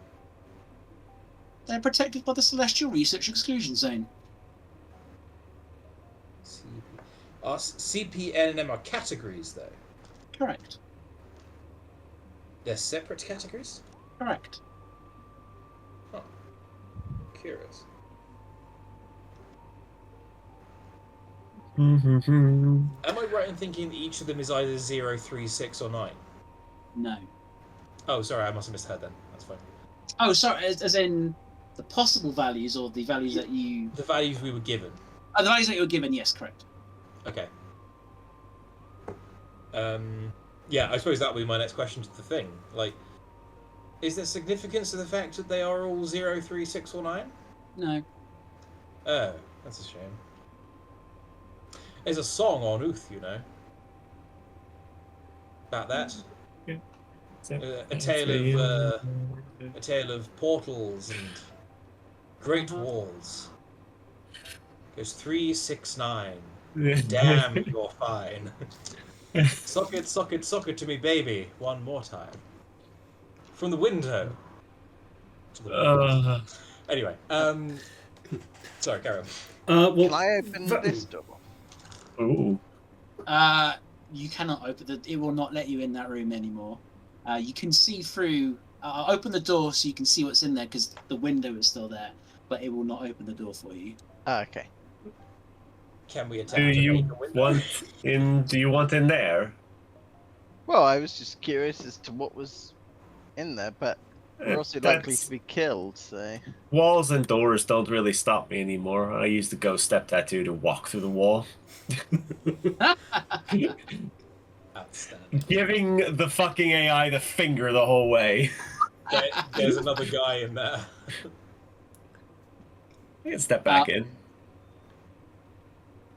They're protected by the Celestial Research Exclusion Zone. C, P, N, and M are categories, though? Correct. They're separate categories? Correct. Huh. Curious. Am I right in thinking that each of them is either 0, 3, 6, or 9? No. Oh, sorry, I must have misheard then. That's fine. Oh, sorry. As in the possible values or the values that you. The values we were given. Oh, the values that you were given. Yes, correct. Okay. Yeah, I suppose that would be my next question to the thing. Like, is there significance to the fact that they are all 0, 3, 6, or 9? No. Oh, that's a shame. There's a song on Uth, you know. About that. Yeah. A tale of portals and great walls. Goes 3, 6, 9. Damn, you're fine. Suck it to me, baby, one more time. From the window. To the Anyway, sorry, carry on. Can I open this door? Ooh. You cannot open it will not let you in that room anymore. You can see through. I'll open the door so you can see what's in there because the window is still there, but it will not open the door for you. Oh, okay. Can we attempt Do to you make a window? want in there? Well, I was just curious as to what was in there, but we're also likely That's- to be killed, so... Walls and doors don't really stop me anymore. I use the ghost step tattoo to walk through the wall. Outstanding. Giving the fucking AI the finger the whole way. There's another guy in there. I can step back in.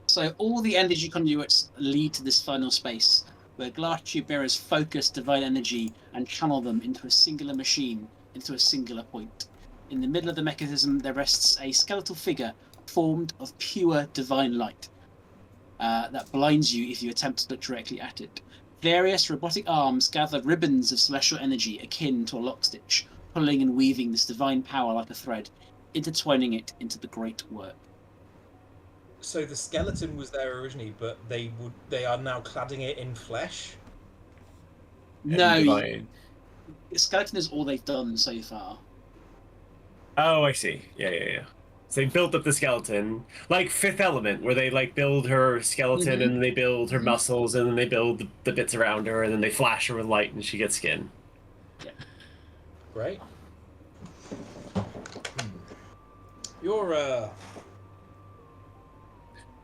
So all the energy conduits lead to this final space, where glass tube bearers focus divine energy and channel them into a singular machine, into a singular point. In the middle of the mechanism there rests a skeletal figure formed of pure divine light that blinds you if you attempt to look directly at it. Various robotic arms gather ribbons of celestial energy akin to a lock stitch, pulling and weaving this divine power like a thread, intertwining it into the great work. So the skeleton was there originally, but they are now cladding it in flesh. No, skeleton is all they've done so far. Oh, I see. Yeah. So they built up the skeleton, like Fifth Element, where they like build her skeleton and then they build her muscles and then they build the bits around her and then they flash her with light and she gets skin. Yeah. Right. You're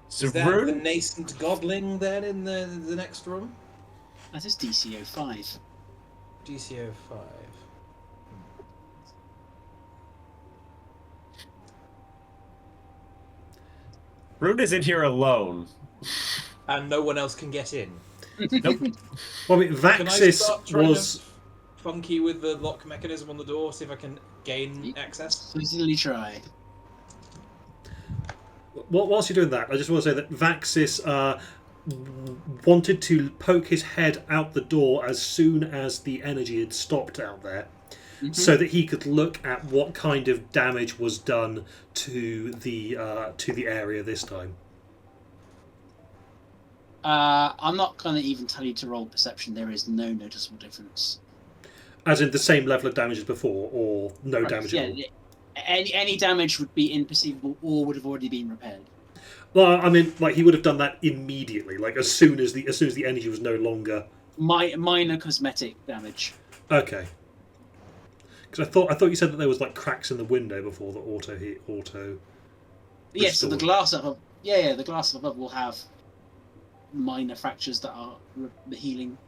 So is that the Rune, nascent godling then in the next room? That is DCO 5. DCO 5. Rune is in here alone. And no one else can get in. Nope. Well, I mean, Can I Vaxis start trying was. to funky with the lock mechanism on the door, see if I can gain access? Certainly try. Whilst you're doing that, I just want to say that Vaxis wanted to poke his head out the door as soon as the energy had stopped out there, so that he could look at what kind of damage was done to the area this time. I'm not going to even tell you to roll perception. There is no noticeable difference. As in the same level of damage as before, or no damage Yeah, at all? any damage would be imperceivable or would have already been repaired. Well, I mean, like he would have done that immediately, like as soon as the energy was no longer. Minor cosmetic damage. Okay. Because I thought you said that there was like cracks in the window before the auto. Yes, so the restored. glass above. Yeah, the glass above will have minor fractures that are healing.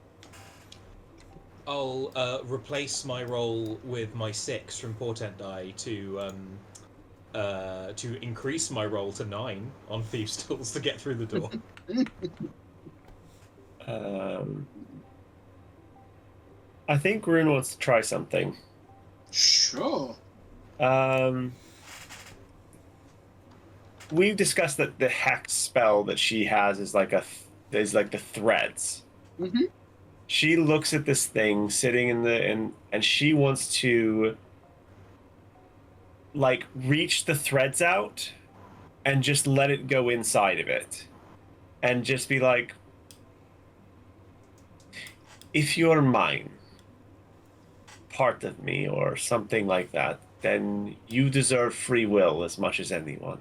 I'll replace my roll with my 6 from Portent Die to increase my roll to 9 on Thieves' Tools to get through the door. I think Rune wants to try something. Sure. We've discussed that the hex spell that she has is like the threads. Mm-hmm. She looks at this thing sitting and she wants to like reach the threads out and just let it go inside of it and just be like, if you're mine, part of me or something like that, then you deserve free will as much as anyone.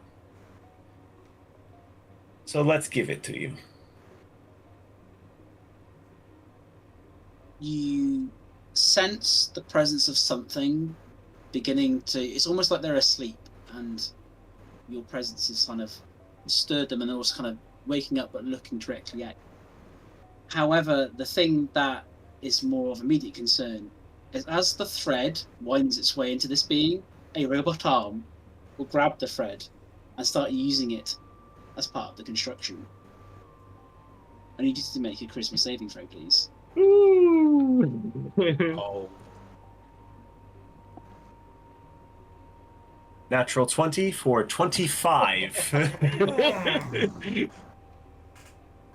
So let's give it to you. You sense the presence of something beginning to. It's almost like they're asleep, and your presence has kind of stirred them, and they're also kind of waking up but looking directly at you. However, the thing that is more of immediate concern is as the thread winds its way into this being, a robot arm will grab the thread and start using it as part of the construction. I need you to make a charisma saving throw, please. Ooh. Oh. Natural 20 for 25.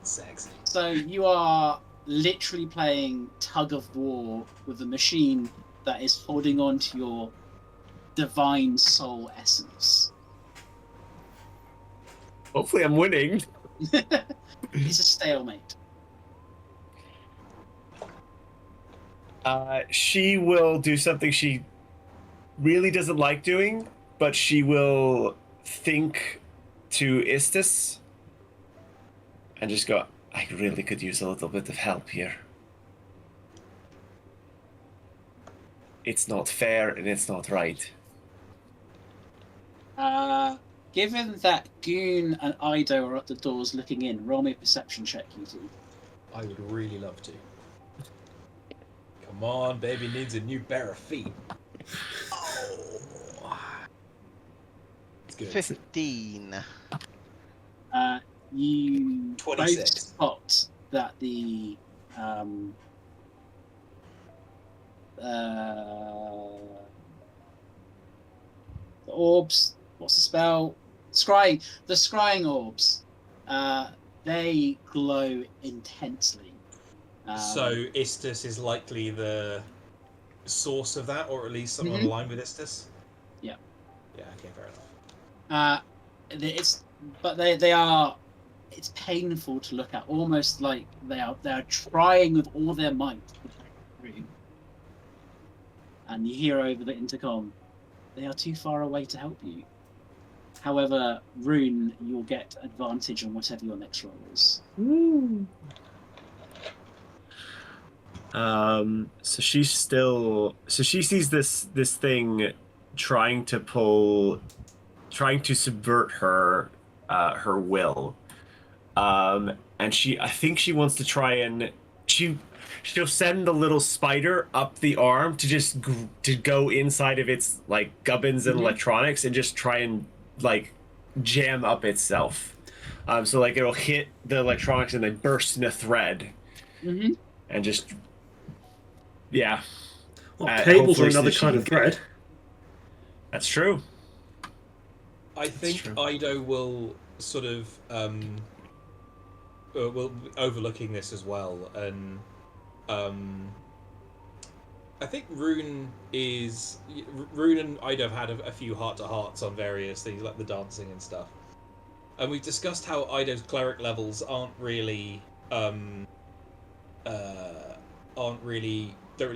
Sexy. So you are literally playing tug of war with a machine that is holding on to your divine soul essence. Hopefully I'm winning. It's a stalemate. She will do something she really doesn't like doing, but she will think to Istis and just go, I really could use a little bit of help here. It's not fair and it's not right. Given that Goon and Ido are at the doors looking in, roll me a perception check, you two. I would really love to. Come on, baby needs a new pair of feet. Oh. It's good. 15. You 26. both spot that the orbs. What's the spell? Scrying. The scrying orbs. They glow intensely. So Istis is likely the source of that, or at least someone aligned with Istis? Yeah. Yeah, okay, fair enough. They are. It's painful to look at, almost like they are trying with all their might to protect the room. And you hear over the intercom, they are too far away to help you. However, Rune, you'll get advantage on whatever your next roll is. So she sees this thing trying to subvert her will. And I think she wants to try and she'll send the little spider up the arm to just to go inside of its like gubbins and electronics and just try and like jam up itself. So like it'll hit the electronics and then burst in a thread. And just Well, cables are another kind of thread. That's true. I think Ido will sort of will be overlooking this as well, and I think Rune and Ido have had a few heart-to-hearts on various things like the dancing and stuff, and we've discussed how Ido's cleric levels don't really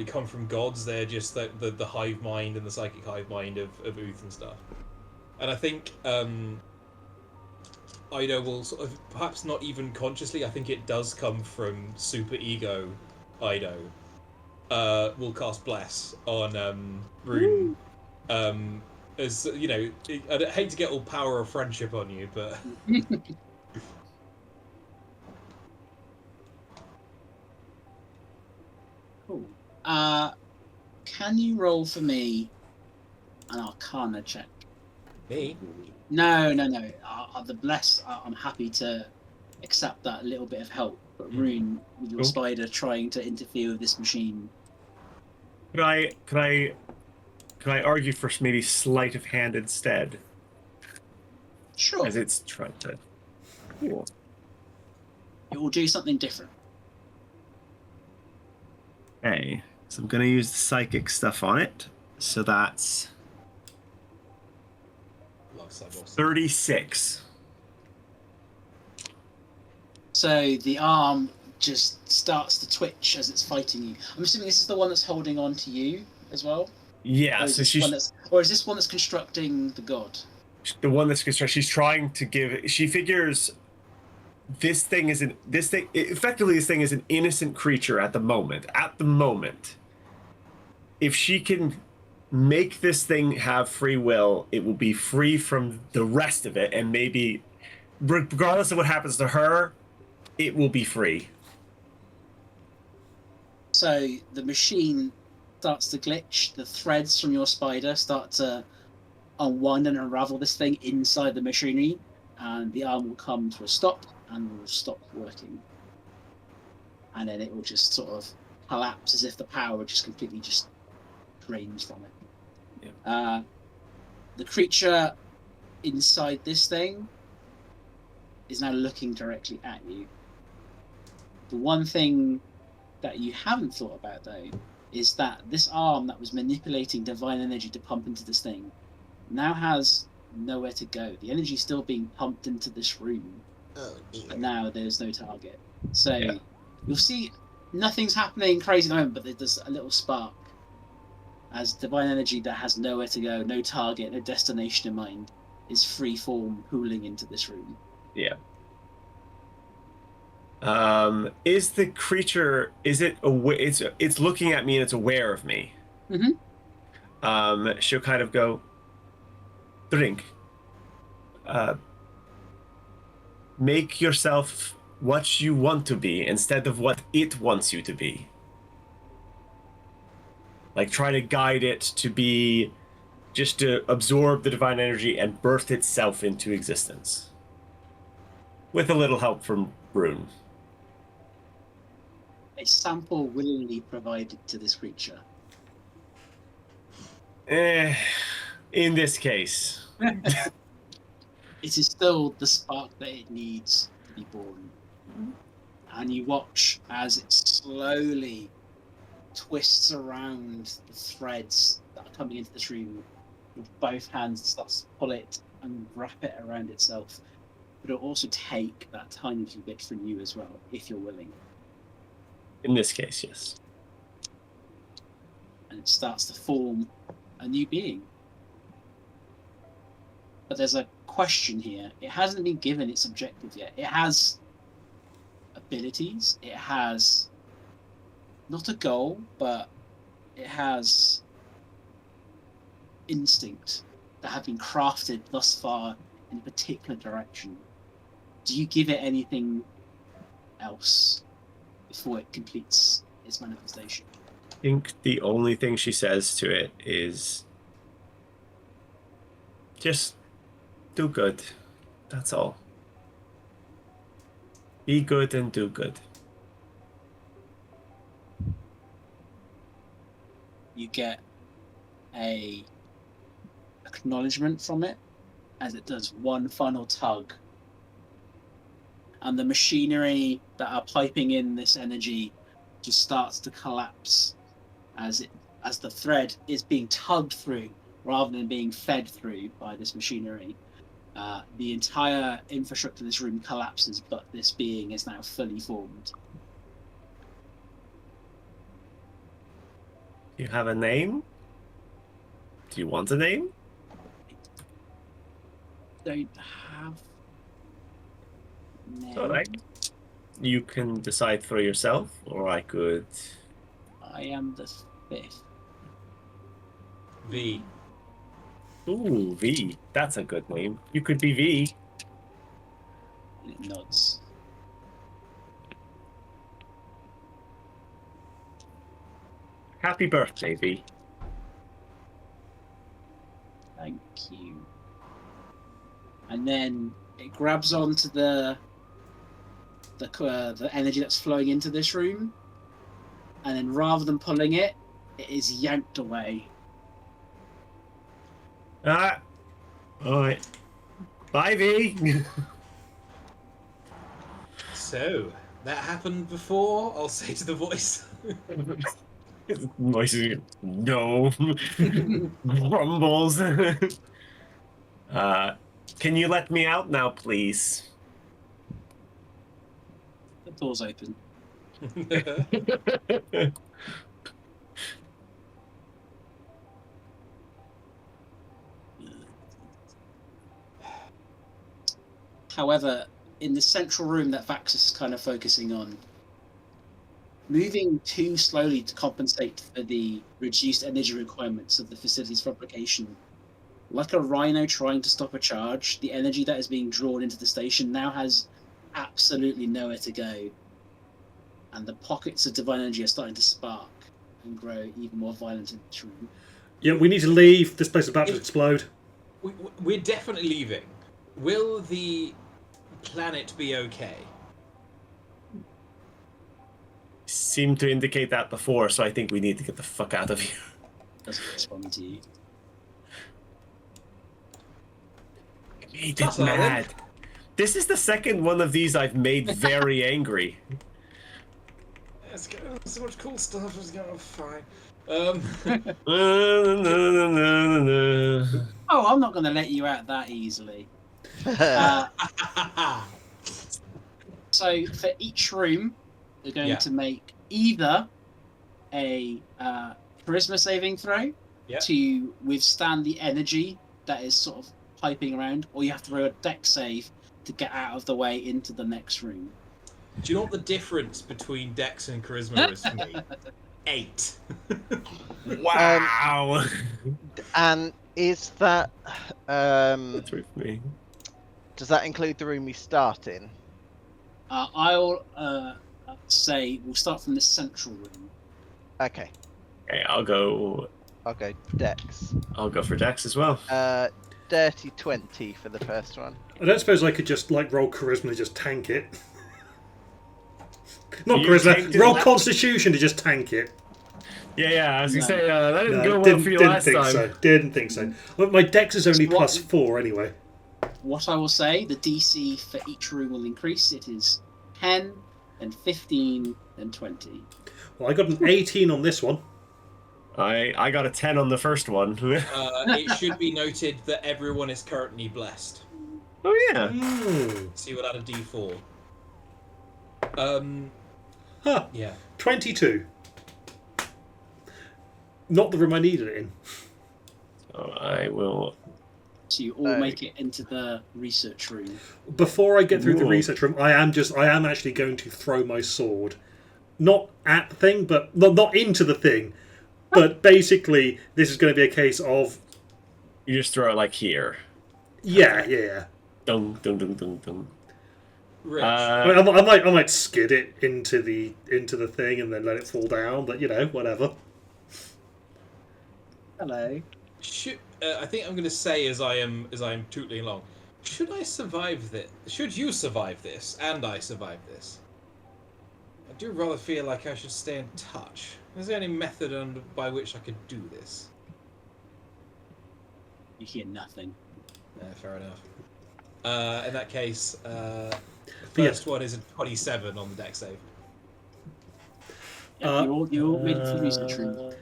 come from gods. They're just the hive mind and the psychic hive mind of Uth and stuff. And I think Ido will sort of, perhaps not even consciously, I think it does come from super ego Ido, will cast Bless on Rune. As you know, I'd hate to get all power of friendship on you, but Cool. Can you roll for me an Arcana check? me. No. The bless. I'm happy to accept that little bit of help, but Rune, with your spider trying to interfere with this machine. Could I argue for maybe sleight of hand instead? Sure. As it's trying to. Cool. It will do something different. Okay, so I'm gonna use the psychic stuff on it. So that's 36. So the arm just starts to twitch as it's fighting you. I'm assuming this is the one that's holding on to you as well? Yeah, so she's... Or is this one that's constructing the god? The one that's constructing... She's trying to give... She figures this thing is effectively this thing is an innocent creature at the moment. At the moment, if she can make this thing have free will, it will be free from the rest of it, and maybe, regardless of what happens to her, it will be free. So the machine starts to glitch. The threads from your spider start to unwind and unravel this thing inside the machinery, and the arm will come to a stop and will stop working. And then it will just sort of collapse as if the power just completely just drains from it. Yeah. The creature inside this thing is now looking directly at you. The one thing that you haven't thought about, though, is that this arm that was manipulating divine energy to pump into this thing now has nowhere to go. The energy is still being pumped into this room, but now there's no target. So you'll see nothing's happening crazy at the moment, but there's a little spark as divine energy that has nowhere to go, no target, no destination in mind, is free form pooling into this room. Yeah. Is the creature? Is it aware? It's looking at me and it's aware of me. Mm-hmm. She'll kind of go. Drink. Make yourself what you want to be instead of what it wants you to be. Like, try to guide it to be, just to absorb the divine energy and birth itself into existence. With a little help from Rune. A sample willingly provided to this creature. In this case. It is still the spark that it needs to be born. And you watch as it slowly twists around the threads that are coming into this room with both hands, starts to pull it and wrap it around itself. But it'll also take that tiny little bit from you as well, if you're willing. In this case, yes. And it starts to form a new being. But there's a question here. It hasn't been given its objective yet. It has abilities. It has not a goal, but it has instinct that have been crafted thus far in a particular direction. Do you give it anything else before it completes its manifestation? I think the only thing she says to it is just do good. That's all. Be good and do good. You get a acknowledgement from it as it does one final tug, and the machinery that are piping in this energy just starts to collapse as the thread is being tugged through rather than being fed through by this machinery. The entire infrastructure of this room collapses, but this being is now fully formed. Do you have a name? Do you want a name? Don't have name. Alright. You can decide for yourself, or I could. I am the fifth. V. Ooh, V. That's a good name. You could be V. And it nods. Happy birthday, V. Thank you. And then it grabs onto the energy that's flowing into this room, and then rather than pulling it, it is yanked away. Ah. Alright. Bye, V. So, that happened before, I'll say to the voice. Voice is no. Grumbles. Can you let me out now, please? The door's open. However, in the central room that Vaxis is kind of focusing on, moving too slowly to compensate for the reduced energy requirements of the facility's fabrication. Like a rhino trying to stop a charge, the energy that is being drawn into the station now has absolutely nowhere to go. And the pockets of divine energy are starting to spark and grow even more violent in this room. Yeah, we need to leave. This place is about to explode. We're definitely leaving. Will the planet be okay? Seemed to indicate that before, so I think we need to get the fuck out of here. Doesn't respond to you. Made it mad. This is the second one of these I've made very angry. It's got so much cool stuff. It's going fine. Oh, I'm not going to let you out that easily. So for each room, you're going to make either a charisma saving throw to withstand the energy that is sort of piping around, or you have to roll a dex save to get out of the way into the next room. Do you know what the difference between Dex and Charisma is for me? 8. Wow. And is that That's with me. does that include the room we start in? I'll say we'll start from the central room. Okay, Okay, I'll go Dex. I'll go for Dex as well. Dirty 20 for the first one. I don't suppose I could just like roll charisma to just tank it. Not You charisma. tanked it Roll last- constitution to just tank it. Yeah, I was gonna say that didn't No, go well didn't, for you didn't last think time. so. Didn't think so. Well, my dex is only What- +4 anyway. What I will say, the DC for each room will increase. It is 10, and 15, and 20. Well, I got an 18 on this one. I got a 10 on the first one. It should be noted that everyone is currently blessed. Oh yeah. So you will add a D4. Huh. Yeah. 22. Not the room I needed it in. So I will. So you all make it into the research room. Before I get through the Ooh. research room, I am actually going to throw my sword, not at the thing, but not into the thing. But basically, this is going to be a case of You just throw it like here. yeah. Dun dun dun dun dun. Rich. I might skid it into the thing and then let it fall down, but whatever. Hello. I think I'm going to say as I am tootling along. Should I survive this? Should you survive this, and I survive this? I do rather feel like I should stay in touch. Is there any method by which I could do this? You hear nothing. Fair enough. In that case, first one is a 27 on the deck save. Yeah, you all made it to the research room.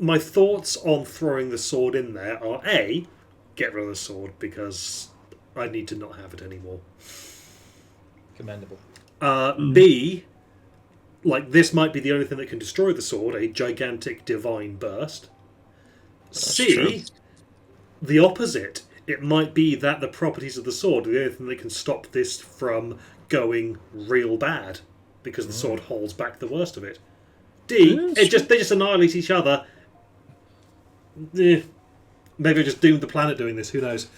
My thoughts on throwing the sword in there are A, get rid of the sword because I need to not have it anymore. Commendable. B, like this might be the only thing that can destroy the sword, a gigantic divine burst. C, true. the opposite. It might be that the properties of the sword are the only thing that can stop this from going real bad because the sword holds back the worst of it. D, they just annihilate each other. Maybe I just doomed the planet doing this. Who knows?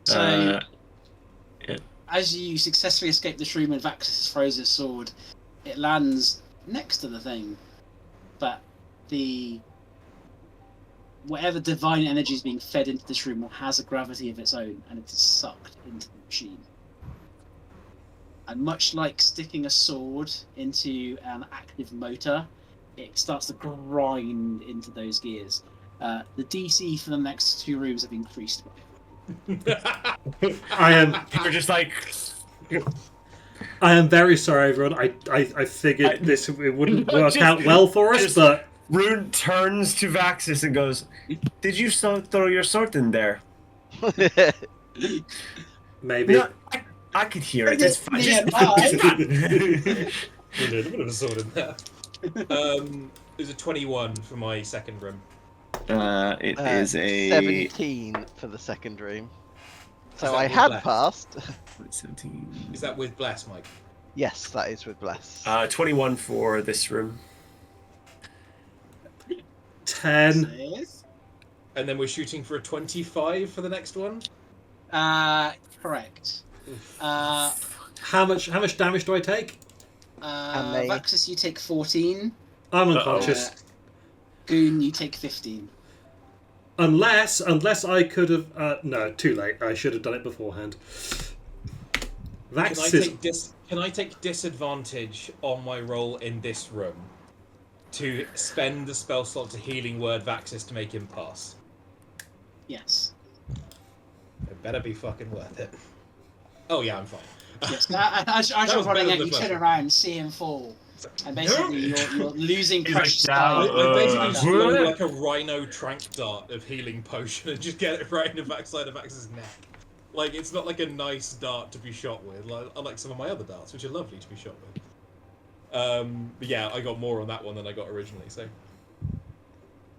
So, as you successfully escape this room and Vaxis throws his sword, it lands next to the thing. But whatever divine energy is being fed into this room has a gravity of its own, and it is sucked into the machine. And much like sticking a sword into an active motor, it starts to grind into those gears. The DC for the next 2 rooms have increased. You're just like. I am very sorry, everyone. I figured it wouldn't work out well for us, but Rune turns to Vaxis and goes, "Did you throw your sword in there?" maybe. No, I could hear it. It's fine. Yeah, There's a sword in there. There's a 21 for my second room. It is a 17 for the second room. So that I with had bless? passed. 17. Is that with bless, Mike? Yes, that is with bless. 21 for this room. 10. Says, And then we're shooting for a 25 for the next one. correct. Oof. How much damage do I take? they- Vaxus, you take 14. I'm unconscious. Goon, you take 15. Unless I could have. No, too late. I should have done it beforehand. Can I take disadvantage on my roll in this room to spend the spell slot to healing word Vaxis to make him pass? Yes. It better be fucking worth it. Oh yeah, I'm fine. Yes. As That you're was running better out, than you the turn first around, see him fall, and basically you're losing He's like, precious down. time. I basically Uh, just load like a rhino trank dart of healing potion and just get it right in the backside of Vax's neck. Like, it's not like a nice dart to be shot with, like, unlike some of my other darts, which are lovely to be shot with. But yeah, I got more on that one than I got originally, so.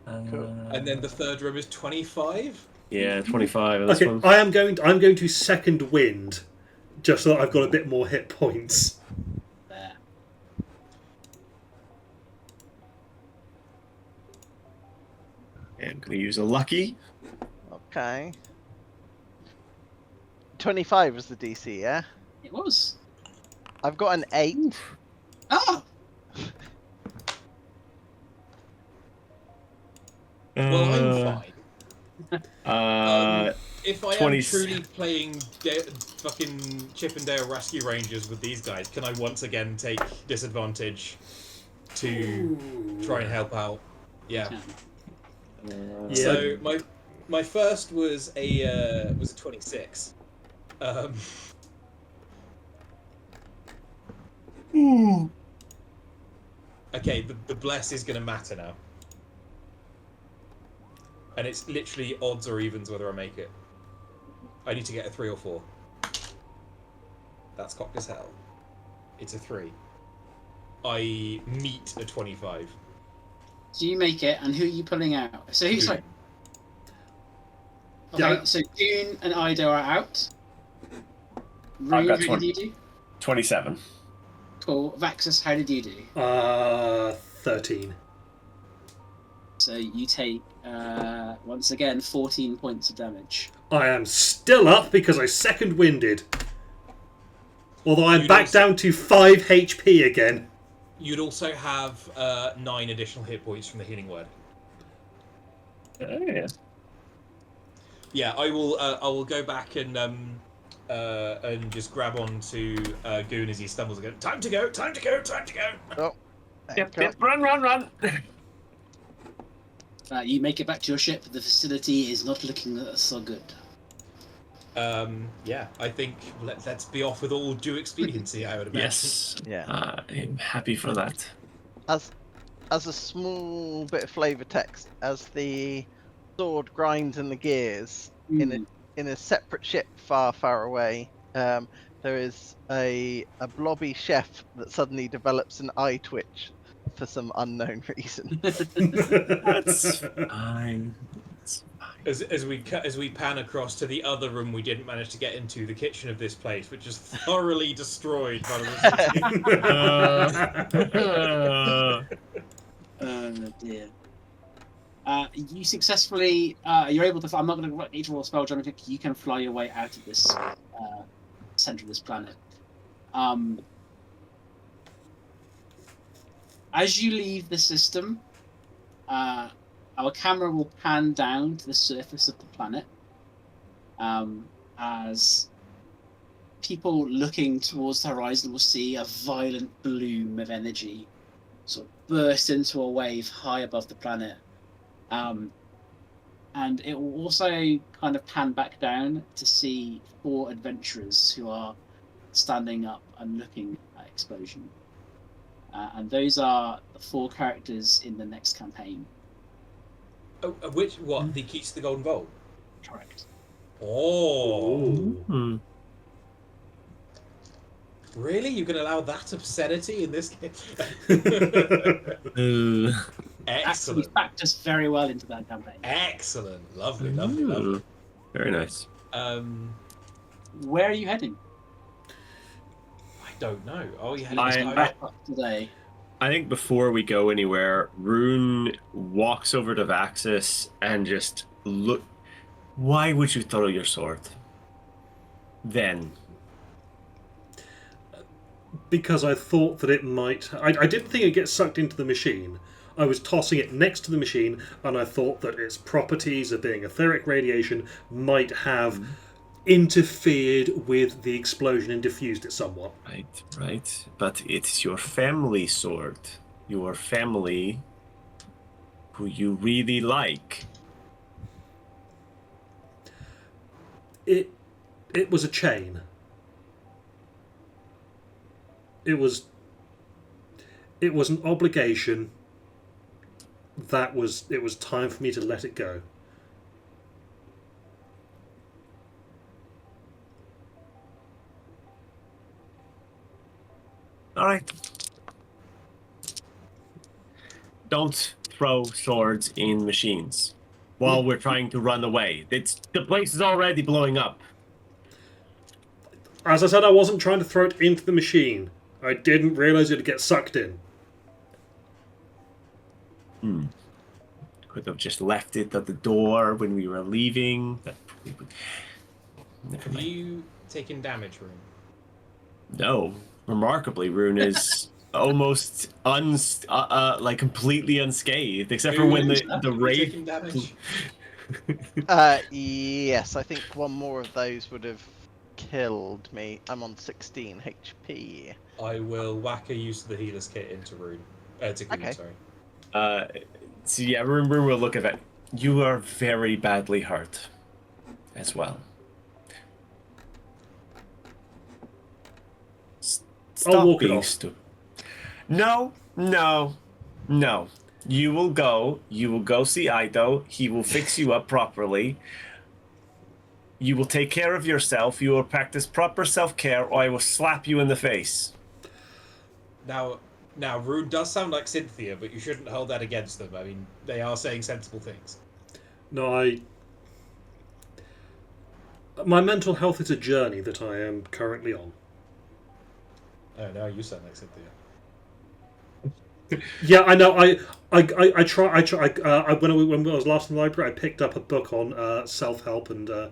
And then the third room is 25? Yeah, 25 on this Okay, one. I'm going to second wind, just so that I've got a bit more hit points. There. And I'm going to use a lucky. Okay. 25 was the DC, yeah? It was. I've got an 8. Ah! Well, I'm fine. If I am 20 truly playing fucking Chippendale Rescue Rangers with these guys, can I once again take disadvantage to try and help out? Yeah. So my first was a 26. Okay, the bless is going to matter now. And it's literally odds or evens whether I make it. I need to get a 3 or 4. That's cocked as hell. It's a 3. I meet a 25. Do you make it, and who are you pulling out? So who's like? Okay, Yeah. so Goon and Ido are out. I've Rune, got how did you do? 27. Cool. Vaxus, how did you do? 13. So you take, once again, 14 points of damage. I am still up because I second winded. Although I'm You'd back also- down to 5 HP again. You'd also have 9 additional hit points from the healing word. Oh, yeah. Yeah, I will go back and just grab onto Goon as he stumbles again. Time to go! Time to go! Time to go! Oh. Yep, run! You make it back to your ship. The facility is not looking so good. Yeah, I think let's be off with all due expediency, I would imagine. Yes. Yeah. I'm happy for that. As a small bit of flavor text, as the sword grinds in the gears in a separate ship far away, there is a blobby chef that suddenly develops an eye twitch for some unknown reason. That's fine. As we pan across to the other room we didn't manage to get into, the kitchen of this place, which is thoroughly destroyed by the Oh dear. You successfully, you're able to. I'm not going to need to roll a spell, John. You can fly your way out of this center of this planet. As you leave the system, our camera will pan down to the surface of the planet as people looking towards the horizon will see a violent bloom of energy sort of burst into a wave high above the planet. And it will also kind of pan back down to see 4 adventurers who are standing up and looking at explosion. And those are the 4 characters in the next campaign. What? The keys to the Golden Bowl? Correct. Oh. Really? You can allow that obscenity in this game? Excellent. Actually factors very well into that campaign. Excellent. Lovely. Very nice. Where are you heading? I don't know. Oh, yeah. Wrap up today. I think before we go anywhere, Rune walks over to Vaxis and just look. Why would you throw your sword? Then. Because I thought that it might. I didn't think it'd get sucked into the machine. I was tossing it next to the machine, and I thought that its properties of being etheric radiation might have interfered with the explosion and diffused it somewhat. Right. But it's your family sword. Your family who you really like. It was a chain. It was an obligation. It was time for me to let it go. All right. Don't throw swords in machines while we're trying to run away. The place is already blowing up. As I said, I wasn't trying to throw it into the machine. I didn't realize it'd get sucked in. Could have just left it at the door when we were leaving. Never Have mind. you taken damage, Rune? No. Remarkably, Rune is almost like completely unscathed, except for when the Have you raid. taken damage? Yes, I think one more of those would have killed me. I'm on 16 HP. I will whack a use of the healer's kit into Rune. To Goon, Okay. sorry. So yeah, Rune will look at that. You are very badly hurt, as well. I'll walk it being off. stupid. No. You will go see Ido. He will fix you up properly. You will take care of yourself. You will practice proper self-care, or I will slap you in the face. Now, Rune does sound like Cynthia, but you shouldn't hold that against them. I mean, they are saying sensible things. No, my mental health is a journey that I am currently on. Oh, now you sound like Cynthia. Yeah, I know. I try. When I was last in the library, I picked up a book on self-help and I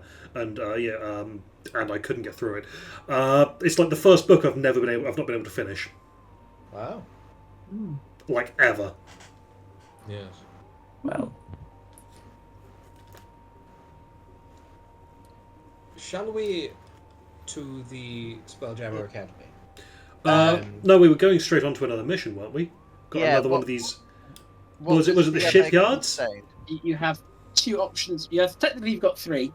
couldn't get through it. It's like the first book I've not been able to finish. Wow. Like ever. Yes. Well, Shall we to the Spelljammer Academy? No, we were going straight on to another mission, weren't we? Got Yeah, another one what- of these. What Was it the other shipyards? contain? You have two options. Technically you've got three.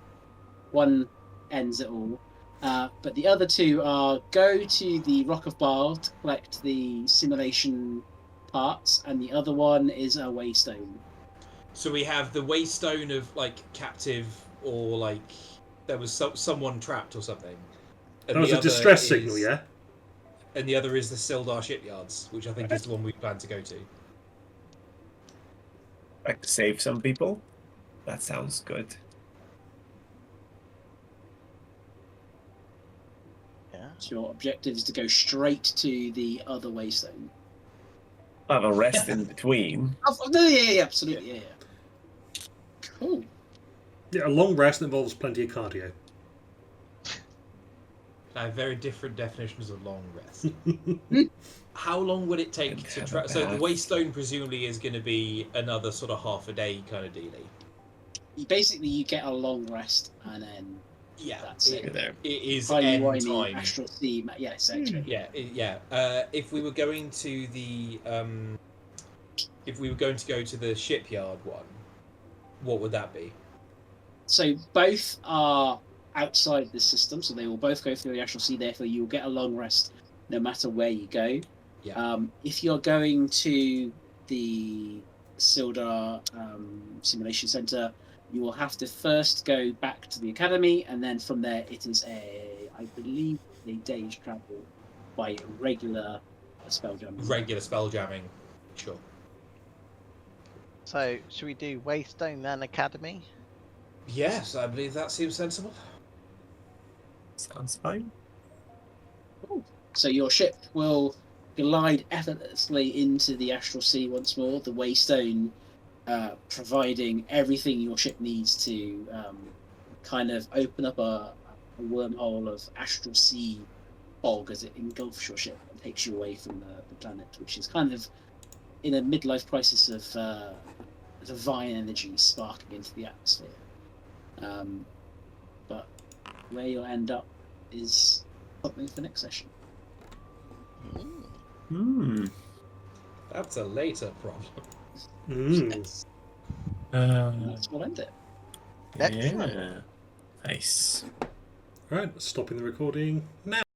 One ends it all. But the other two are go to the Rock of Baal to collect the simulation parts, and the other one is a Waystone. So we have the Waystone of like captive, or like there was someone trapped or something. And That was the a other distress is- signal, yeah? And the other is the Sildar shipyards, which I think is the one we plan to go to. like to save some people. That sounds good. Yeah. So your objective is to go straight to the other Waystone. Have a rest in between. Oh, no, yeah, absolutely, yeah. Cool. Yeah, a long rest involves plenty of cardio. I have very different definitions of long rest. How long would it take And to have try? a So the bath. Waystone presumably is going to be another sort of half a day kind of dealie. You get a long rest, and then Yeah, That's it. There. It is Timey end wimey time. astral sea. Yes, actually. Yeah. If we were going to the if we were going to go to the shipyard one, what would that be? So both are outside the system, so they will both go through the astral sea. Therefore, you will get a long rest no matter where you go. Yeah. If you're going to the Sildar Simulation Center, you will have to first go back to the academy, and then from there it is I believe, a day's travel by regular spell jamming. Regular spell jamming. Sure. So, should we do Waystone then Academy? Yes, I believe that seems sensible. Sounds fine. So your ship will glide effortlessly into the astral sea once more. The Waystone providing everything your ship needs to kind of open up a wormhole of astral sea fog as it engulfs your ship and takes you away from the planet, which is kind of in a midlife crisis of divine energy sparking into the atmosphere. But where you'll end up is something for the next session. Hmm. That's a later problem. Yes. And that's what I end it. Excellent. Yeah. Nice. Right, stopping the recording now.